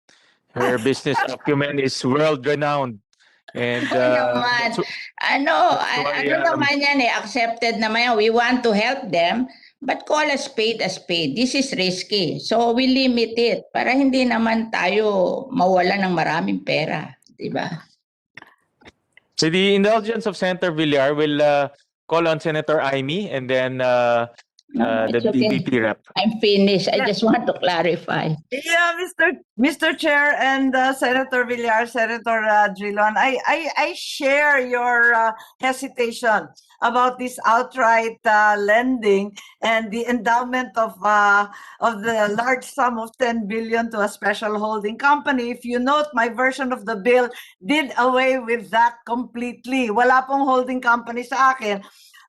Her business acumen is world renowned. And ano naman yan accepted naman yan. We want to help them. But call a spade a spade. This is risky. So we limit it para hindi naman tayo mawala ng maraming pera. Diba? So the indulgence of Senator Villar will call on Senator Aimee and then the DBP rep. I'm finished. I just want to clarify. Yeah, Mr. Chair and Senator Villar, Senator Drilon, I share your hesitation about this outright lending and the endowment of the large sum of 10 billion to a special holding company. If you note, my version of the bill did away with that completely. Wala pong holding company sa akin.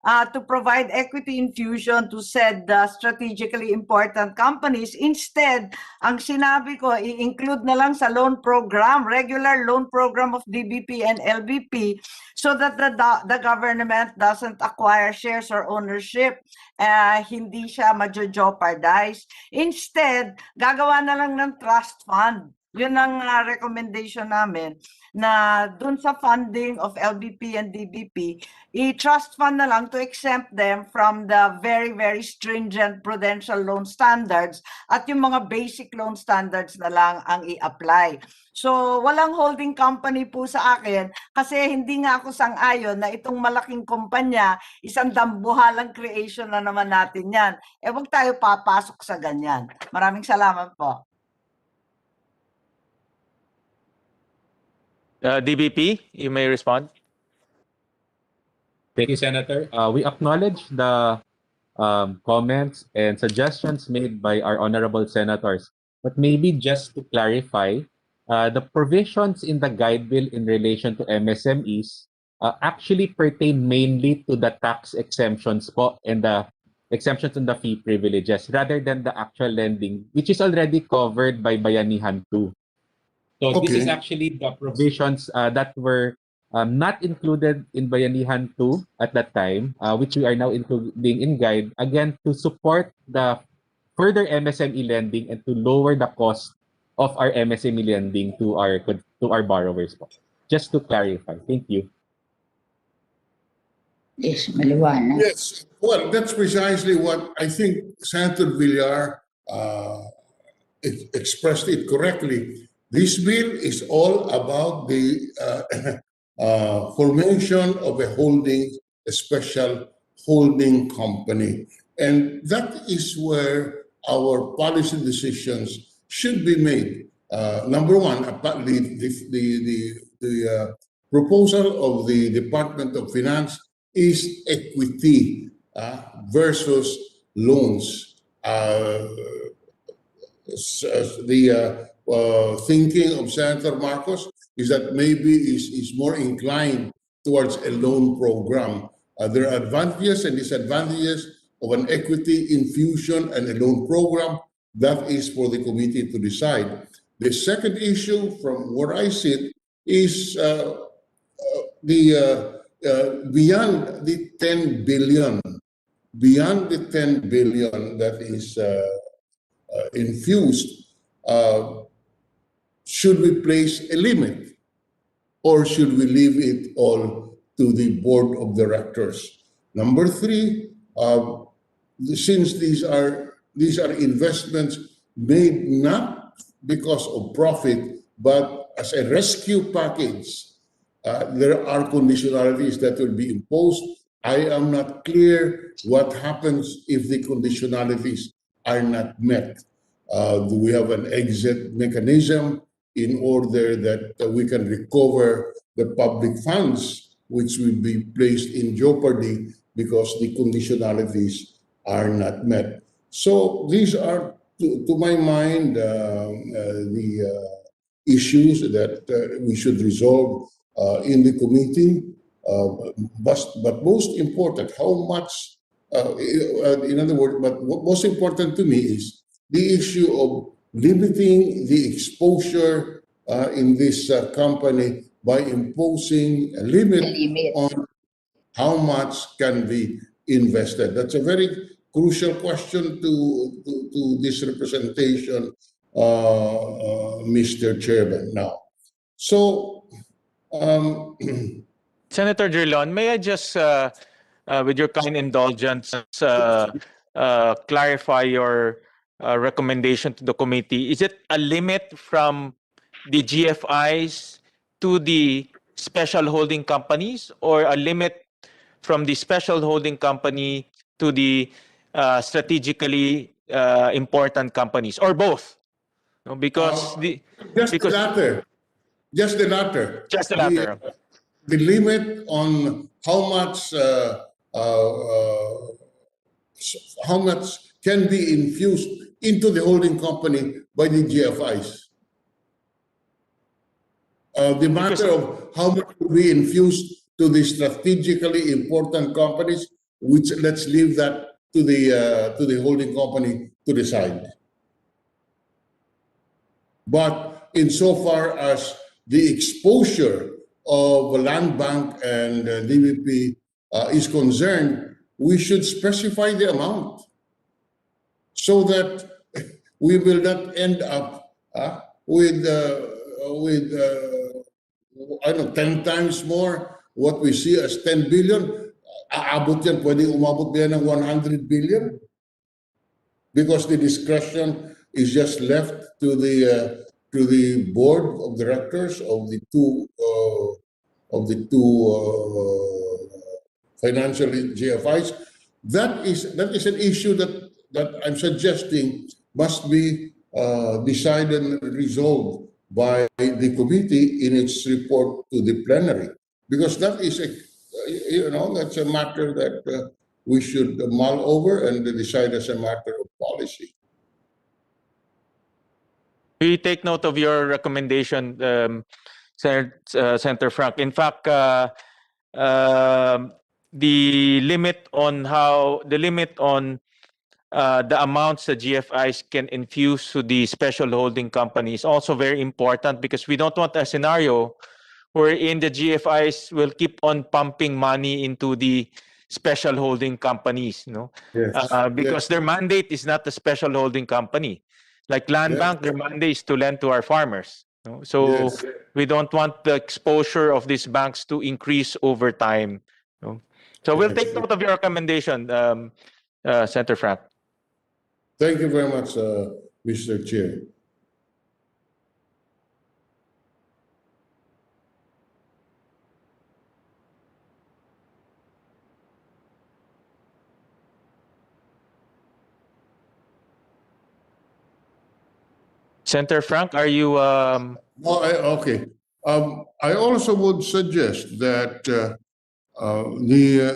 to provide equity infusion to said strategically important companies. Instead, ang sinabi ko, i-include na lang sa loan program, regular loan program of DBP and LBP, so that the government doesn't acquire shares or ownership, hindi siya ma-jeopardize. Instead, gagawa na lang ng trust fund. Yun ang recommendation namin, na dun sa funding of LBP and DBP, i-trust fund na lang to exempt them from the very, very stringent prudential loan standards, at yung mga basic loan standards na lang ang i-apply. So walang holding company po sa akin, kasi hindi nga ako sang-ayon na itong malaking kumpanya, isang dambuhalang creation na naman natin yan. Wag tayo papasok sa ganyan. Maraming salamat po. DBP, you may respond. Thank you, Senator. We acknowledge the comments and suggestions made by our honorable senators. But maybe just to clarify, the provisions in the guide bill in relation to MSMEs actually pertain mainly to the tax exemptions po and the exemptions on the fee privileges rather than the actual lending, which is already covered by Bayanihan 2. So this is Okay. actually the provisions that were not included in Bayanihan 2 at that time, which we are now including in guide, again, to support the further MSME lending and to lower the cost of our MSME lending to our borrowers po. Just to clarify. Thank you. Yes, maliwanag. Yes, well, that's precisely what I think Senator Villar expressed it correctly. This bill is all about the formation of a special holding company. And that is where our policy decisions should be made. Number one, the proposal of the Department of Finance is equity versus loans. The thinking of Senator Marcos is that maybe is more inclined towards a loan program. There are advantages and disadvantages of an equity infusion and a loan program. That is for the committee to decide. The second issue from where I sit is beyond the 10 billion, that is infused, should we place a limit, or should we leave it all to the board of directors? Number three, since these are investments made not because of profit but as a rescue package, there are conditionalities that will be imposed. I am not clear what happens if the conditionalities are not met. Do we have an exit mechanism in order that we can recover the public funds which will be placed in jeopardy because the conditionalities are not met? So these are, to my mind, the issues that we should resolve in the committee. But most important, how much, in other words, but what most important to me is the issue of limiting the exposure in this company by imposing a limit on how much can be invested. That's a very crucial question to this representation, Mr. Chairman. Now, so Senator Drilon, may I just, with your kind indulgence, clarify your recommendation to the committee? Is it a limit from the GFIs to the special holding companies, or a limit from the special holding company to the strategically important companies, or both? No, because just the latter. Just the latter. Just the latter. The limit on how much can be infused into the holding company by the GFIs. The matter of how much will be infused to the strategically important companies, which let's leave that to the holding company to decide. But insofar as the exposure of a land bank and DBP is concerned, we should specify the amount so that we will not end up with I don't know, 10 times more what we see as 10 billion. Aabot yan, pwedeng umabot yan ng 100 billion because the discretion is just left to the board of directors of the two financial GFIs. That is an issue that I'm suggesting must be decided and resolved by the committee in its report to the plenary, because that is that's a matter that we should mull over and decide as a matter of policy. We take note of your recommendation, Senator Frank. In fact, the limit on the amounts the GFIs can infuse to the special holding company is also very important, because we don't want a scenario wherein the GFIs will keep on pumping money into the special holding companies, because their mandate is not the special holding company. Like Land Bank, their mandate is to lend to our farmers. So we don't want the exposure of these banks to increase over time. So we'll take note of your recommendation, Senator Frank. Thank you very much, Mr. Chair. Senator Frank, are you? Okay. I also would suggest that the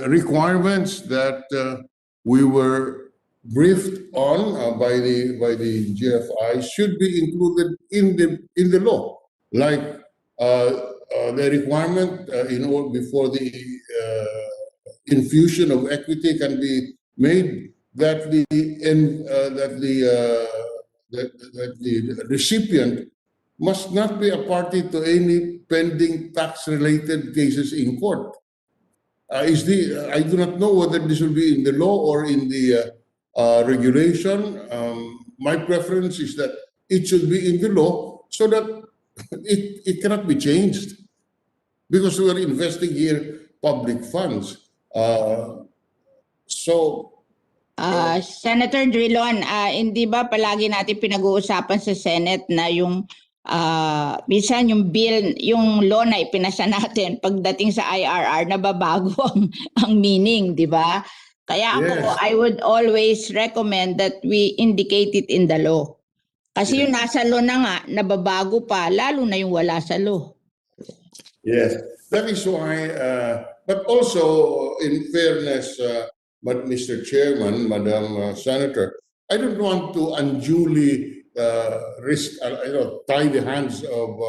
requirements that we were briefed on by the GFI should be included in the law, like the requirement before the infusion of equity can be made that the recipient must not be a party to any pending tax-related cases in court. I do not know whether this will be in the law or in the regulation. My preference is that it should be in the law so that it cannot be changed, because we are investing here public funds. Senator Drilon, hindi ba palagi natin pinag-uusapan sa Senate na yung minsan yung bill, yung law na ipinasa natin, pagdating sa IRR, nababago ang meaning, di ba? Kaya ako, I would always recommend that we indicate it in the law. Kasi yung nasa law na nga, nababago pa, lalo na yung wala sa law. Yes, that is why, but also in fairness, Mr. Chairman, Madam Senator, I don't want to unduly tie the hands of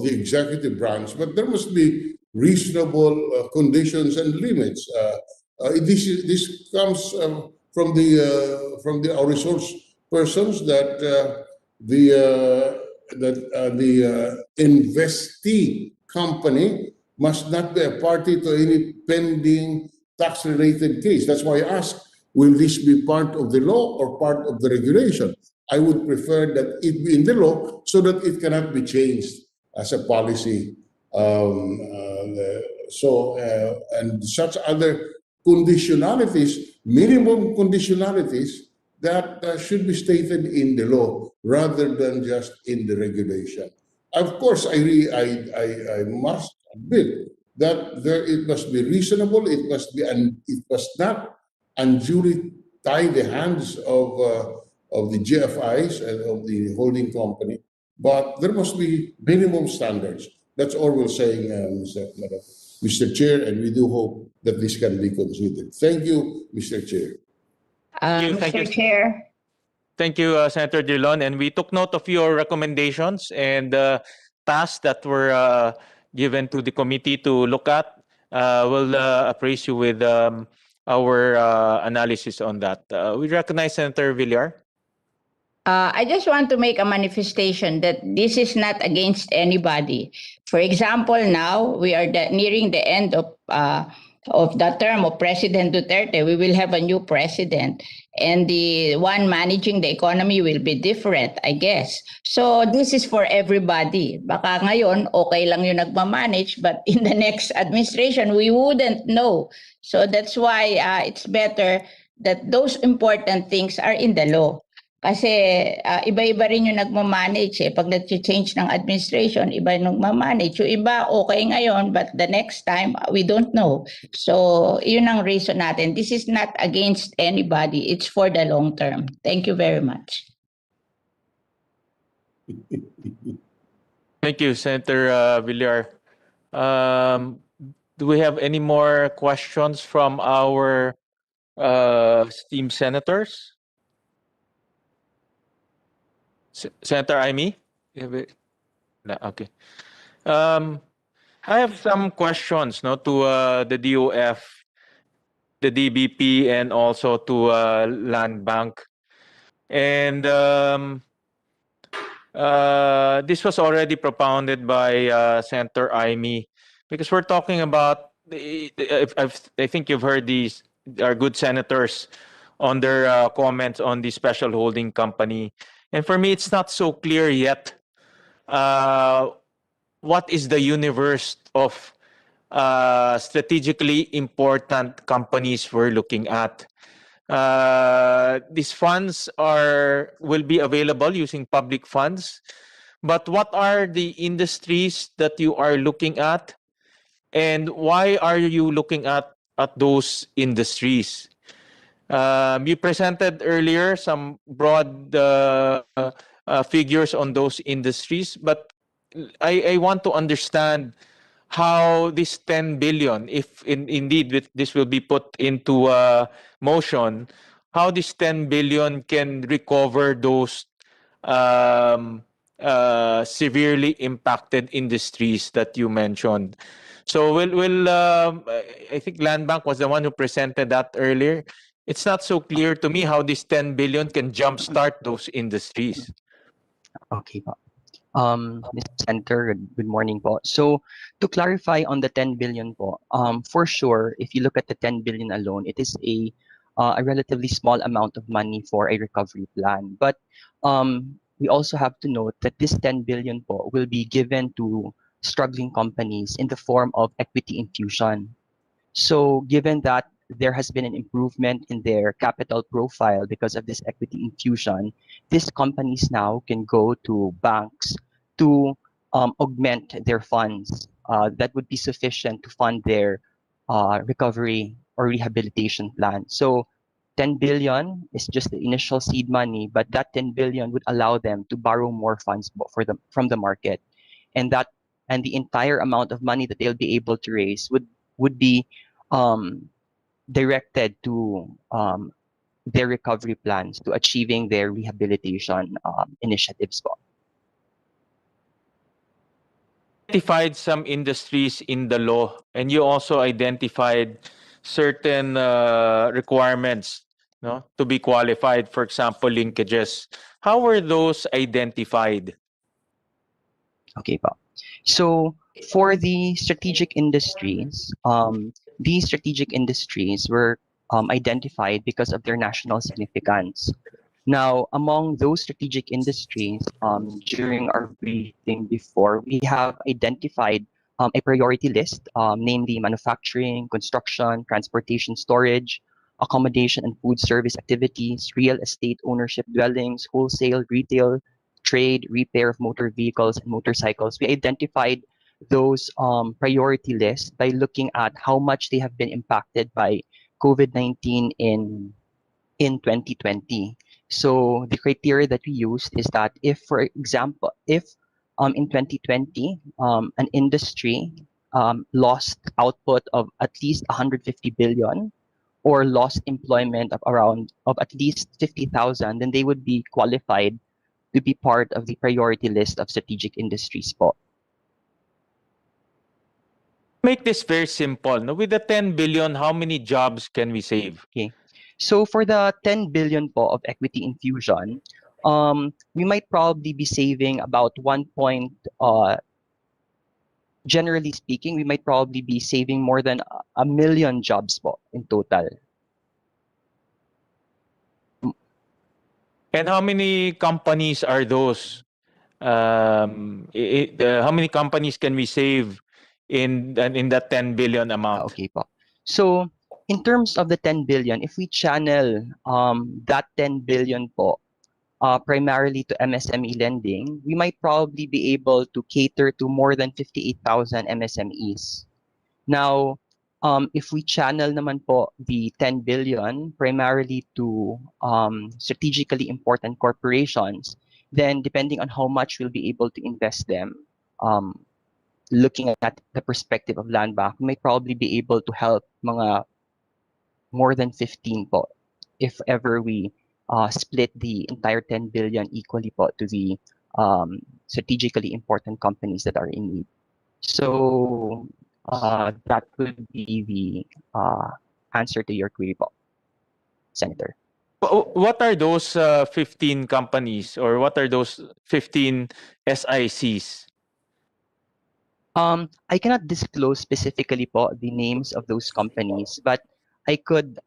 the executive branch, but there must be reasonable conditions and limits. This comes from our resource persons that the investee company must not be a party to any pending tax-related case. That's why I ask, will this be part of the law or part of the regulation? I would prefer that it be in the law so that it cannot be changed as a policy. And such other conditionalities, minimum conditionalities, that should be stated in the law rather than just in the regulation. Of course, I must admit that it must be reasonable. It must not unduly tie the hands of the GFIs and of the holding company. But there must be minimum standards. That's all we're saying, Mr. Chair, and we do hope that this can be considered. Thank you, Mr. Chair. Thank you. Chair. Thank you, Senator Drilon. And we took note of your recommendations and tasks that were given to the committee to look at. We'll appraise you with our analysis on that. We recognize Senator Villar. I just want to make a manifestation that this is not against anybody. For example, now we are nearing the end of the term of President Duterte. We will have a new president, and the one managing the economy will be different, I guess. So this is for everybody. Baka ngayon, okay lang yung nagmamanage, but in the next administration, we wouldn't know. So that's why it's better that those important things are in the law. Kasi iba-iba rin yung nagmamanage eh. Pag nag-change ng administration, iba yung nagmamanage. Yung iba okay ngayon, but the next time, we don't know. So, yun ang reason natin. This is not against anybody. It's for the long term. Thank you very much. Thank you, Senator Villar. Do we have any more questions from our esteemed senators? Senator Aimee? No, okay. I have some questions to the DOF, the DBP, and also to Land Bank. And this was already propounded by Senator Aimee, because we're talking about, I think you've heard these, our good senators on their comments on the special holding company. And for me, it's not so clear yet what is the universe of strategically important companies we're looking at. These funds will be available using public funds, but what are the industries that you are looking at, and why are you looking at those industries? You presented earlier some broad figures on those industries, but I want to understand how this 10 billion, if indeed this will be put into motion, how this 10 billion can recover those severely impacted industries that you mentioned. So I think Land Bank was the one who presented that earlier. It's not so clear to me how this 10 billion can jumpstart those industries. Okay po. Mr. Senator, good morning po. So to clarify on the 10 billion po, for sure, if you look at the 10 billion alone, it is a relatively small amount of money for a recovery plan. But we also have to note that this 10 billion po will be given to struggling companies in the form of equity infusion. So given that there has been an improvement in their capital profile because of this equity infusion, these companies now can go to banks to augment their funds that would be sufficient to fund their recovery or rehabilitation plan. So 10 billion is just the initial seed money, but that 10 billion would allow them to borrow more funds from the market. And the entire amount of money that they'll be able to raise would be directed to their recovery plans, to achieving their rehabilitation initiatives po. Identified some industries in the law, and you also identified certain requirements to be qualified, for example, linkages. How were those identified? Okay po. So for the strategic industries, these strategic industries were identified because of their national significance. Now, among those strategic industries, during our briefing before, we have identified a priority list, namely manufacturing, construction, transportation, storage, accommodation and food service activities, real estate ownership, dwellings, wholesale, retail, trade, repair of motor vehicles and motorcycles. We identified those priority lists by looking at how much they have been impacted by COVID-19 in 2020. So the criteria that we used is that if, for example, if in 2020 an industry lost output of at least 150 billion or lost employment of at least 50,000, then they would be qualified to be part of the priority list of strategic industries po. Make this very simple. No? With the 10 billion, how many jobs can we save? Okay. So for the 10 billion po of equity infusion, we might probably be saving about generally speaking, we might probably be saving more than a million jobs po in total. And how many companies are those? How many companies can we save in that 10 billion amount? Okay po. So in terms of the 10 billion, if we channel that 10 billion po primarily to MSME lending, we might probably be able to cater to more than 58,000 MSMEs. Now, if we channel naman po the 10 billion primarily to strategically important corporations, then depending on how much we'll be able to invest them, looking at the perspective of land bank, we may probably be able to help mga more than 15 po if ever we split the entire 10 billion equally po to the strategically important companies that are in need. So that would be the answer to your query po, Senator. What are those 15 companies, or what are those 15 SICs? I cannot disclose specifically po the names of those companies, but I could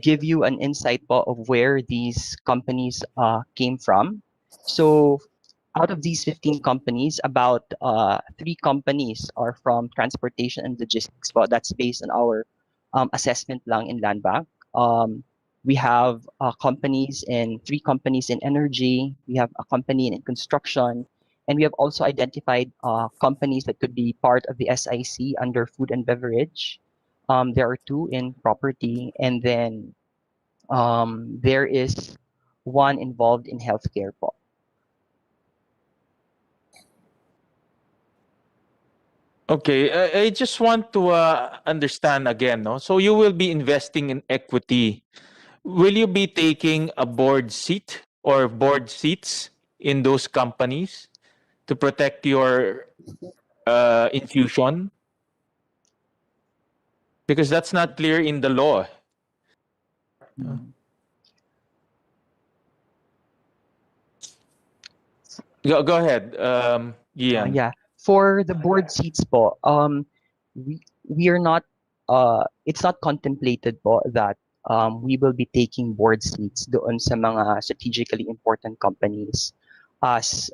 give you an insight po of where these companies came from. So out of these 15 companies, about 3 companies are from transportation and logistics po. That's based on our assessment lang in Land Bank. We have 3 companies in energy. We have a company in construction. And we have also identified companies that could be part of the SIC under food and beverage. There are 2 in property, and then there is 1 involved in healthcare po. Okay, I just want to understand again. No? So you will be investing in equity. Will you be taking a board seat or board seats in those companies to protect your infusion? Because that's not clear in the law. Go ahead, Gian. Yeah, for the board seats po, we are not. It's not contemplated po that we will be taking board seats doon sa mga strategically important companies, as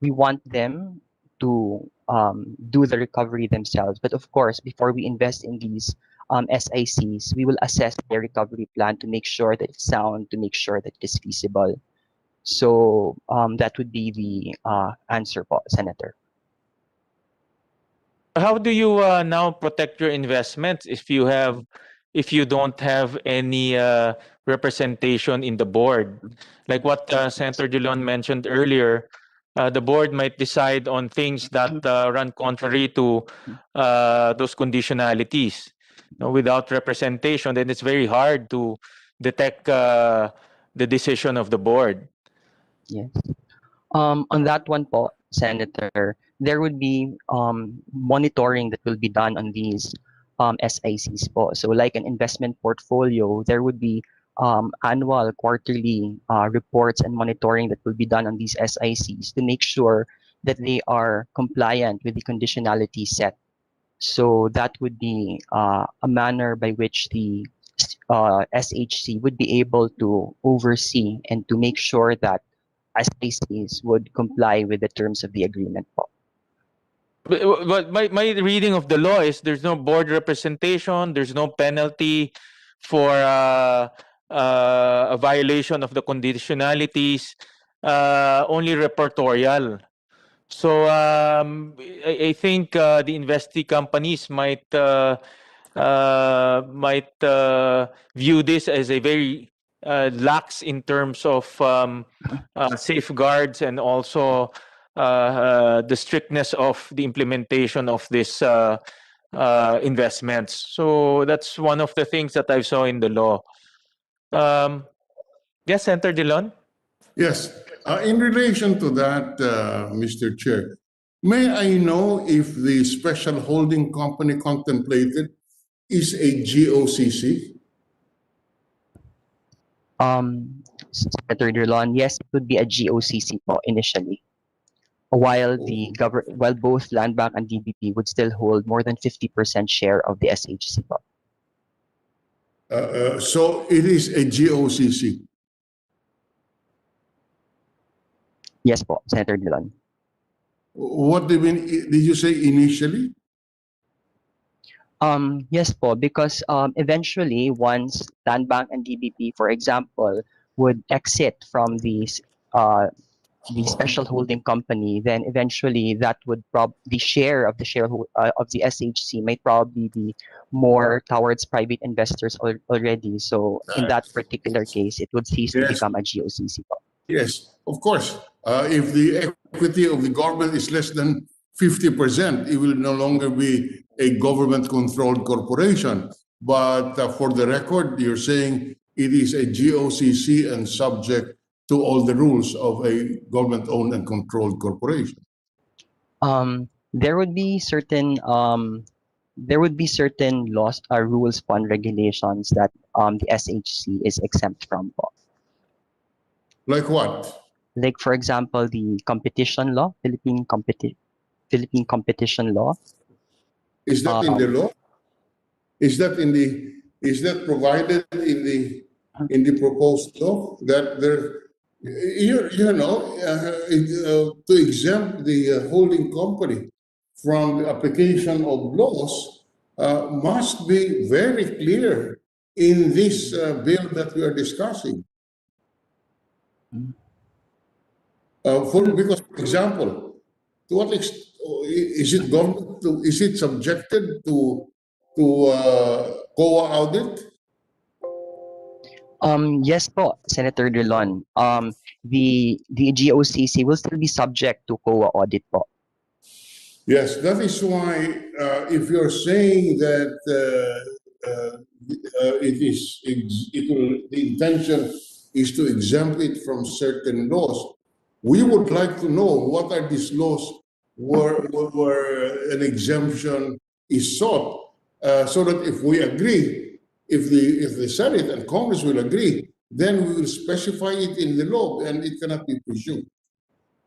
we want them to do the recovery themselves. But of course, before we invest in these SICs, we will assess their recovery plan to make sure that it's sound, to make sure that it is feasible. So that would be the answer po, Senator. How do you now protect your investments if you don't have any representation in the board? Like what Senator De Leon mentioned earlier, the board might decide on things that run contrary to those conditionalities. Without representation, then it's very hard to detect the decision of the board. Yes. On that one po, Senator, there would be monitoring that will be done on these SICs po. So like an investment portfolio, there would be annual, quarterly reports and monitoring that will be done on these SICs to make sure that they are compliant with the conditionality set. So that would be a manner by which the SHC would be able to oversee and to make sure that SICs would comply with the terms of the agreement po. But my reading of the law is there's no board representation, there's no penalty for a violation of the conditionalities, only repertorial. So I think the investee companies might view this as a very lax in terms of safeguards and also the strictness of the implementation of this investments. So that's one of the things that I saw in the law. Yes, Senator Dillon? Yes. In relation to that, Mr. Chair, May I know if the special holding company contemplated is a GOCC? Senator Drilon, yes, it would be a GOCC po initially, while while both Land Bank and DBP would still hold more than 50% share of the SHC po. So it is a GOCC. Yes po, Senator Drilon. What do you mean? Did you say initially? Yes po, because eventually once Land Bank and DBP, for example, would exit from the special holding company, then eventually that would the share of the SHC might probably be more towards private investors already. So in that particular case, it would cease to Yes. become a GOCC po. Yes, of course. If the equity of the government is less than 50%, it will no longer be a government-controlled corporation. But for the record, you're saying it is a GOCC and subject to all the rules of a government-owned and controlled corporation. There would be certain laws, rules, and regulations that the SHC is exempt from po. Like what? Like for example, the competition law, Philippine competition law. Is that in the law? Is that provided in the proposed law that there, to exempt the holding company from the application of laws must be very clear in this bill that we are discussing. Because, for example, to what extent is it subjected to COA audit? Yes po, Senator Drilon. The GOCC will still be subject to COA audit po. Yes, that is why if you're saying that the intention is to exempt it from certain laws, we would like to know what are these laws where an exemption is sought, so that if we agree, if the Senate and Congress will agree, then we will specify it in the law, and it cannot be presumed.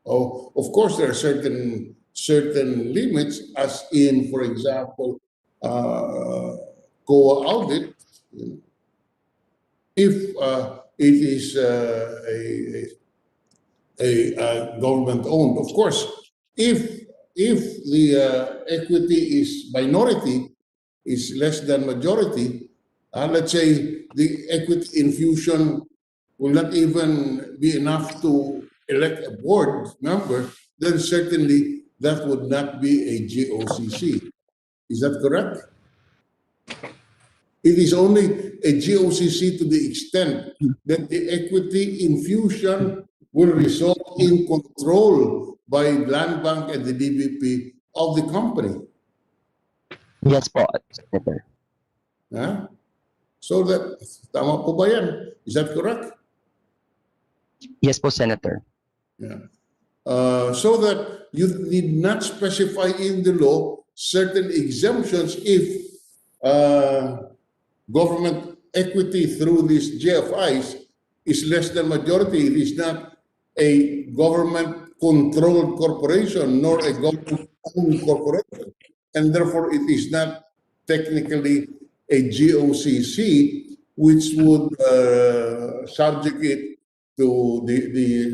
Oh, of course, there are certain limits, as in, for example, COA audit. If it is a government-owned, of course, if the equity is minority, is less than majority, let's say the equity infusion will not even be enough to elect a board member, then certainly that would not be a GOCC. Is that correct? It is only a GOCC to the extent that the equity infusion will result in control by Land Bank and the DBP of the company. Yes po, Senator. So that, tama po ba yan? Is that correct? Yes po, Senator. Yeah. So that you need not specify in the law certain exemptions if government equity through these GFIs is less than majority. It is not a government-controlled corporation nor a government-owned corporation, and therefore it is not technically a GOCC, which would subject it to the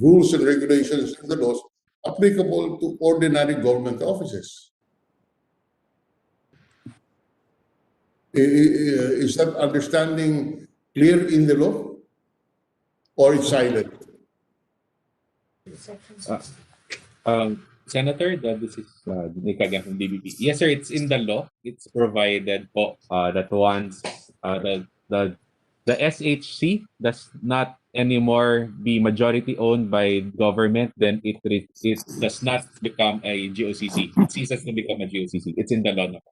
rules and regulations and the laws applicable to ordinary government offices. Is that understanding clear in the law, or it's silent? Senator, this is Nick again from DBP. Yes, sir, it's in the law. It's provided po that once the SHC does not anymore be majority owned by government, then it does not become a GOCC. It ceases to become a GOCC. It's in the law now.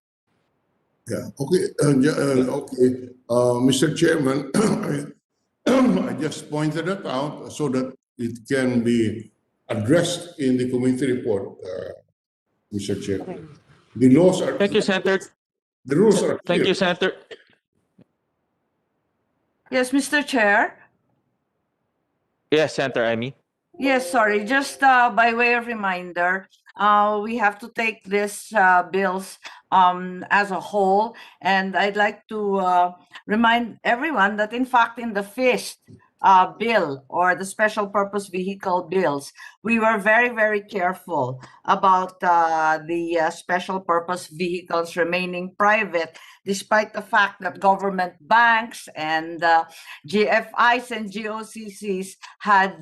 Yeah. Okay. Okay. Mr. Chairman, I just pointed it out so that it can be addressed in the committee report, Mr. Chair. The laws are Thank you, Senator. the rules are Thank clear. you, Senator. Yes, Mr. Chair. Yes, Senator Amy. Yes, sorry. Just by way of reminder, we have to take this bills as a whole, and I'd like to remind everyone that in fact in the FIST bill or the special purpose vehicle bills, we were very, very careful about the special purpose vehicles remaining private, despite the fact that government banks and GFIs and GOCCs had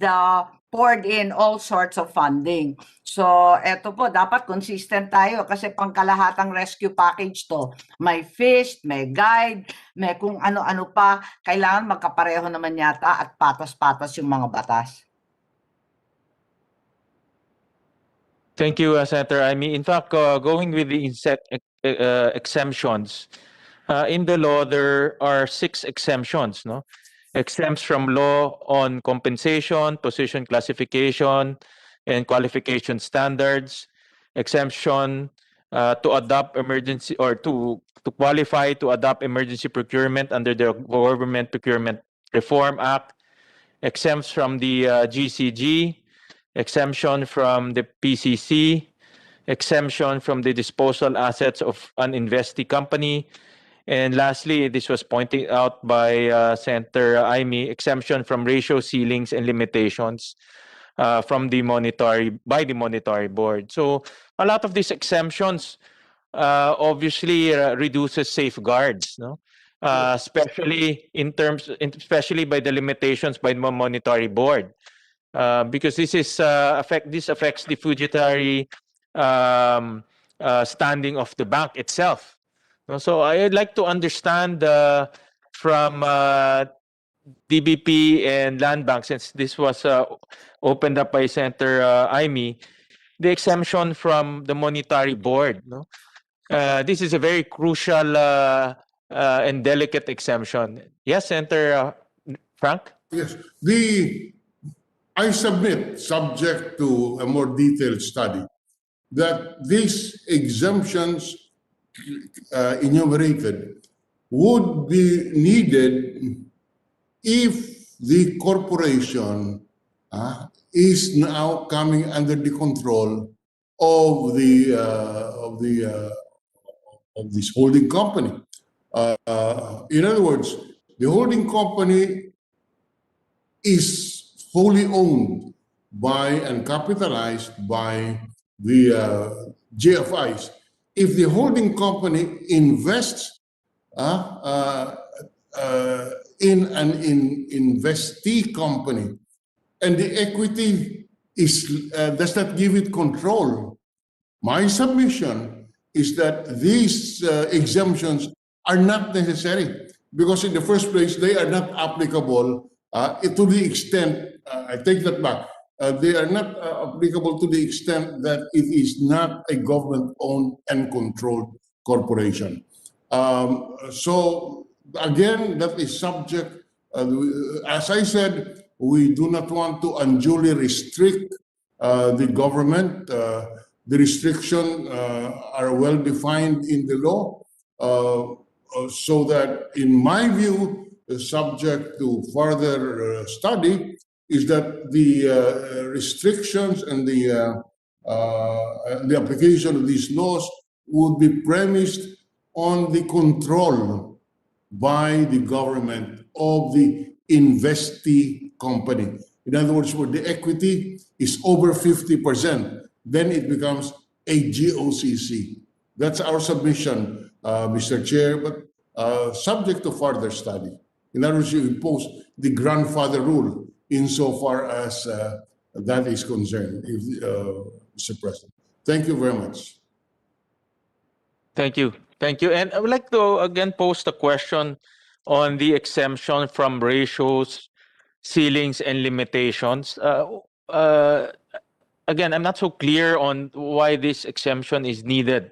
poured in all sorts of funding. So, eto po, dapat consistent tayo kasi pangkalahatang rescue package to. May FIST, may guide, may kung ano-ano pa. Kailangan magkapareho naman yata at patas-patas yung mga batas. Thank you, Senator Amy. In fact, going with the exemptions, in the law, there are 6 exemptions, no? Exempts from law on compensation, position classification, and qualification standards. Exemption to adopt emergency or to qualify to adopt emergency procurement under the Government Procurement Reform Act. Exempts from the GCG. Exemption from the PCC. Exemption from the disposal assets of an investee company. And lastly, this was pointed out by Senator Amy, exemption from ratio ceilings and limitations by the monetary board. So a lot of these exemptions obviously reduces safeguards, no? Especially especially by the limitations by the monetary board, because this affects the fiduciary standing of the bank itself. So I'd like to understand from DBP and Land Bank, since this was opened up by Senator Amy, the exemption from the monetary board. No? This is a very crucial and delicate exemption. Yes, Senator Frank? Yes. I submit, subject to a more detailed study, that these exemptions enumerated would be needed if the corporation is now coming under the control of this holding company. In other words, the holding company is wholly owned by and capitalized by the GFIs. If the holding company invests in an investee company and the equity does not give it control, my submission is that these exemptions are not necessary, because in the first place they are not applicable to the extent, I take that back, they are not applicable to the extent that it is not a government-owned and controlled corporation. So again, that is subject, as I said, we do not want to unduly restrict the government. The restrictions are well defined in the law, so that in my view, subject to further study, is that the restrictions and the application of these laws would be premised on the control by the government of the investee company. In other words, where the equity is over 50%, then it becomes a GOCC. That's our submission, Mr. Chair, but subject to further study. In other words, you impose the grandfather rule insofar as that is concerned, Mr. President. Thank you very much. Thank you. Thank you. And I would like to again post a question on the exemption from ratios, ceilings, and limitations. Again, I'm not so clear on why this exemption is needed,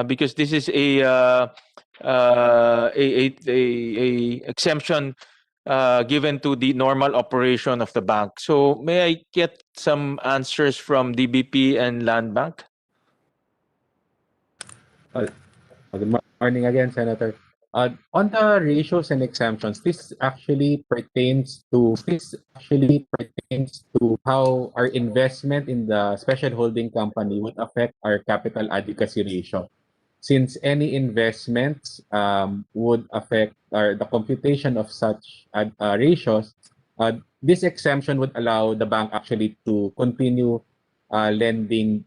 because this is a exemption given to the normal operation of the bank. So may I get some answers from DBP and Land Bank? Good morning again, Senator. On the ratios and exemptions, this actually pertains to how our investment in the special holding company would affect our capital adequacy ratio. Since any investments would affect the computation of such ratios, this exemption would allow the bank actually to continue lending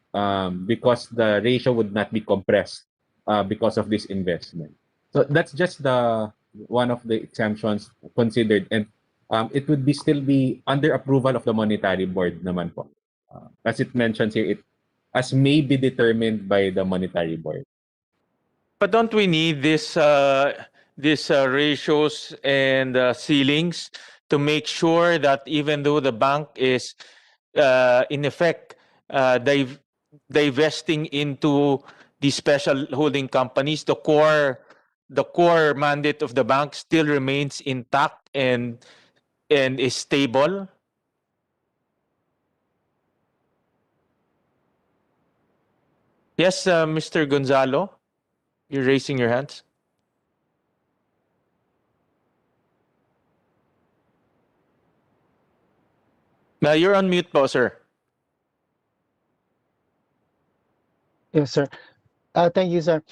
because the ratio would not be compressed because of this investment. So that's just one of the exemptions considered, and it would still be under approval of the monetary board naman po. As it mentions here, as may be determined by the monetary board. But don't we need this these ratios and ceilings to make sure that even though the bank is in effect divesting into the special holding companies, the core mandate of the bank still remains intact and is stable? Yes, Mr. Gonzalo, you're raising your hands. You're on mute po, sir. Yes, sir. Thank you, sir.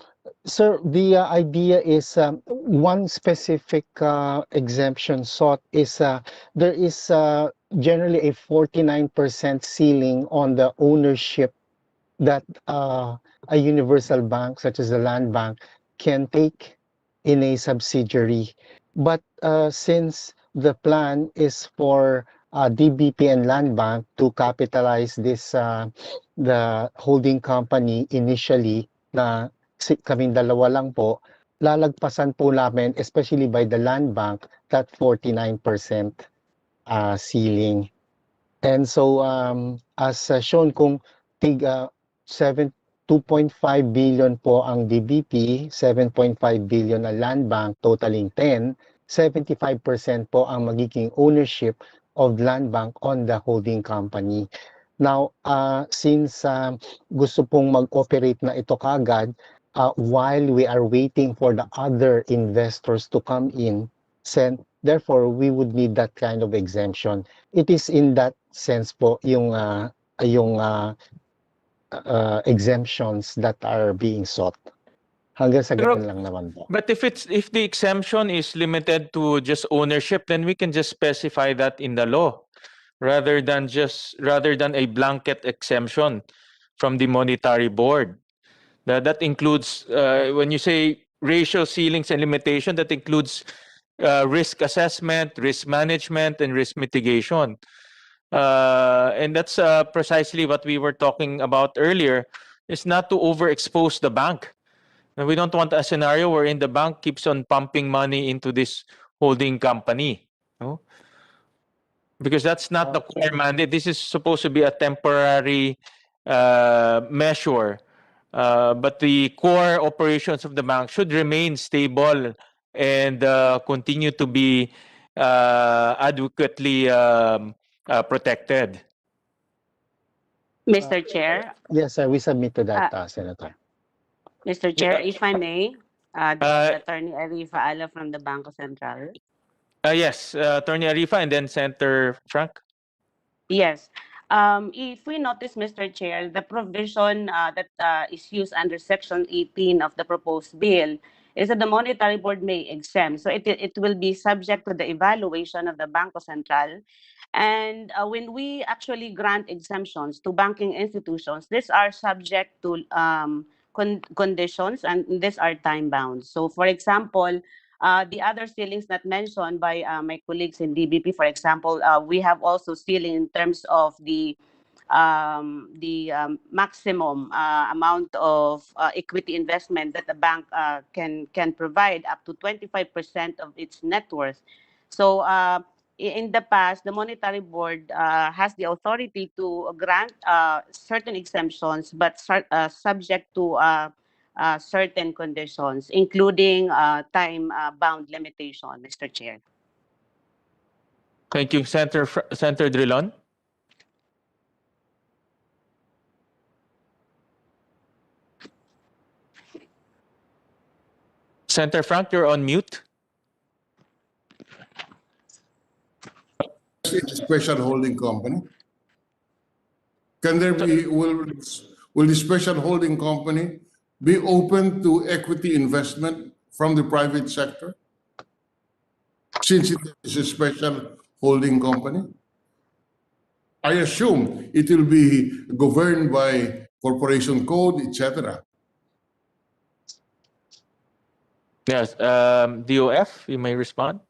Sir, the idea is one specific exemption sought is there is generally a 49% ceiling on the ownership that a universal bank, such as the Land Bank, can take in a subsidiary. But since the plan is for DBP and Land Bank to capitalize this the holding company initially na kaming dalawa lang po, lalagpasan po namin, especially by the Land Bank, that 49% ceiling. And so as shown, kung tig 2.5 billion po ang DBP, 7.5 billion ang Land Bank, totaling 10, 75% po ang magiging ownership of Land Bank on the holding company. Now, since gusto pong mag-operate na ito kagad, while we are waiting for the other investors to come in, therefore, we would need that kind of exemption. It is in that sense po yung exemptions that are being sought. Hanggang sa ganun lang naman po. But if the exemption is limited to just ownership, then we can just specify that in the law rather than a blanket exemption from the monetary board. That includes when you say ratio ceilings and limitation, that includes risk assessment, risk management, and risk mitigation. And that's precisely what we were talking about earlier, is not to overexpose the bank. And we don't want a scenario wherein the bank keeps on pumping money into this holding company. No? Because that's not the core mandate. This is supposed to be a temporary measure. But the core operations of the bank should remain stable and continue to be adequately protected. Mr. Chair, Yes, sir, we submit to that, Senator. Mr. Chair, if I may, this is Attorney Arifa Ala from the Bangko Sentral. Yes, Attorney Arifa and then Senator Frank. Yes. If we notice, Mr. Chair, the provision that is used under Section 18 of the proposed bill is that the Monetary Board may exempt. So it will be subject to the evaluation of the Bangko Sentral. And when we actually grant exemptions to banking institutions, these are subject to conditions, and these are time-bound. So, for example, the other ceilings not mentioned by my colleagues in DBP, for example, we have also ceiling in terms of the maximum amount of equity investment that the bank can provide, up to 25% of its net worth. So in the past, the Monetary Board has the authority to grant certain exemptions, but subject to certain conditions, including time-bound limitation, Mr. Chair. Thank you, Senator Drilon. Senator Frank, you're on mute. It's a special holding company. Can there be, will the special holding company be open to equity investment from the private sector? Since it is a special holding company? I assume it will be governed by corporation code, etc. Yes, DOF, you may respond.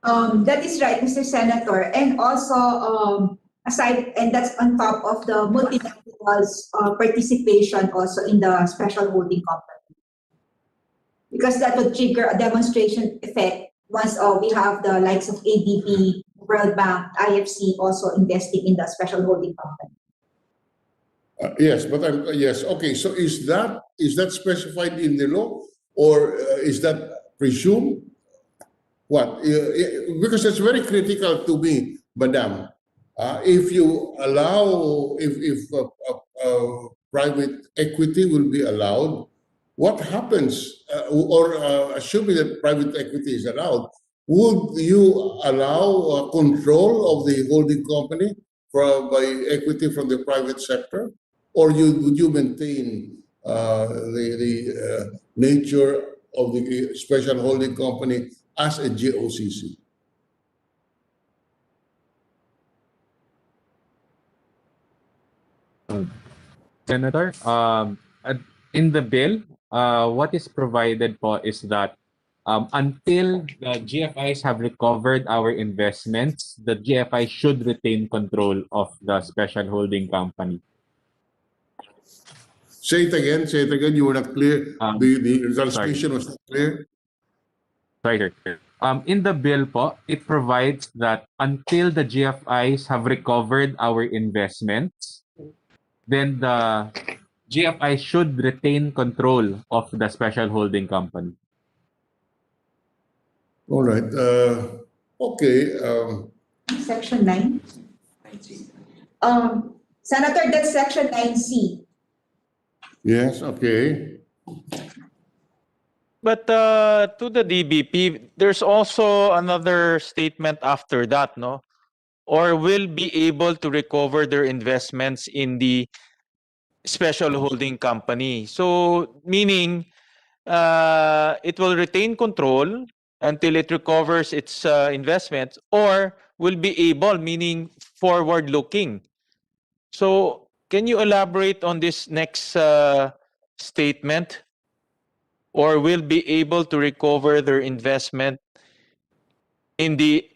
That is right, Mr. Senator. And also, aside, and that's on top of the multinationals participation also in the special holding company. Because that would trigger a demonstration effect once we have the likes of ADB, World Bank, IFC also investing in the special holding company. Yes, but yes. Okay, so is that specified in the law, or is that presumed? What? Because it's very critical to me, Madam. If you allow, if private equity will be allowed, what happens? Or assuming that private equity is allowed, would you allow control of the holding company by equity from the private sector, or would you maintain the nature of the special holding company as a GOCC? Senator, in the bill, what is provided po is that until the GFIs have recovered our investments, the GFI should retain control of the special holding company. Say it again. Say it again. You were not clear. The transmission was not clear. Sorry, sir. In the bill po, it provides that until the GFIs have recovered our investments, then the GFI should retain control of the special holding company. All right. Okay. Section 9. Senator, that's Section 9C. Yes, okay. But to the DBP, there's also another statement after that, no? Or will be able to recover their investments in the special holding company. So, meaning it will retain control until it recovers its investments, or will be able, meaning forward-looking. So, can you elaborate on this next statement? Or will be able to recover their investment in the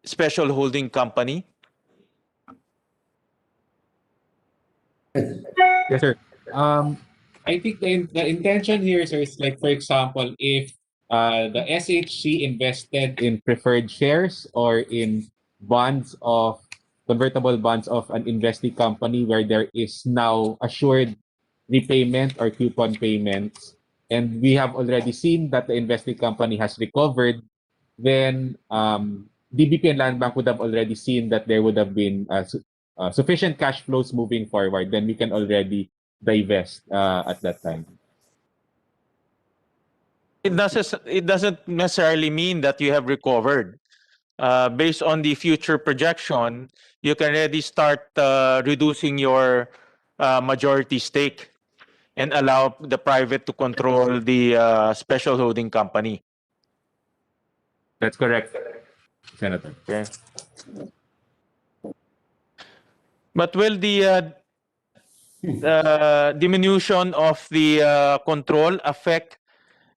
special holding company? Yes, sir. I think the intention here, sir, is like, for example, if the SHC invested in preferred shares or in bonds of convertible bonds of an investing company where there is now assured repayment or coupon payments, and we have already seen that the investing company has recovered, then DBP and Land Bank would have already seen that there would have been sufficient cash flows moving forward. Then we can already divest at that time. It doesn't necessarily mean that you have recovered. Based on the future projection, you can already start reducing your majority stake and allow the private to control the special holding company. That's correct, Senator. Okay. But will the diminution of the control affect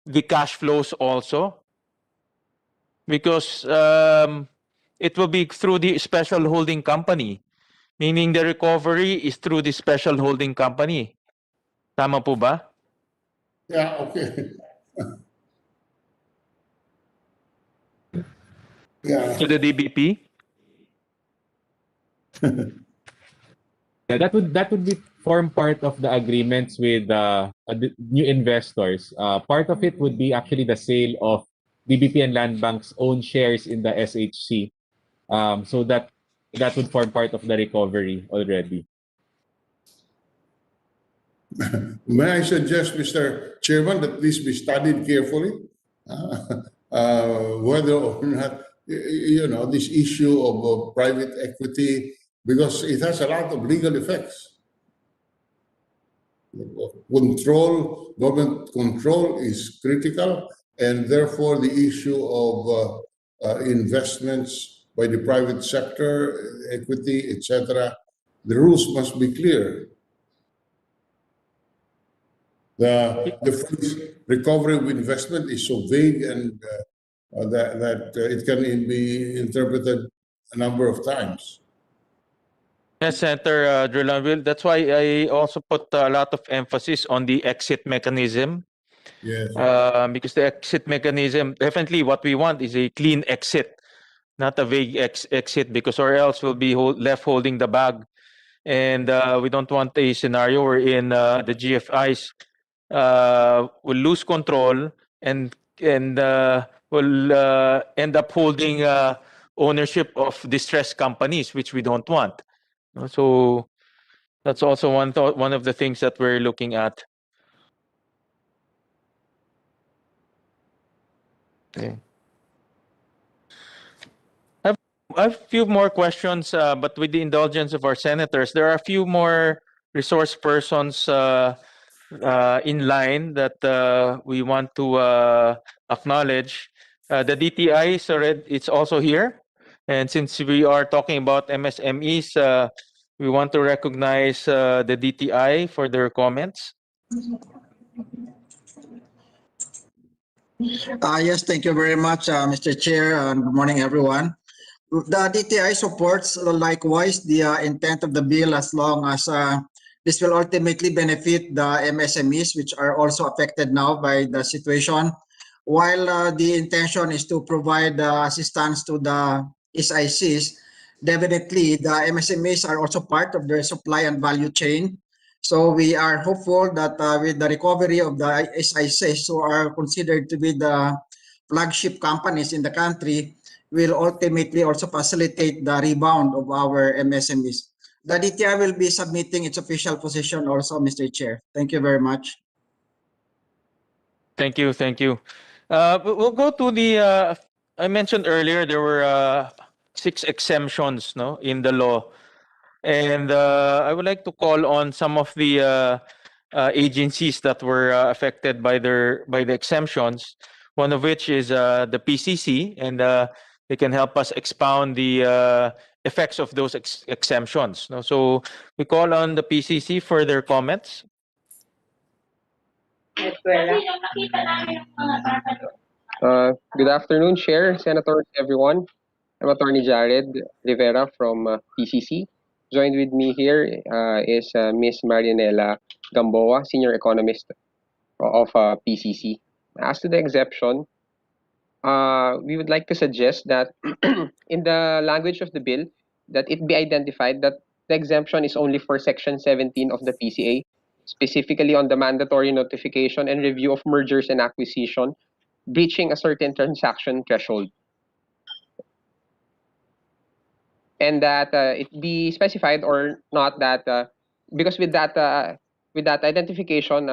the cash flows also? Because it will be through the special holding company, meaning the recovery is through the special holding company. Tama po ba? Yeah, okay. Yeah. To the DBP? Yeah, that would be form part of the agreements with new investors. Part of it would be actually the sale of DBP and land banks own shares in the SHC, so that would form part of the recovery already. May I suggest, Mr. Chairman, that this be studied carefully, whether or not, this issue of private equity, because it has a lot of legal effects. Government control is critical, and therefore the issue of investments by the private sector, equity, etc., the rules must be clear. The phrase recovery of investment is so vague, and that it can be interpreted a number of times. Yes, Senator Drilon, that's why I also put a lot of emphasis on the exit mechanism. Yes. Because the exit mechanism, definitely what we want is a clean exit, not a vague exit, because or else we'll be left holding the bag. And we don't want a scenario wherein the GFIs will lose control and will end up holding ownership of distressed companies, which we don't want. So that's also one of the things that we're looking at. Okay. I have a few more questions, but with the indulgence of our senators, there are a few more resource persons in line that we want to acknowledge. The DTI is already, it's also here. And since we are talking about MSMEs, we want to recognize the DTI for their comments. Yes, thank you very much, Mr. Chair, and good morning, everyone. The DTI supports likewise the intent of the bill, as long as this will ultimately benefit the MSMEs, which are also affected now by the situation, while the intention is to provide assistance to the SICs. Definitely, the MSMEs are also part of their supply and value chain. So we are hopeful that with the recovery of the SICs, who are considered to be the flagship companies in the country, will ultimately also facilitate the rebound of our MSMEs. The DTI will be submitting its official position also, Mr. Chair. Thank you very much. Thank you, thank you. We'll go to the, I mentioned earlier there were 6 exemptions in the law. And I would like to call on some of the agencies that were affected by the exemptions, one of which is the PCC, and they can help us expound the effects of those exemptions. So we call on the PCC for their comments. Good afternoon, Chair, Senators, everyone. I'm Attorney Jared Rivera from PCC. Joined with me here is Ms. Marinela Gamboa, Senior Economist of PCC. As to the exemption, we would like to suggest that in the language of the bill, that it be identified that the exemption is only for Section 17 of the PCA, specifically on the mandatory notification and review of mergers and acquisition breaching a certain transaction threshold. And that it be specified or not that, because with that identification,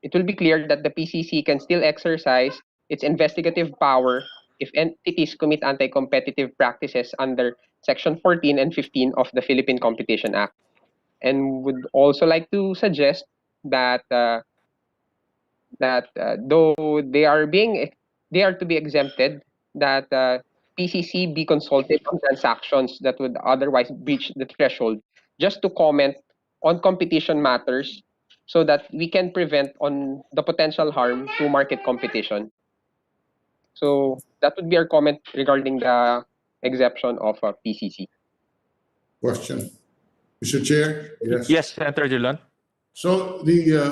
it will be clear that the PCC can still exercise its investigative power if entities commit anti-competitive practices under Section 14 and 15 of the Philippine Competition Act. And would also like to suggest that though they are to be exempted, that PCC be consulted on transactions that would otherwise breach the threshold, just to comment on competition matters, so that we can prevent on the potential harm to market competition. So that would be our comment regarding the exemption of PCC. Question. Mr. Chair? Yes. Yes, Senator Drilon. So your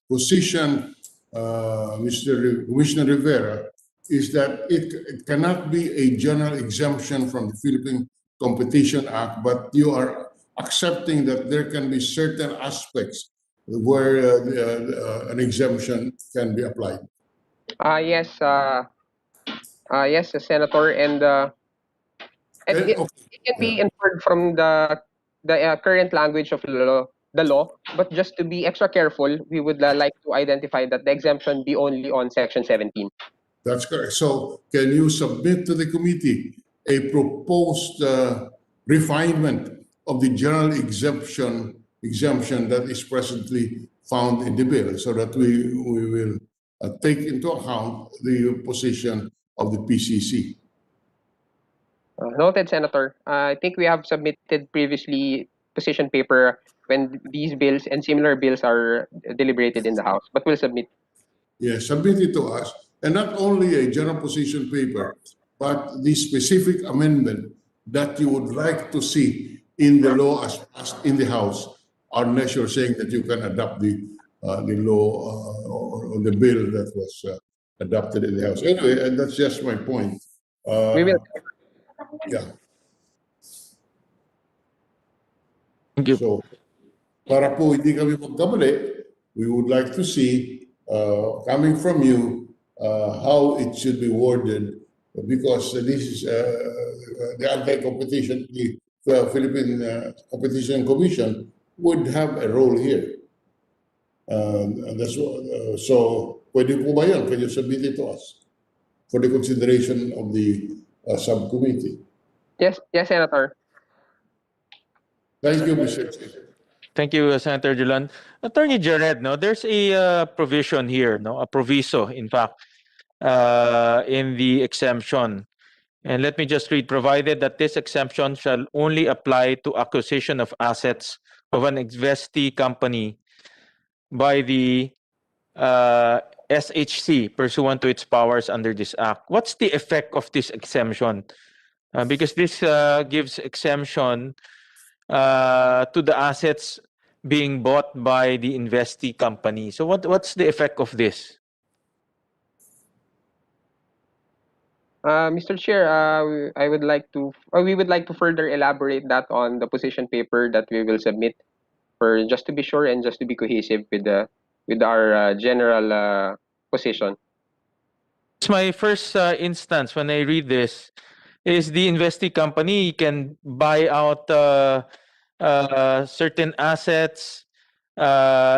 position, Mr. Commissioner Rivera, is that it cannot be a general exemption from the Philippine Competition Act, but you are accepting that there can be certain aspects where an exemption can be applied. Yes, yes, Senator, and Okay. it can Yeah. be inferred from the current language of the law. But just to be extra careful, we would like to identify that the exemption be only on Section 17. That's correct. So can you submit to the committee a proposed refinement of the general exemption that is presently found in the bill so that we will take into account the position of the PCC? Noted, Senator. I think we have submitted previously position paper when these bills and similar bills are deliberated in the House, but we'll submit. Yes, submit it to us. And not only a general position paper, but the specific amendment that you would like to see in the law as passed in the House, unless you're saying that you can adopt the law or the bill that was adopted in the House. Anyway, and that's just my point. We will. Yeah. Thank you. So, para po hindi kami magkamali, we would like to see, coming from you, how it should be worded, because this is the anti-competition, the Philippine Competition Commission would have a role here. And that's what, so, pwede po ba yan? Can you submit it to us for the consideration of the subcommittee? Yes, yes, Senator. Thank you, Mr. Chair. Thank you, Senator Dulan. Attorney Jared, no, there's a provision here, no, a proviso, in fact, in the exemption. And let me just read, provided that this exemption shall only apply to acquisition of assets of an investee company by the SHC pursuant to its powers under this act. What's the effect of this exemption? Because this gives exemption to the assets being bought by the investee company. So what's the effect of this? Mr. Chair, I would like to, or we would like to further elaborate that on the position paper that we will submit, for just to be sure and just to be cohesive with our general position. It's my first instance when I read this. Is the investee company can buy out certain assets,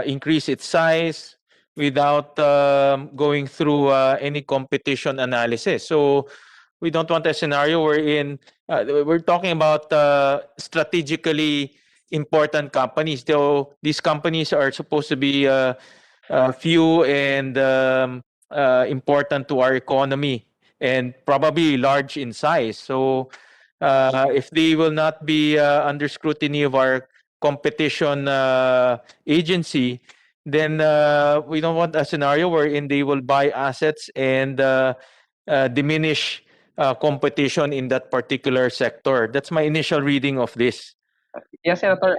increase its size without going through any competition analysis. So we don't want a scenario wherein we're talking about strategically important companies. Though these companies are supposed to be few and important to our economy and probably large in size. So if they will not be under scrutiny of our competition agency, then we don't want a scenario wherein they will buy assets and diminish competition in that particular sector. That's my initial reading of this. Yes, Senator.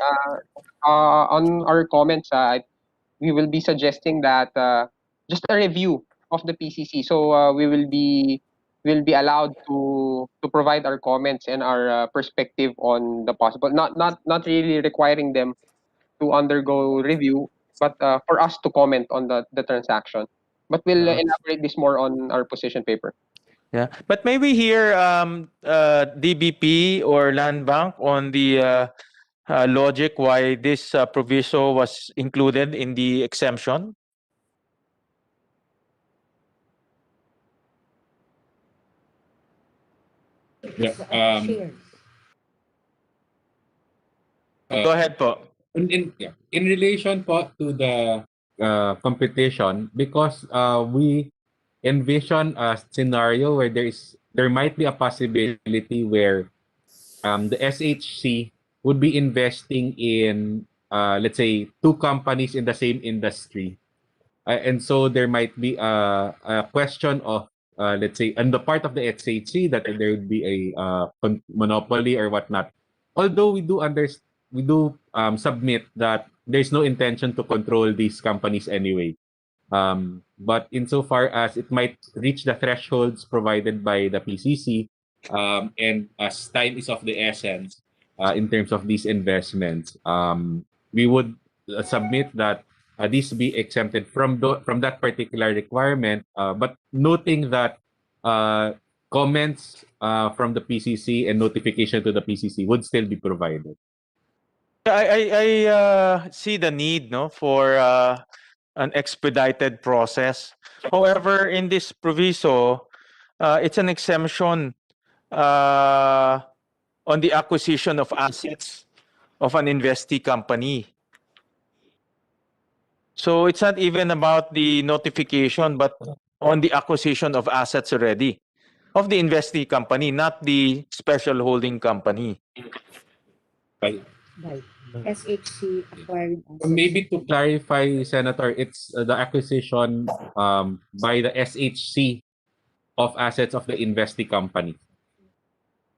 On our comments, we will be suggesting that just a review of the PCC. So we will be allowed to provide our comments and our perspective on the possible, not really requiring them to undergo review, but for us to comment on the transaction. But we'll elaborate this more on our position paper. Yeah, but maybe here DBP or Land Bank on the logic why this proviso was included in the exemption. Yeah. Go ahead po. In relation po to the competition, because we envision a scenario where there might be a possibility where the SHC would be investing in let's say two companies in the same industry, and so there might be a question of let's say on the part of the SHC that there would be a monopoly or whatnot. Although we do submit that there's no intention to control these companies anyway. But insofar as it might reach the thresholds provided by the PCC, and as time is of the essence in terms of these investments, we would submit that these to be exempted from that particular requirement, but noting that comments from the PCC and notification to the PCC would still be provided. I see the need, no, for an expedited process. However, in this proviso, it's an exemption on the acquisition of assets of an investee company. So it's not even about the notification, but on the acquisition of assets already of the investee company, not the special holding company. Right. SHC acquired assets. Maybe to clarify, Senator, it's the acquisition by the SHC of assets of the investee company.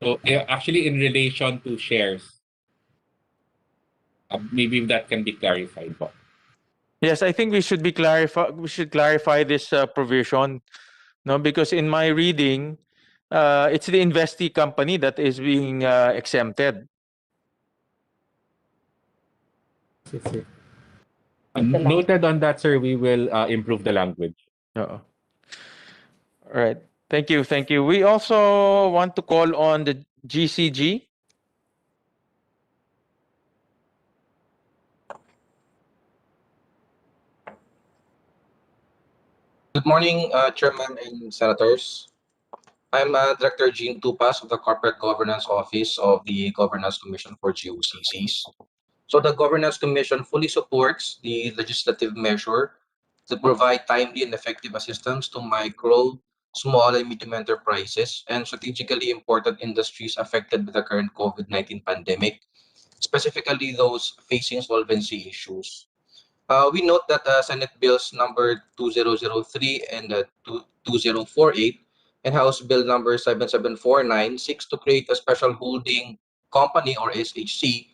So actually, in relation to shares, maybe that can be clarified. Yes, I think we should clarify this provision, no, because in my reading, it's the investee company that is being exempted. Noted on that, sir. We will improve the language. All right. Thank you. Thank you. We also want to call on the GCG. Good morning, Chairman and Senators. I'm Director Jean Tupas of the Corporate Governance Office of the Governance Commission for GOCCs. So the Governance Commission fully supports the legislative measure to provide timely and effective assistance to micro, small, and medium enterprises and strategically important industries affected by the current COVID-19 pandemic, specifically those facing solvency issues. We note that Senate Bills number 2003 and 2048 and House Bill number 7749 seeks to create a special holding company or SHC,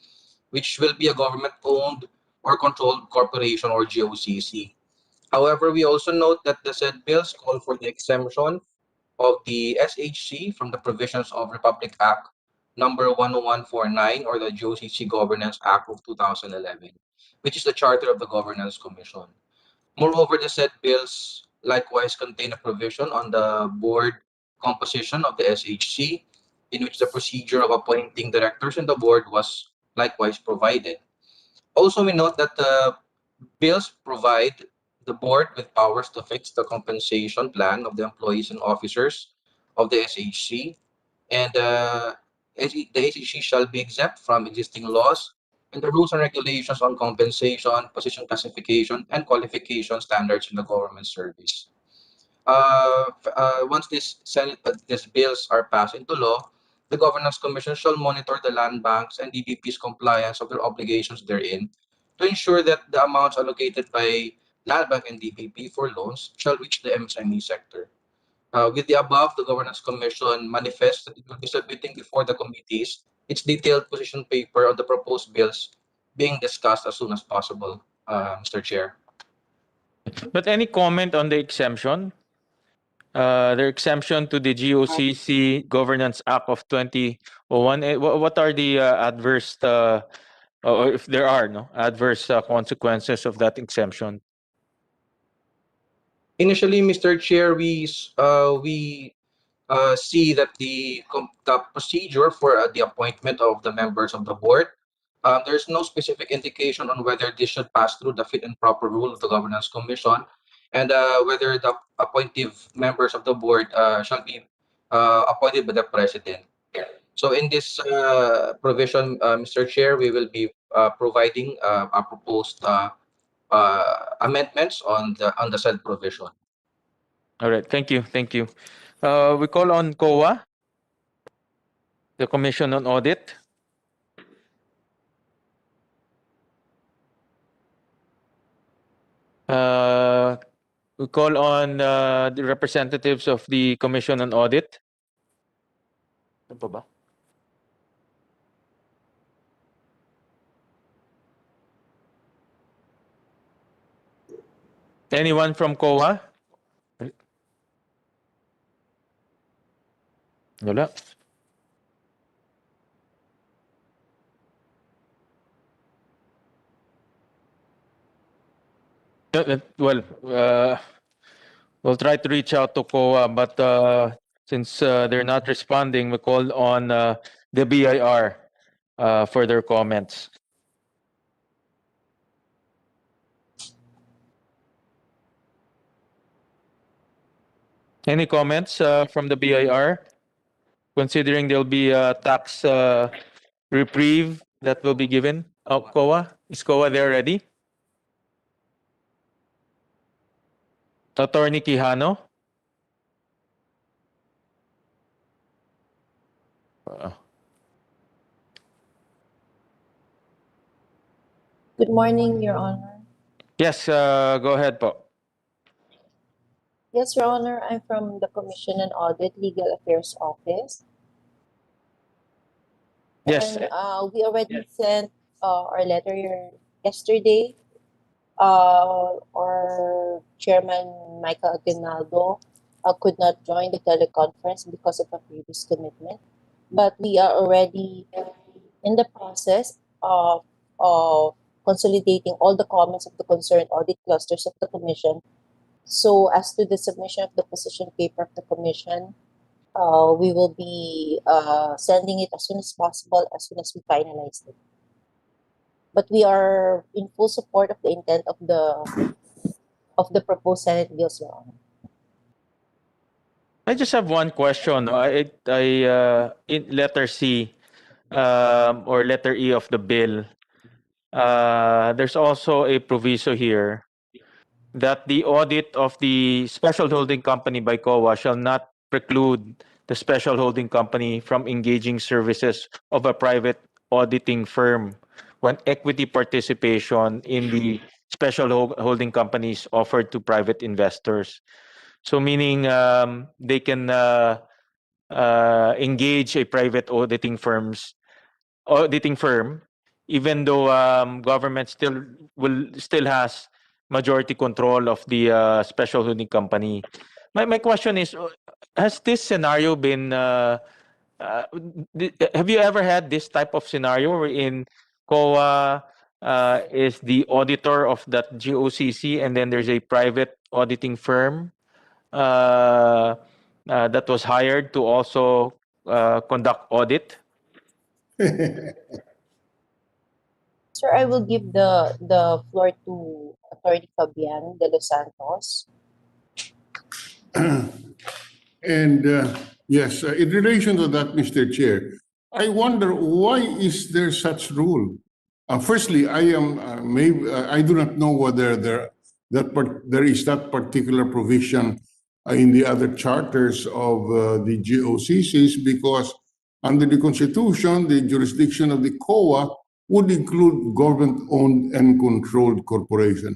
which will be a government-owned or controlled corporation or GOCC. However, we also note that the said bills call for the exemption of the SHC from the provisions of Republic Act number 10149 or the GOCC Governance Act of 2011, which is the charter of the Governance Commission. Moreover, the said bills likewise contain a provision on the board composition of the SHC, in which the procedure of appointing directors in the board was likewise provided. Also, we note that the bills provide the board with powers to fix the compensation plan of the employees and officers of the SHC, and the SHC shall be exempt from existing laws and the rules and regulations on compensation, position classification, and qualification standards in the government service. Once these bills are passed into law, the Governance Commission shall monitor the land banks and DBP's compliance of their obligations therein to ensure that the amounts allocated by land bank and DBP for loans shall reach the MSME sector. With the above, the Governance Commission manifests that it will be submitting before the committees its detailed position paper on the proposed bills being discussed as soon as possible, Mr. Chair. But any comment on the exemption? The exemption to the GOCC Governance Act of 2001. What are the adverse, or if there are no adverse consequences of that exemption? Initially, Mr. Chair, we see that the procedure for the appointment of the members of the board, there's no specific indication on whether this should pass through the fit and proper rule of the Governance Commission, and whether the appointive members of the board shall be appointed by the President. So in this provision, Mr. Chair, we will be providing a proposed amendments on the said provision. All right. Thank you. Thank you. We call on COA, the Commission on Audit. We call on the representatives of the Commission on Audit. Ano pa ba? Anyone from COA? Wala. Well, we'll try to reach out to COA, but since they're not responding, we call on the BIR for their comments. Any comments from the BIR? Considering there'll be a tax reprieve that will be given. Oh, COA? Is COA there already? Attorney Quijano? Good morning, Your Honor. Yes, go ahead po. Yes, Your Honor, I'm from the Commission and Audit Legal Affairs Office. Yes. And we already sent our letter yesterday. Our Chairman Michael Aguinaldo could not join the teleconference because of a previous commitment. But we are already in the process of consolidating all the comments of the concerned audit clusters of the Commission. So as to the submission of the position paper of the Commission, we will be sending it as soon as possible, as soon as we finalize it. But we are in full support of the intent of the proposed Senate bills, Your Honor. I just have one question. In letter C or letter E of the bill, there's also a proviso here that the audit of the special holding company by COA shall not preclude the special holding company from engaging services of a private auditing firm when equity participation in the special holding companies offered to private investors. So meaning they can engage a private auditing firm, even though government still has majority control of the special holding company. My question is, has this scenario been? Have you ever had this type of scenario wherein COA is the auditor of that GOCC, and then there's a private auditing firm that was hired to also conduct audit? Sir, I will give the floor to Attorney Fabian de los Santos. And yes, in relation to that, Mr. Chair, I wonder why is there such rule? Firstly, I do not know whether there is that particular provision in the other charters of the GOCCs, because under the Constitution, the jurisdiction of the COA would include government-owned and controlled corporation.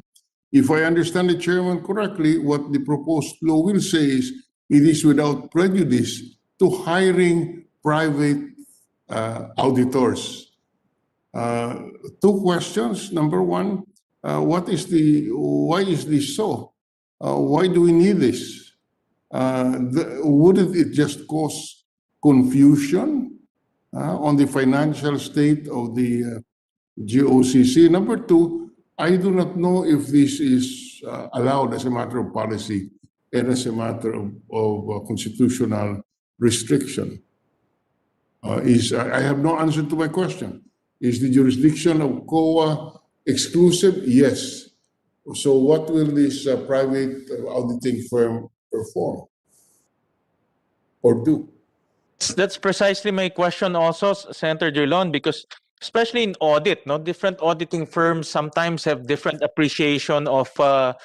If I understand the chairman correctly, what the proposed law will say is it is without prejudice to hiring private auditors. Two questions. Number one, why is this so? Why do we need this? Wouldn't it just cause confusion on the financial state of the GOCC? Number two, I do not know if this is allowed as a matter of policy and as a matter of constitutional restriction. I have no answer to my question. Is the jurisdiction of COA exclusive? Yes. So what will this private auditing firm perform or do? That's precisely my question also, Senator Drilon, because especially in audit, no, different auditing firms sometimes have different appreciation of the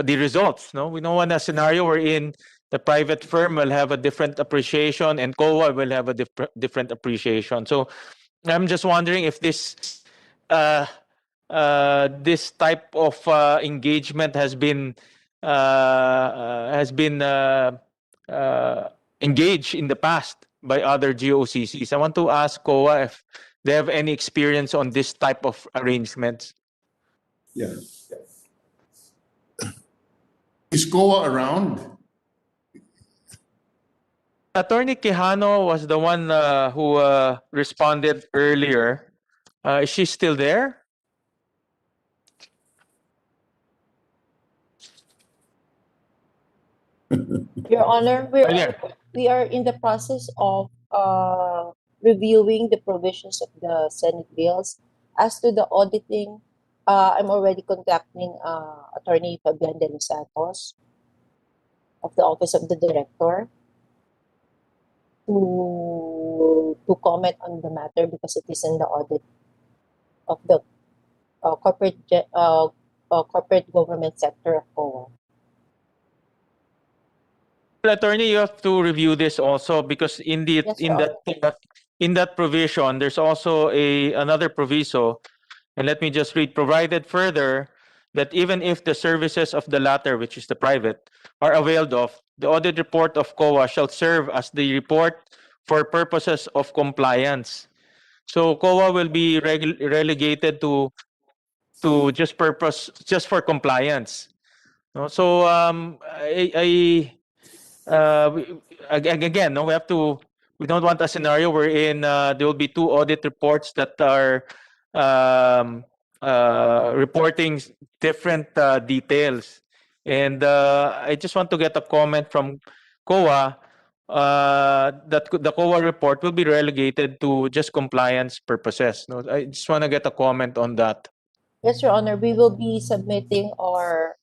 results. No, we know in a scenario wherein the private firm will have a different appreciation and COA will have a different appreciation. So I'm just wondering if this this type of engagement has been engaged in the past by other GOCCs. I want to ask COA if they have any experience on this type of arrangements. Yeah. Is COA around? Attorney Quijano was the one who responded earlier. Is she still there? Your Honor, we are in the process of reviewing the provisions of the Senate bills. As to the auditing, I'm already contacting Attorney Fabian de los Santos of the Office of the Director to comment on the matter because it is in the audit of the corporate government sector of COA. Attorney, you have to review this also because in the Yes, in Your that provision, there's also another proviso, and let me just read. Provided further that even if the services of the latter, which is the private, are availed of, the audit report of COA shall serve as the report for purposes of compliance. So COA will be relegated to just for compliance. No? So again, no, we don't want a scenario wherein there will be two audit reports that are reporting different details. And I just want to get a comment from COA that the COA report will be relegated to just compliance purposes. No, I just want to get a comment on that. Yes, Your Honor, we will be submitting our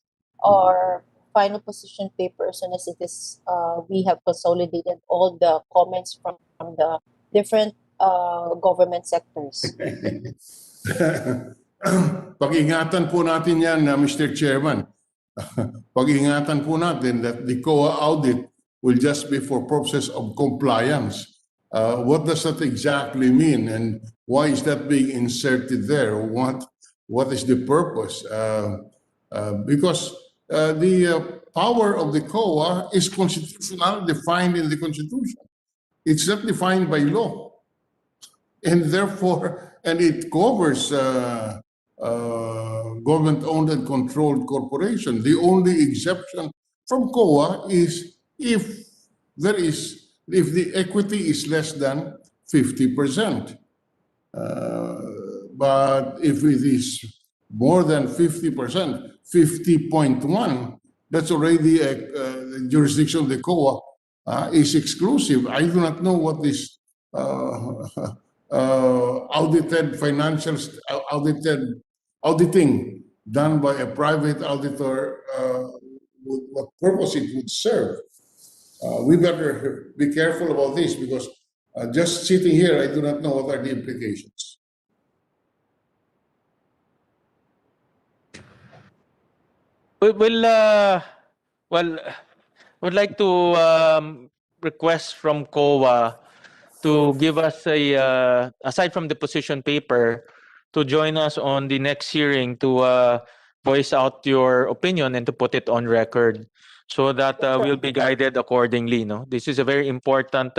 final position paper as soon as it is we have consolidated all the comments from the different government sectors. Pag-ingatan po natin yan, Mr. Chairman. Pag-ingatan po natin that the COA audit will just be for purposes of compliance. What does that exactly mean, and why is that being inserted there? What is the purpose? Because the power of the COA is constitutional, defined in the Constitution. It's not defined by law. And therefore, and it covers government-owned and controlled corporation. The only exception from COA is if the equity is less than 50%. But if it is more than 50%, 50.1, that's already a jurisdiction of the COA is exclusive. I do not know what this auditing done by a private auditor, what purpose it would serve. We better be careful about this because just sitting here, I do not know what are the implications. Would like to request from COA to give us aside from the position paper, to join us on the next hearing to voice out your opinion and to put it on record so that we'll be guided accordingly. No, this is a very important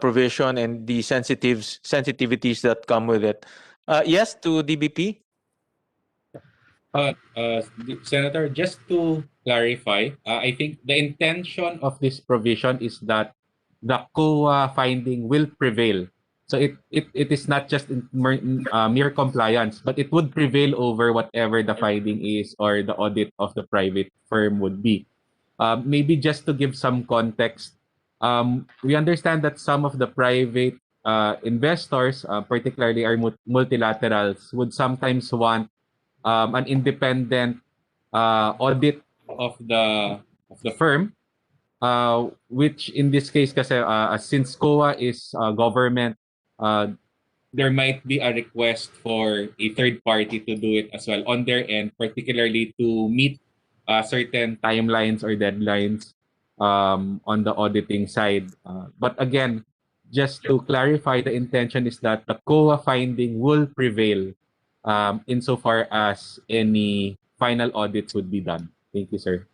provision and the sensitivities that come with it. Yes, to DBP. Senator, just to clarify, I think the intention of this provision is that the COA finding will prevail. So it is not just mere compliance, but it would prevail over whatever the finding is or the audit of the private firm would be. Maybe just to give some context, we understand that some of the private investors, particularly our multilaterals, would sometimes want an independent audit of the firm, which in this case, kasi since COA is government, there might be a request for a third party to do it as well on their end, particularly to meet certain timelines or deadlines on the auditing side. But again, just to clarify, the intention is that the COA finding will prevail insofar as any final audits would be done. Thank you, sir.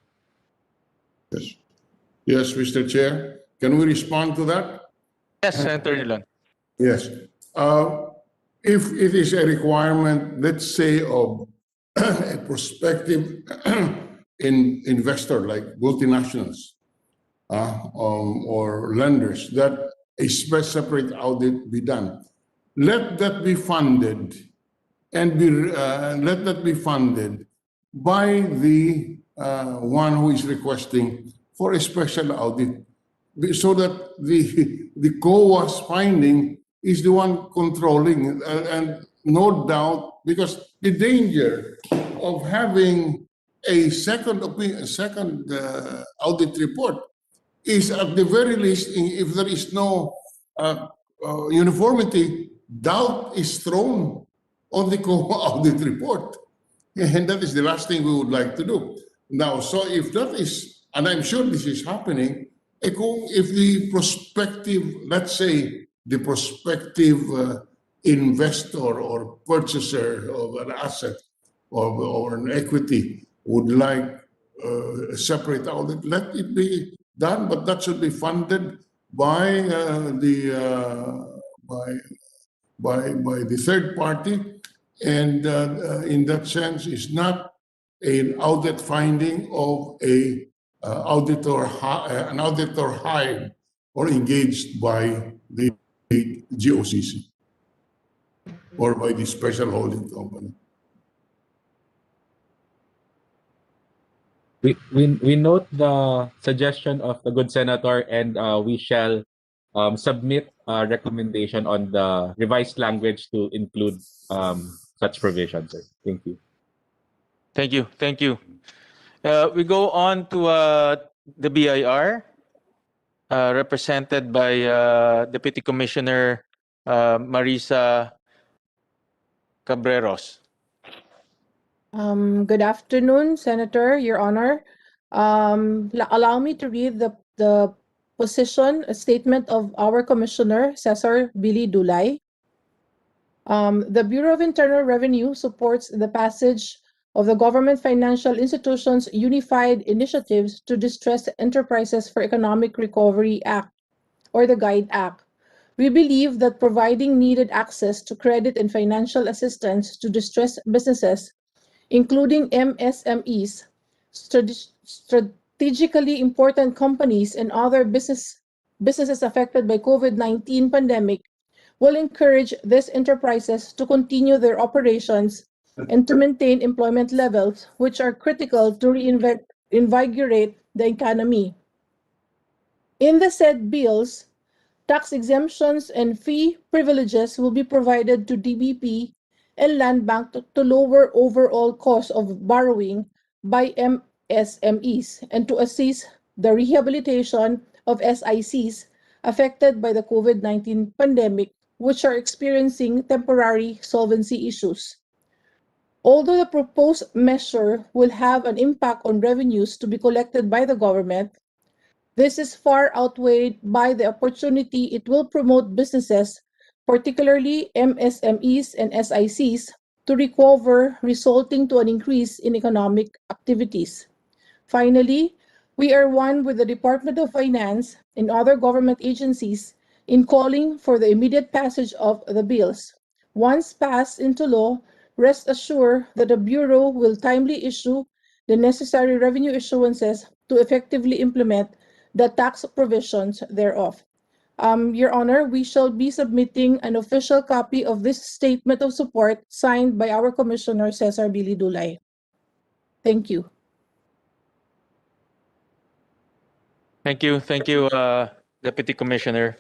Yes, Mr. Chair. Can we respond to that? Yes, Senator Dillon. Yes. If it is a requirement, let's say, of a prospective investor like multinationals or lenders, that a separate audit be done. Let that be funded and let that be funded by the one who is requesting for a special audit so that the COA's finding is the one controlling, and no doubt, because the danger of having a second audit report is, at the very least, if there is no uniformity, doubt is thrown on the audit report. And that is the last thing we would like to do. Now, so if that is, and I'm sure this is happening, if the prospective, let's say, the prospective investor or purchaser of an asset or an equity would like a separate audit, let it be done, but that should be funded by by the third party, and in that sense, is not an audit finding of an auditor hired or engaged by the GOCC or by the special holding company. We note the suggestion of the good senator, and we shall submit a recommendation on the revised language to include such provisions, sir. Thank you. Thank you. Thank you. We go on to the BIR, represented by Deputy Commissioner Marisa Cabreros. Good afternoon, Senator, Your Honor. Allow me to read the position statement of our Commissioner, Cesar Billy Dulay. The Bureau of Internal Revenue supports the passage of the Government Financial Institutions Unified Initiatives to Distressed Enterprises for Economic Recovery Act, or the GUIDE Act. We believe that providing needed access to credit and financial assistance to distressed businesses, including MSMEs, strategically important companies, and other businesses affected by COVID-19 pandemic, will encourage these enterprises to continue their operations and to maintain employment levels, which are critical to reinvigorate the economy. In the said bills, tax exemptions and fee privileges will be provided to DBP and Land Bank to lower overall cost of borrowing by MSMEs and to assist the rehabilitation of SICs affected by the COVID-19 pandemic, which are experiencing temporary solvency issues. Although the proposed measure will have an impact on revenues to be collected by the government, this is far outweighed by the opportunity it will promote businesses, particularly MSMEs and SICs, to recover, resulting to an increase in economic activities. Finally, we are one with the Department of Finance and other government agencies in calling for the immediate passage of the bills. Once passed into law, rest assured that the Bureau will timely issue the necessary revenue issuances to effectively implement the tax provisions thereof. Your Honor, we shall be submitting an official copy of this statement of support signed by our Commissioner, Cesar Billy Dulay. Thank you. Thank you. Thank you, Deputy Commissioner.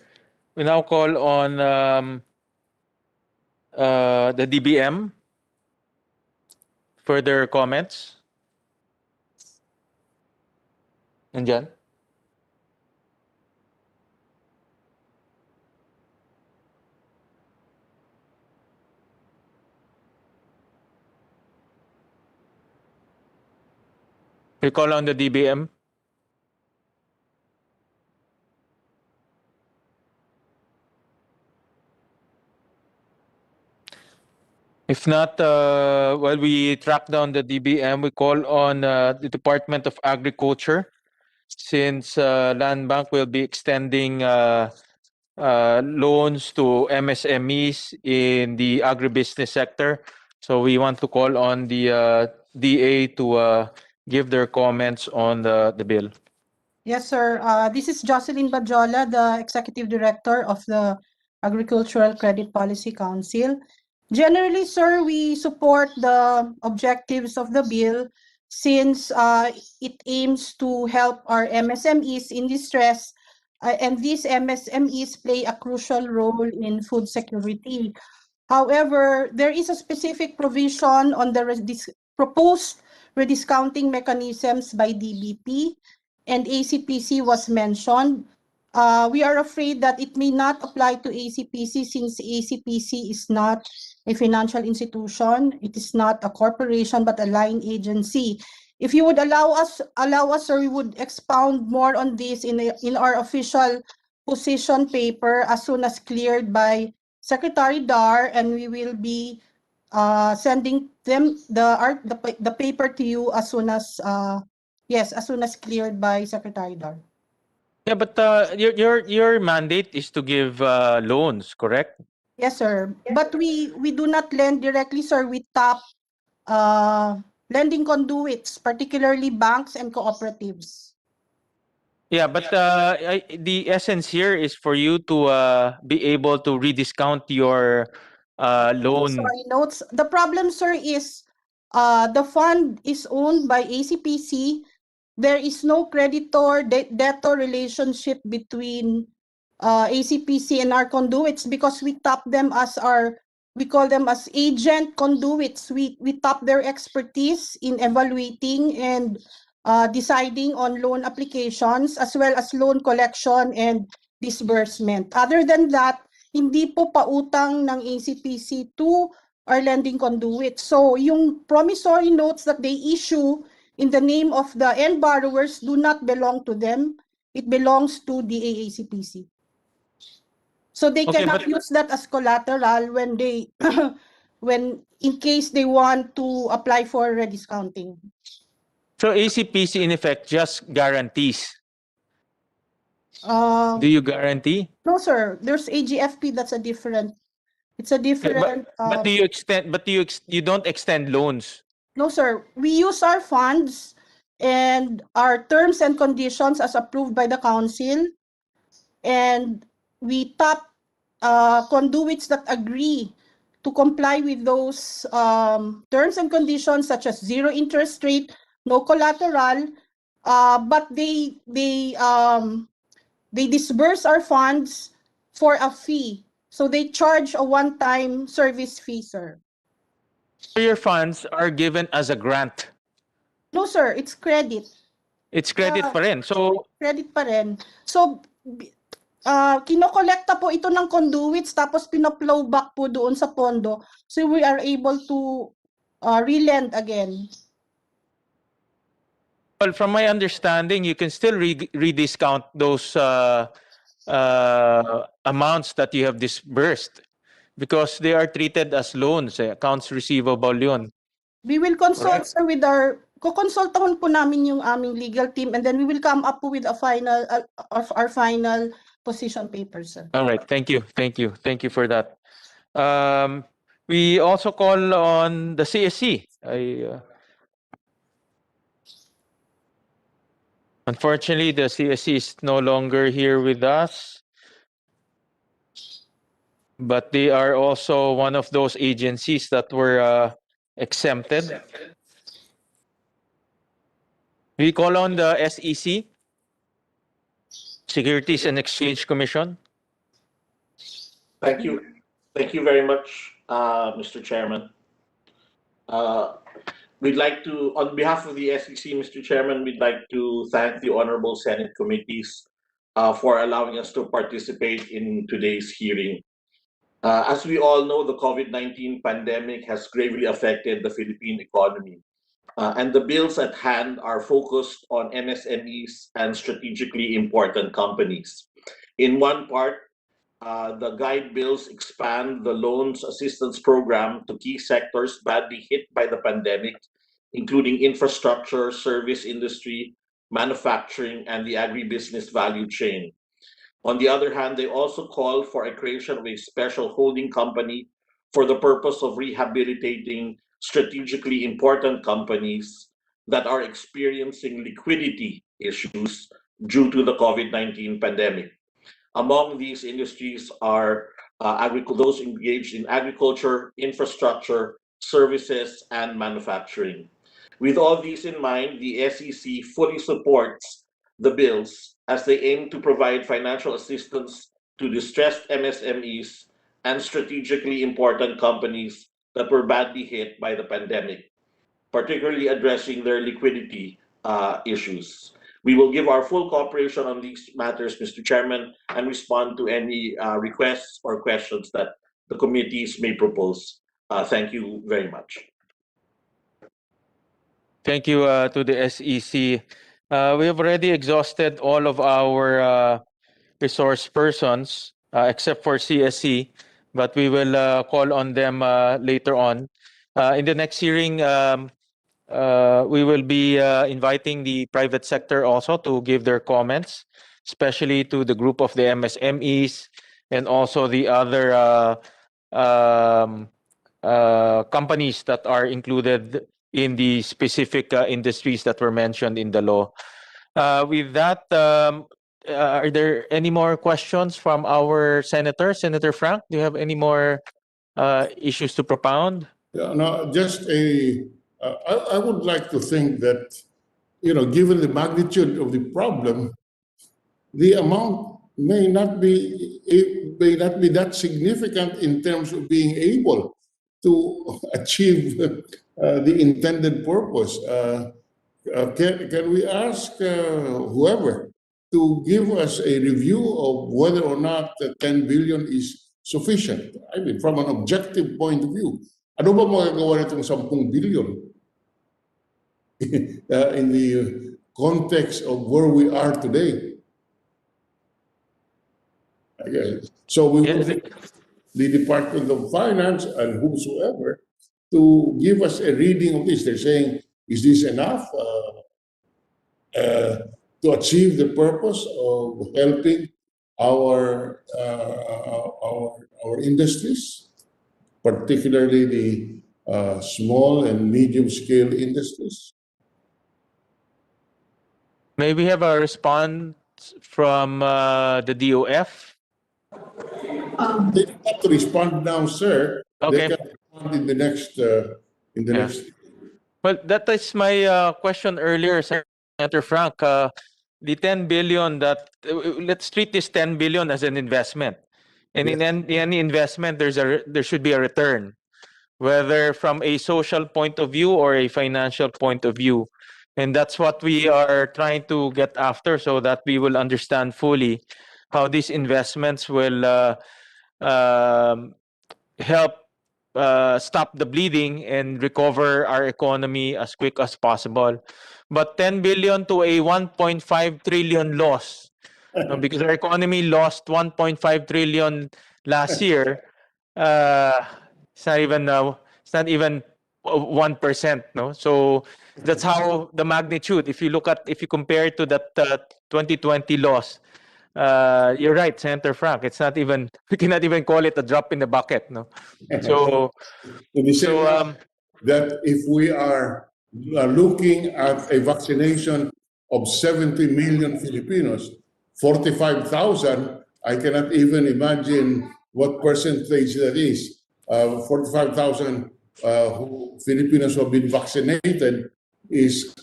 We now call on the DBM. Further comments? Nandyan? We call on the DBM. If not, while we track down the DBM, we call on the Department of Agriculture, since Land Bank will be extending loans to MSMEs in the agribusiness sector. So we want to call on the DA to give their comments on the bill. Yes, sir. This is Jocelyn Bajola, the Executive Director of the Agricultural Credit Policy Council. Generally, sir, we support the objectives of the bill since it aims to help our MSMEs in distress, and these MSMEs play a crucial role in food security. However, there is a specific provision on the proposed rediscounting mechanisms by DBP, and ACPC was mentioned. We are afraid that it may not apply to ACPC since ACPC is not a financial institution. It is not a corporation, but a line agency. If you would allow us, sir, we would expound more on this in our official position paper as soon as cleared by Secretary Dar, and we will be sending them the paper to you as soon as as soon as cleared by Secretary Dar. Yeah, but your mandate is to give loans, correct? Yes, sir. But we do not lend directly, sir. We tap lending conduits, particularly banks and cooperatives. Yeah, but the essence here is for you to be able to rediscount your loan. Sorry, notes. The problem, sir, is the fund is owned by ACPC. There is no creditor-debtor relationship between ACPC and our conduits because we tap them as we call them as agent conduits. We tap their expertise in evaluating and deciding on loan applications as well as loan collection and disbursement. Other than that, hindi po pautang ng ACPC to our lending conduit. So yung promissory notes that they issue in the name of the end borrowers do not belong to them. It belongs to the AACPC. So they Okay, cannot use that as collateral when they when in case they want to apply for rediscounting. So ACPC in effect just guarantees. Do you guarantee? No, sir. There's AGFP. That's a different. It's a different. But do you extend? But you don't extend loans? No, sir. We use our funds and our terms and conditions as approved by the council, and we tap conduits that agree to comply with those terms and conditions, such as zero interest rate, no collateral, but they disburse our funds for a fee. So they charge a one-time service fee, sir. So your funds are given as a grant? No, sir. It's credit. It's credit pa rin. So credit pa rin. So kinokolekta po ito ng conduits tapos pinaplow back po doon sa pondo. So we are able to relend again. Well, from my understanding, you can still rediscount those amounts that you have disbursed because they are treated as loans, accounts receivable yun. We will consult, sir, with kukonsultahon po namin yung aming legal team, and then we will come up with a final of our final position paper, sir. All right, thank you for that. We also call on the CSC. Unfortunately, the CSC is no longer here with us, but they are also one of those agencies that were exempted. We call on the SEC, Securities and Exchange Commission. Thank you. Thank you very much, Mr. Chairman. We'd like to, on behalf of the SEC, Mr. Chairman, we'd like to thank the Honorable Senate Committees for allowing us to participate in today's hearing. As we all know, the COVID-19 pandemic has gravely affected the Philippine economy. And the bills at hand are focused on MSMEs and strategically important companies. In one part, the guide bills expand the loans assistance program to key sectors badly hit by the pandemic, including infrastructure, service industry, manufacturing, and the agribusiness value chain. On the other hand, they also call for a creation of a special holding company for the purpose of rehabilitating strategically important companies that are experiencing liquidity issues due to the COVID-19 pandemic. Among these industries are those engaged in agriculture, infrastructure, services, and manufacturing. With all these in mind, the SEC fully supports the bills as they aim to provide financial assistance to distressed MSMEs and strategically important companies that were badly hit by the pandemic, particularly addressing their liquidity issues. We will give our full cooperation on these matters, Mr. Chairman, and respond to any requests or questions that the committees may propose. Thank you very much. Thank you to the SEC. We have already exhausted all of our resource persons except for CSC, but we will call on them later on. In the next hearing, we will be inviting the private sector also to give their comments, especially to the group of the MSMEs and also the other companies that are included in the specific industries that were mentioned in the law. With that, are there any more questions from our senator? Senator Frank, do you have any more issues to propound? Yeah, no, just I would like to think that, given the magnitude of the problem, the amount may not be that significant in terms of being able to achieve the intended purpose. Can we ask whoever to give us a review of whether or not the 10 billion is sufficient? I mean, from an objective point of view. Ano ba magagawa nitong 10 billion in the context of where we are today? Okay. So we will need the Department of Finance and whosoever to give us a reading of this. They're saying, is this enough to achieve the purpose of helping our industries, particularly the small and medium scale industries? May we have a response from the DOF? They don't have to respond now, sir. Okay. They can respond in the next. Well, that is my question earlier, Senator Frank. The 10 billion that let's treat this 10 billion as an investment, and in any investment, there should be a return, whether from a social point of view or a financial point of view, and that's what we are trying to get after, so that we will understand fully how these investments will help stop the bleeding and recover our economy as quick as possible. But 10 billion to a 1.5 trillion loss, because our economy lost 1.5 trillion last year. It's not even 1%. No, so that's how the magnitude. If you compare it to that 2020 loss. You're right, Senator Frank. It's not even, we cannot even call it a drop in the bucket, no. So, that if we are looking at a vaccination of 70 million Filipinos, 45,000, I cannot even imagine what percentage that is. 45,000 Filipinos who have been vaccinated is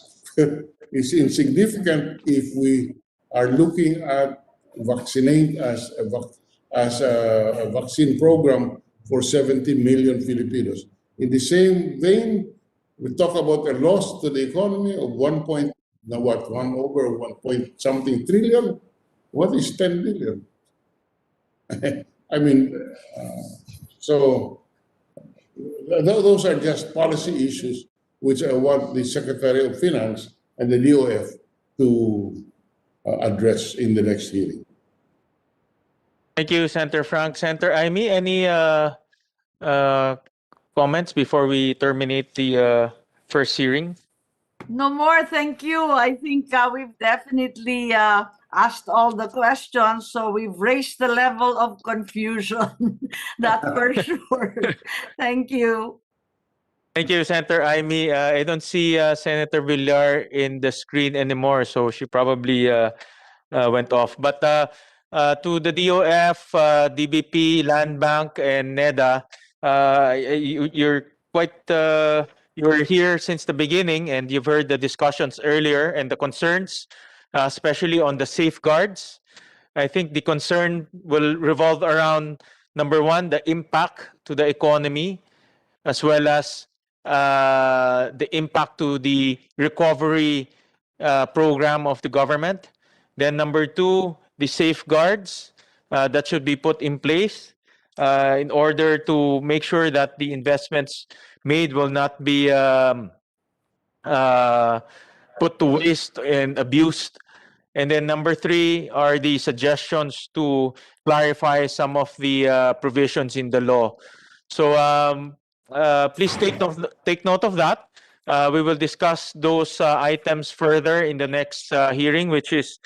insignificant if we are looking at vaccinate as a vaccine program for 70 million Filipinos. In the same vein, we talk about a loss to the economy of 1 point something trillion. What is 10 billion? I mean, so those are just policy issues which I want the Secretary of Finance and the DOF to address in the next hearing. Thank you, Senator Frank. Senator Amy, any comments before we terminate the first hearing? No more, thank you. I think we've definitely asked all the questions, so we've raised the level of confusion. That's for sure. Thank you. Thank you, Senator Amy. I don't see Senator Villar in the screen anymore, so she probably went off. But to the DOF, DBP, Land Bank, and NEDA, you're quite you're here since the beginning and you've heard the discussions earlier and the concerns, especially on the safeguards. I think the concern will revolve around, number one, the impact to the economy, as well as the impact to the recovery program of the government. Then number two, the safeguards that should be put in place in order to make sure that the investments made will not be put to waste and abused. And then number three are the suggestions to clarify some of the provisions in the law. So please take note of that. We will discuss those items further in the next hearing, which is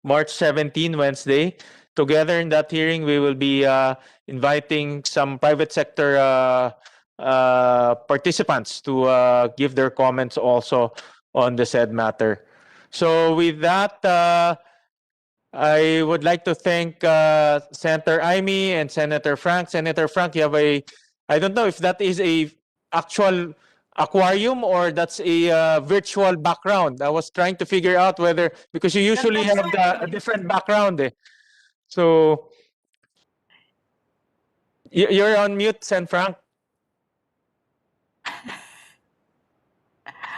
March 17, Wednesday. Together in that hearing, we will be inviting some private sector participants to give their comments also on the said matter. So with that, I would like to thank Senator Amy and Senator Frank. Senator Frank, you have I don't know if that is a actual aquarium or that's a virtual background. I was trying to figure out whether, because you usually have a different background. So you're on mute, Sen Frank.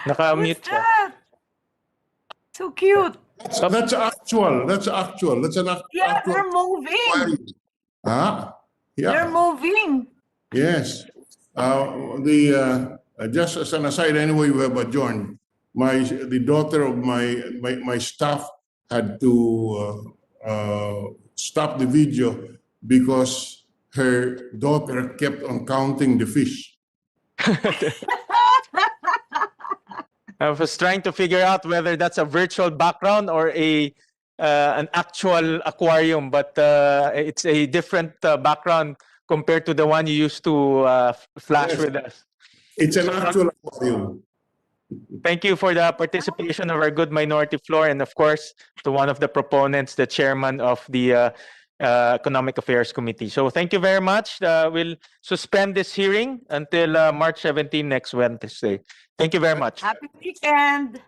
Naka-mute siya. That? So cute. That's actual. That's actual. That's an Yeah, actual. they're moving. Huh? Yeah. They're moving. Yes. Just as an aside, anyway, we have adjourned. The daughter of my staff had to stop the video because her daughter kept on counting the fish. I was trying to figure out whether that's a virtual background or an actual aquarium, but it's a different background compared to the one you used to flash with us. It's an actual aquarium. Thank you for the participation of our good minority floor, and of course to one of the proponents, the chairman of the Economic Affairs Committee. So thank you very much. We'll suspend this hearing until March 17 next Wednesday. Thank you very much. Happy weekend.